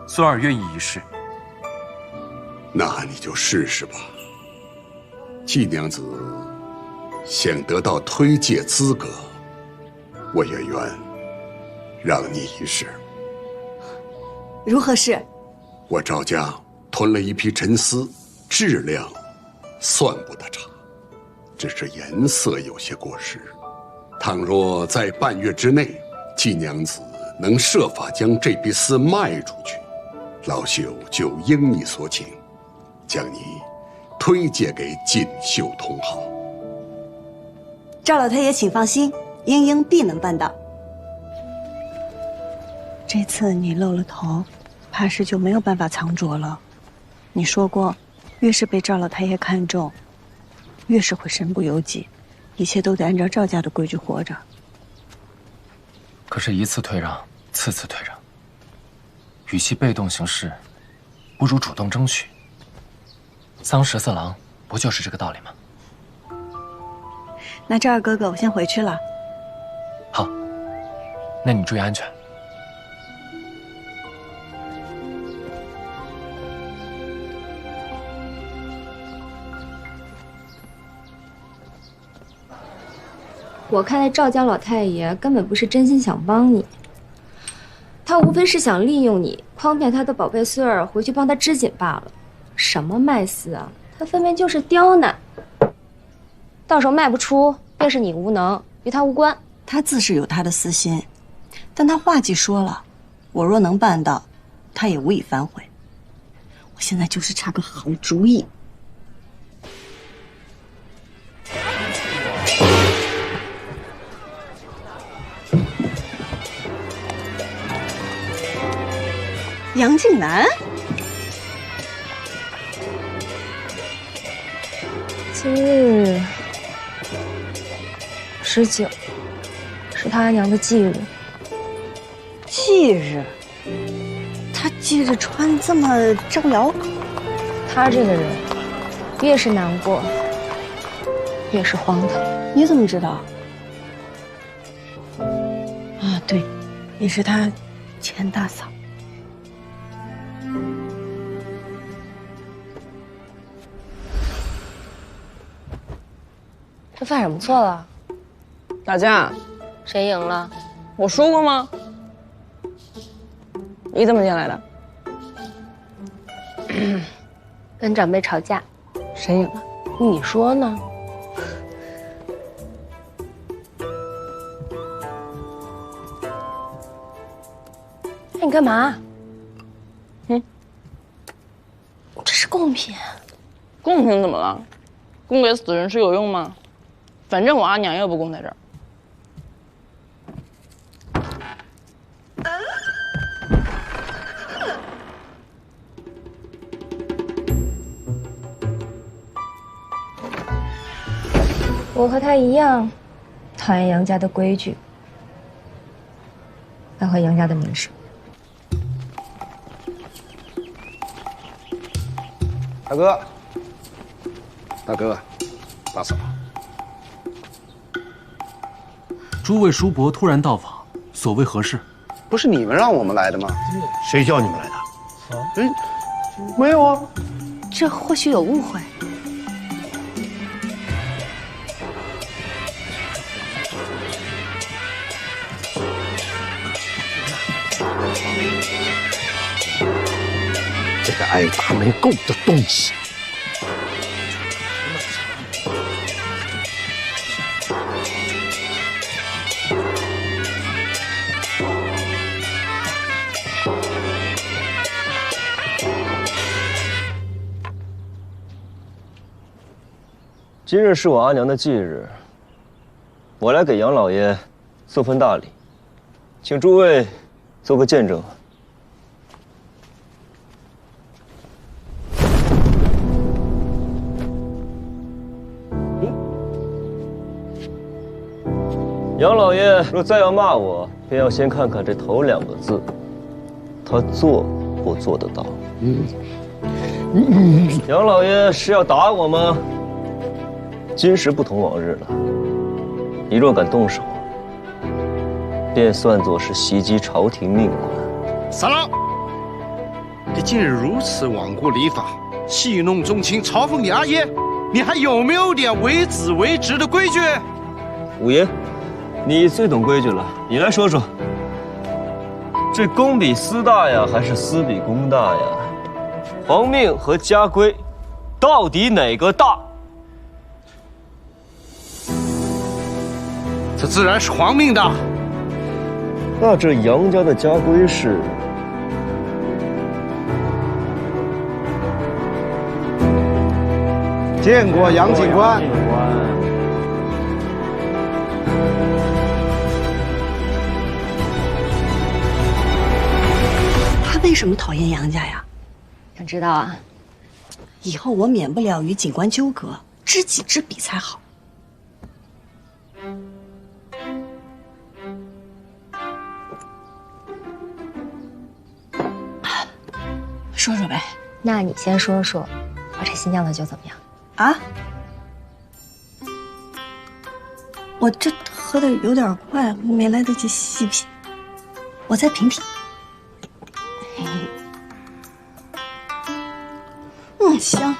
孙儿愿意一试。那你就试试吧。季娘子想得到推介资格，我也愿让你一试。如何试？我赵家囤了一批沉丝，质量算不得差，只是颜色有些过时。倘若在半月之内，季娘子能设法将这批丝卖出去，老朽就应你所请，将你推荐给锦绣同好。赵老太爷请放心，英英必能办到。这次你露了头，怕是就没有办法藏拙了。你说过，越是被赵老太爷看重，越是会身不由己，一切都得按照赵家的规矩活着。可是，一次退让，次次退让，与其被动行事，不如主动争取。桑十四郎不就是这个道理吗？那赵二哥哥，我先回去了。好，那你注意安全。我看那赵家老太爷根本不是真心想帮你，他无非是想利用你，诓骗他的宝贝孙儿回去帮他织锦罢了。什么卖丝啊，他分明就是刁难。到时候卖不出，便是你无能，与他无关。他自是有他的私心，但他话既说了，我若能办到，他也无以反悔。我现在就是差个好主意。杨静南，今日19，是他阿娘的忌日。忌日？他忌日穿这么招摇？他这个人，越是难过，越是荒唐。你怎么知道？啊，对，你是他前大嫂。这犯什么错了？打架，谁赢了？我输过吗？你怎么进来的？跟长辈吵架，谁赢了？你说呢？哎，你干嘛？这是贡品。贡品怎么了？供给死人是有用吗？反正我阿娘又不供在这儿。我和他一样，讨厌杨家的规矩，败坏杨家的名声。大哥，大哥，大嫂，诸位叔伯突然到访，所谓何事？不是你们让我们来的吗？谁叫你们来的？没有啊。这或许有误会。这个爱打没够的东西！今日是我阿娘的忌日，我来给杨老爷送份大礼，请诸位做个见证。杨老爷若再要骂我，便要先看看这头2个字，他做不做得到。杨老爷是要打我吗？今时不同往日了，你若敢动手，便算作是袭击朝廷命官。三郎，你竟然如此罔顾礼法，戏弄宗亲，嘲讽你阿爷，你还有没有点为子为直的规矩？五爷，你最懂规矩了，你来说说，这公比私大呀，还是私比公大呀？皇命和家规，到底哪个大？这自然是皇命大。那这杨家的家规是？见过杨警官。他为什么讨厌杨家呀？想知道啊？以后我免不了与警官纠葛，知己知彼才好。说说呗。那你先说说，我这新酿的酒怎么样？啊？我这喝的有点快，没来得及细品，我再品品。香。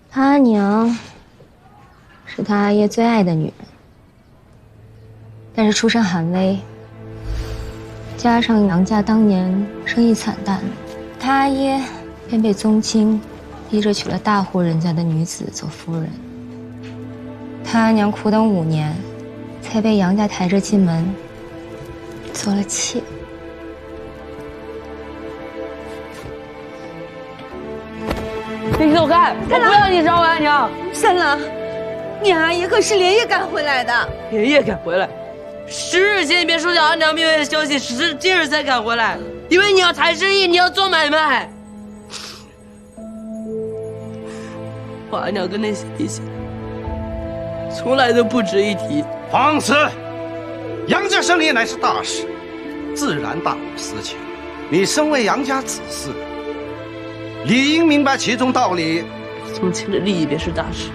他阿娘是他阿爷最爱的女人，但是出身寒微，加上杨家当年生意惨淡，他阿爷便被宗亲逼着娶了大户人家的女子做夫人。他阿娘苦等5年，才被杨家抬着进门，做了妾。你走开！我不要你找我阿娘。三郎，你阿爷可是连夜赶回来的。连夜赶回来？10日前你便收下阿娘命危的消息，今日才赶回来，因为你要谈生意，你要做买卖。我阿娘跟那些地下从来都不值一提。放肆！杨家生意乃是大事，自然大无私情。你身为杨家子嗣，理应明白其中道理。宗亲的利益便是大事，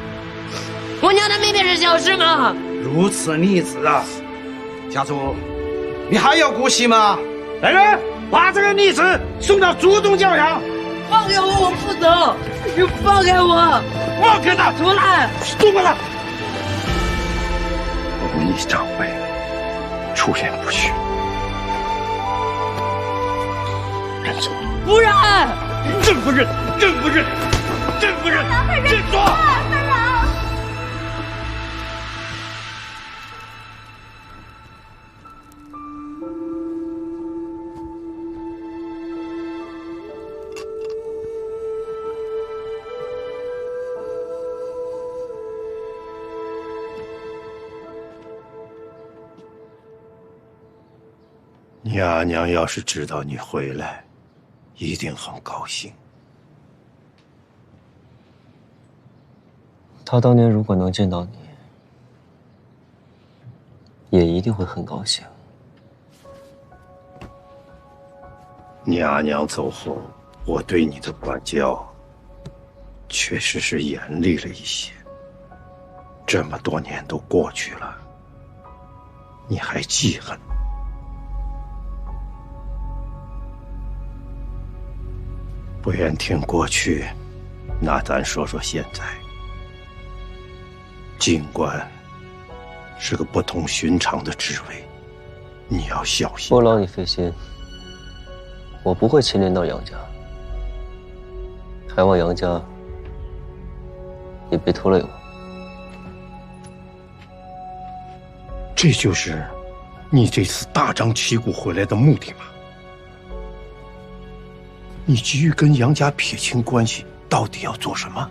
我娘的命便是小事吗？如此逆子啊！家主，你还要姑息吗？来人，把这个逆子送到竹东教养。放开我，我不走！你放开我！放开他！出来！动过来！无逆长辈，出言不逊。认错。不认！认不认？认不认？认不认？认错！三郎。你阿娘要是知道你回来，一定很高兴。他当年如果能见到你，也一定会很高兴。你阿娘走后，我对你的管教确实是严厉了一些。这么多年都过去了，你还记恨？不愿听过去，那咱说说现在。警官是个不同寻常的职位，你要小心。不劳你费心，我不会牵连到杨家，还望杨家也别拖累我。这就是你这次大张旗鼓回来的目的吗？你急于跟杨家撇清关系，到底要做什么？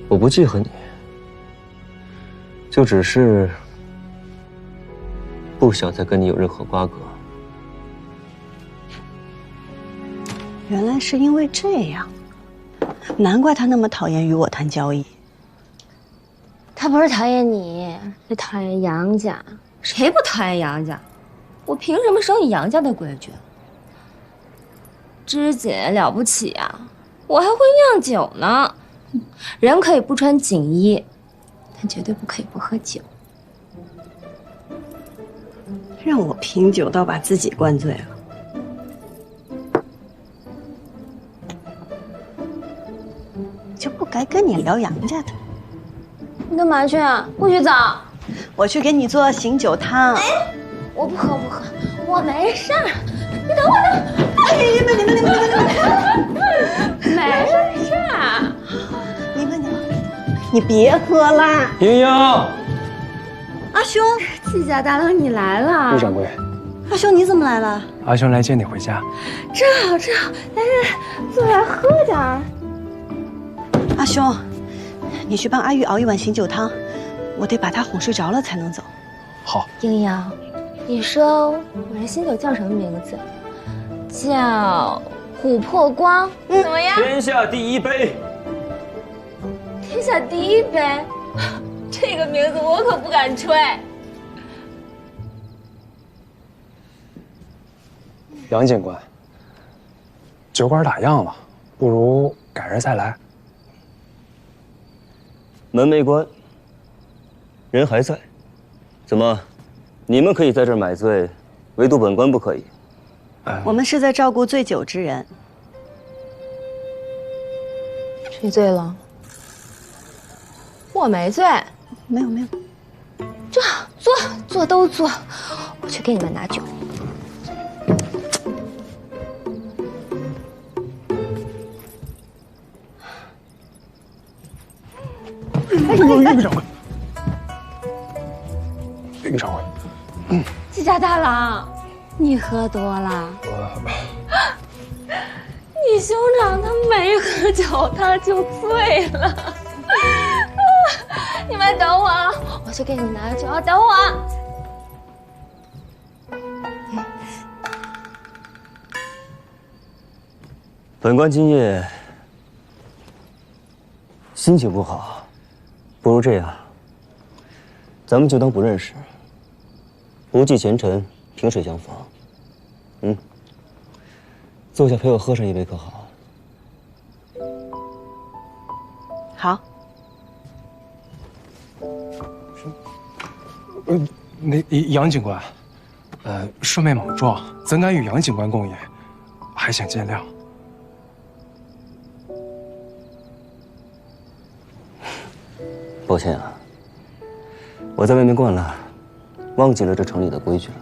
我不记恨你，就只是不想再跟你有任何瓜葛。原来是因为这样。难怪他那么讨厌与我谈交易。他不是讨厌你，是讨厌杨家。谁不讨厌杨家？我凭什么守你杨家的规矩？织锦了不起啊，我还会酿酒呢。人可以不穿锦衣，但绝对不可以不喝酒。让我品酒倒把自己灌醉了。就不该跟你聊杨家的。你干嘛去啊？不许走！我去给你做醒酒汤。哎，我不喝，我没事儿。你等我等。哎，你们，没事儿。你别喝啦。莹莹，阿兄，季家大郎你来了。陆掌柜，阿兄你怎么来了？阿兄来接你回家。正好，来，坐来喝点儿。阿兄，你去帮阿玉熬一碗醒酒汤，我得把她哄睡着了才能走。好。莹莹，你说我这醒酒叫什么名字？叫琥珀光，怎么样？天下第一杯。天下第一杯，这个名字我可不敢吹。杨警官，酒馆打烊了，不如改日再来。门没关，人还在。怎么，你们可以在这儿买醉，唯独本官不可以？我们是在照顾醉酒之人。谁醉了？我没醉。没有。坐都坐，我去给你们拿酒。岳掌柜，季家大郎，你喝多了。你兄长他没喝酒，他就醉了。你们等我啊，我去给你拿酒，等我。本官今夜心情不好，不如这样，咱们就当不认识，不计前尘，萍水相逢。坐下陪我喝上一杯，可好？好。那杨警官，顺便莽撞，怎敢与杨警官共饮，还请见谅。抱歉啊，我在外面惯了，忘记了这城里的规矩了。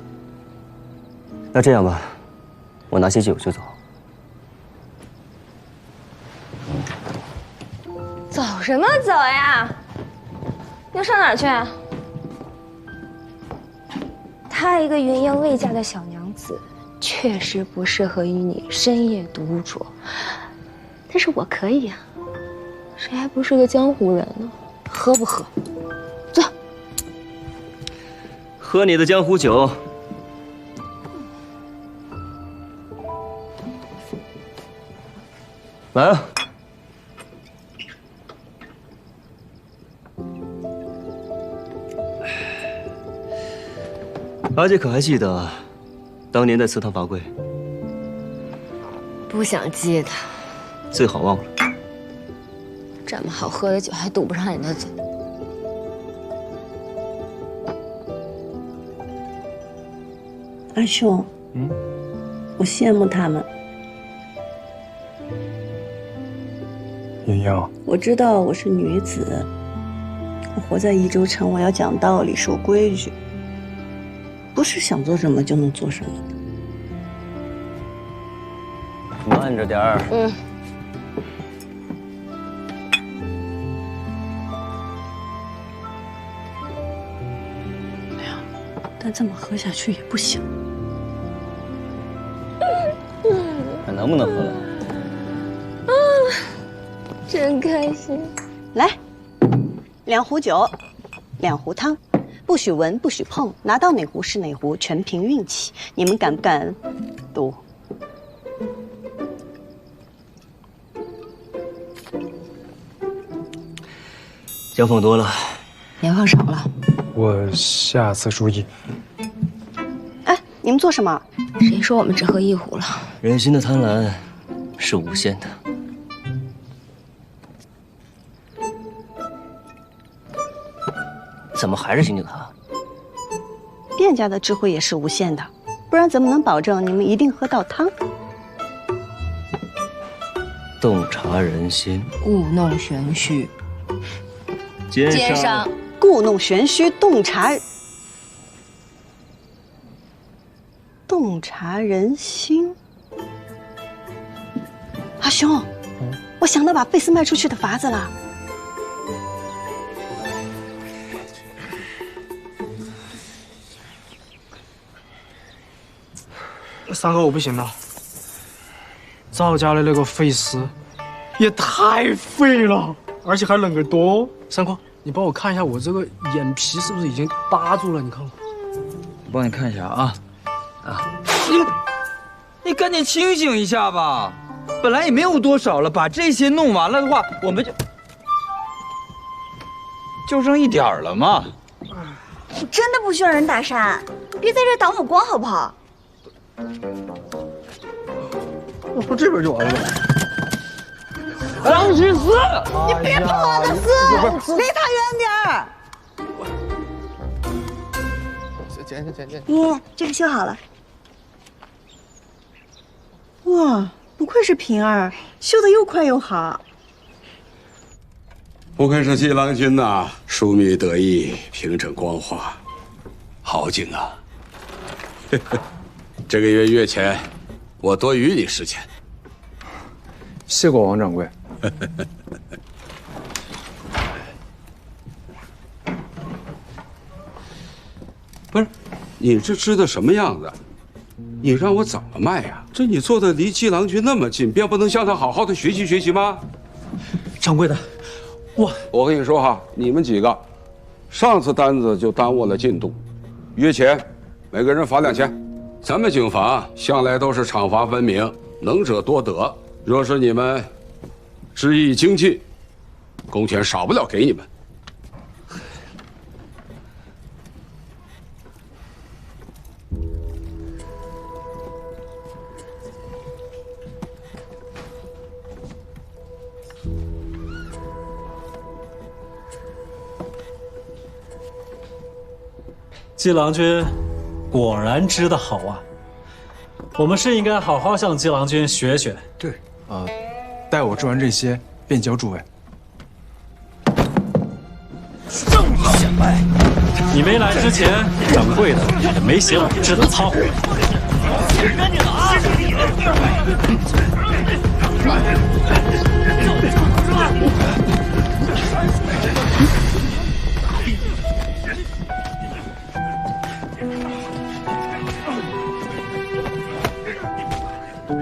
那这样吧，我拿些酒就走。走什么走呀？你要上哪儿去？她一个云英未嫁的小娘子，确实不适合与你深夜独酌。但是我可以啊，谁还不是个江湖人呢？喝不喝？坐。喝你的江湖酒。来啊！阿姐可还记得当年在祠堂罚跪？不想记得，最好忘了。这么好喝的酒还堵不上你的嘴。阿兄，我羡慕他们。莹莹，我知道我是女子，我活在宜州城，我要讲道理、守规矩，不是想做什么就能做什么的。慢着点儿。但这么喝下去也不行。看能不能喝了？真开心。来，2壶酒，2壶汤，不许闻，不许碰，拿到哪壶是哪壶，全凭运气。你们敢不敢赌？姜放多了，盐放少了。我下次注意。哎，你们做什么？谁说我们只喝一壶了？人心的贪婪是无限的。怎么还是醒醒他？店家的智慧也是无限的，不然怎么能保证你们一定喝到汤？洞察人心，故弄玄虚。奸商，故弄玄虚，洞察人心。阿兄，我想到把贝斯卖出去的法子了。三哥，我不行了。赵家的那个费斯也太废了，而且还冷个多。三哥，你帮我看一下我这个眼皮是不是已经搭住了？你看看。我帮你看一下啊。你赶紧清醒一下吧，本来也没有多少了，把这些弄完了的话，我们就剩一点了嘛。我真的不需要人打伞，别在这挡我光好不好？我说这边就完了。张十四，你别碰我的丝，离他远点儿。剪。爷，这个修好了。哇，不愧是平儿，修得又快又好。不愧是季郎君呐，疏密得意，平整光滑，好景啊！这个月月钱，我多余你10钱。谢过王掌柜。不是，你这织的什么样子？你让我怎么卖呀？这你坐的离季郎君那么近，便不能向他好好的学习学习吗？掌柜的，我跟你说哈，你们几个，上次单子就耽误了进度，约钱，每个人罚2钱。咱们警坊向来都是赏罚分明，能者多得。若是你们织艺精进，工钱少不了给你们。季郎君果然织得好啊！我们是应该好好向季郎君学学。对，待我织完这些，便交诸位。正义显摆！你没来之前，掌柜的也没嫌我织的糙。赶紧的啊！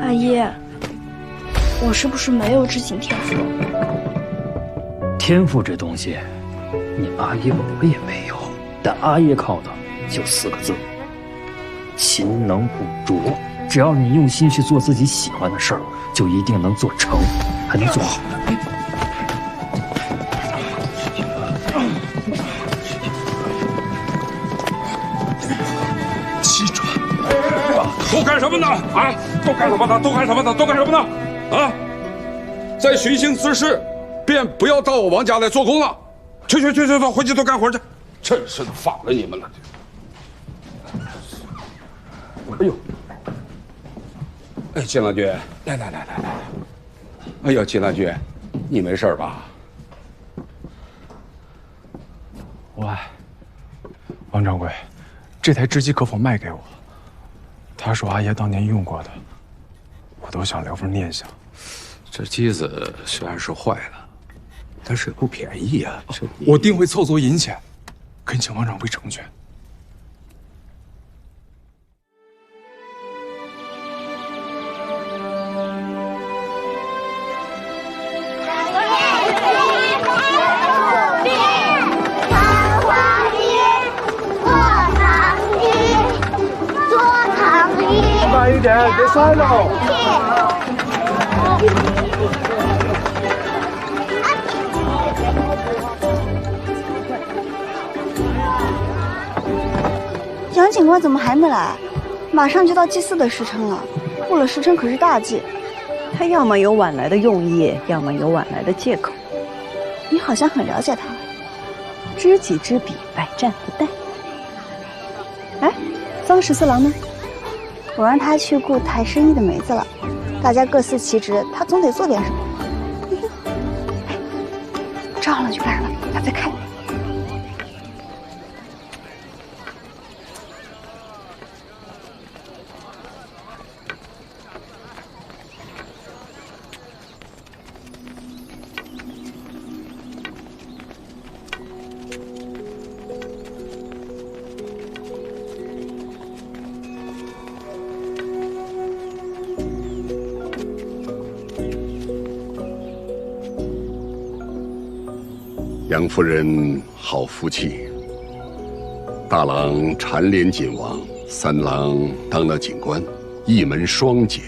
阿姨，我是不是没有织锦天赋？天赋这东西，你阿爷我也没有，但阿爷靠的就4个字：勤能补拙。只要你用心去做自己喜欢的事儿，就一定能做成，还能做好。7转，都干什么呢？啊，都干什么呢？都干什么呢？都干什么呢？啊，再寻衅滋事，便不要到我王家来做工了。去，回去都干活去。真是的，反了你们了。哎呦！哎，季郎君，来！哎呦，季郎君，你没事吧？喂，王掌柜，这台织机可否卖给我？他说阿爷当年用过的，我都想留份念想。这机子虽然是坏了，但是也不便宜呀。我定会凑足银钱，恳请王掌柜成全。慢一点，别摔了。警官怎么还没来？马上就到祭祀的时辰了，过了时辰可是大忌。他要么有晚来的用意，要么有晚来的借口。你好像很了解他。知己知彼，百战不殆。哎，桑14郎呢？我让他去顾抬生意的梅子了。大家各司其职，他总得做点什么。哎，照了就来了，他在看你。杨夫人好福气，大郎蝉联锦王，三郎当了警官，一门双杰，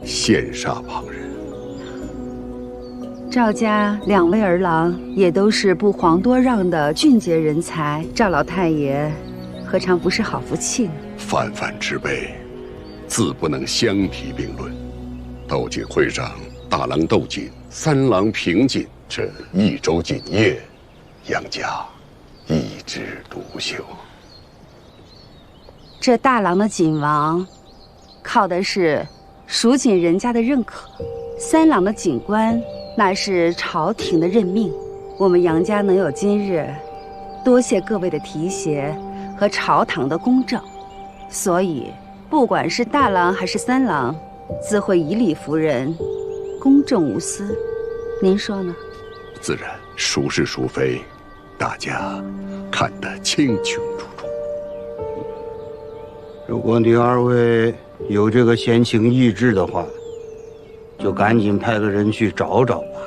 羡煞旁人。赵家2位儿郎也都是不遑多让的俊杰人才，赵老太爷何尝不是好福气呢？泛泛之辈，自不能相提并论。斗锦会上，大郎斗锦，三郎平锦，这一周锦业，杨家一枝独秀。这大郎的锦王，靠的是蜀锦人家的认可；三郎的锦官，那是朝廷的任命。我们杨家能有今日，多谢各位的提携和朝堂的公正。所以，不管是大郎还是三郎，自会以理服人，公正无私。您说呢？自然，孰是孰非，大家看得清清楚楚。如果你2位有这个闲情逸致的话，就赶紧派个人去找找吧。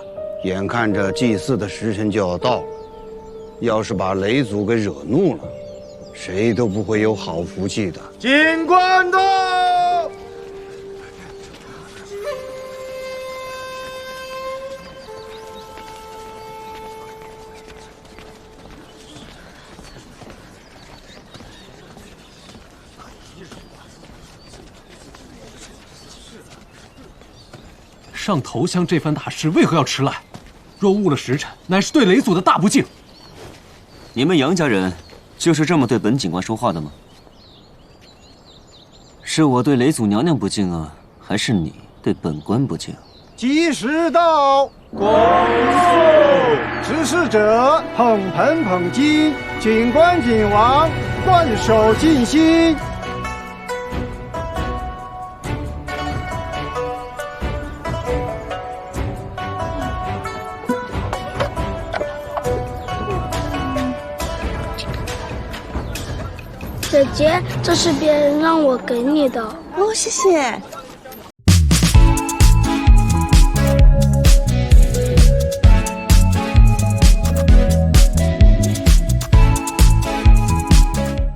眼看着祭祀的时辰就要到了，要是把雷祖给惹怒了，谁都不会有好福气的。警官到！上头香这番大事为何要迟来？若误了时辰，乃是对雷祖的大不敬。你们杨家人就是这么对本警官说话的吗？是我对雷祖娘娘不敬啊，还是你对本官不敬？吉时到，恭送指使者捧盆捧金，警官警王换手尽心。姐姐，这是别人让我给你的。哦，谢谢。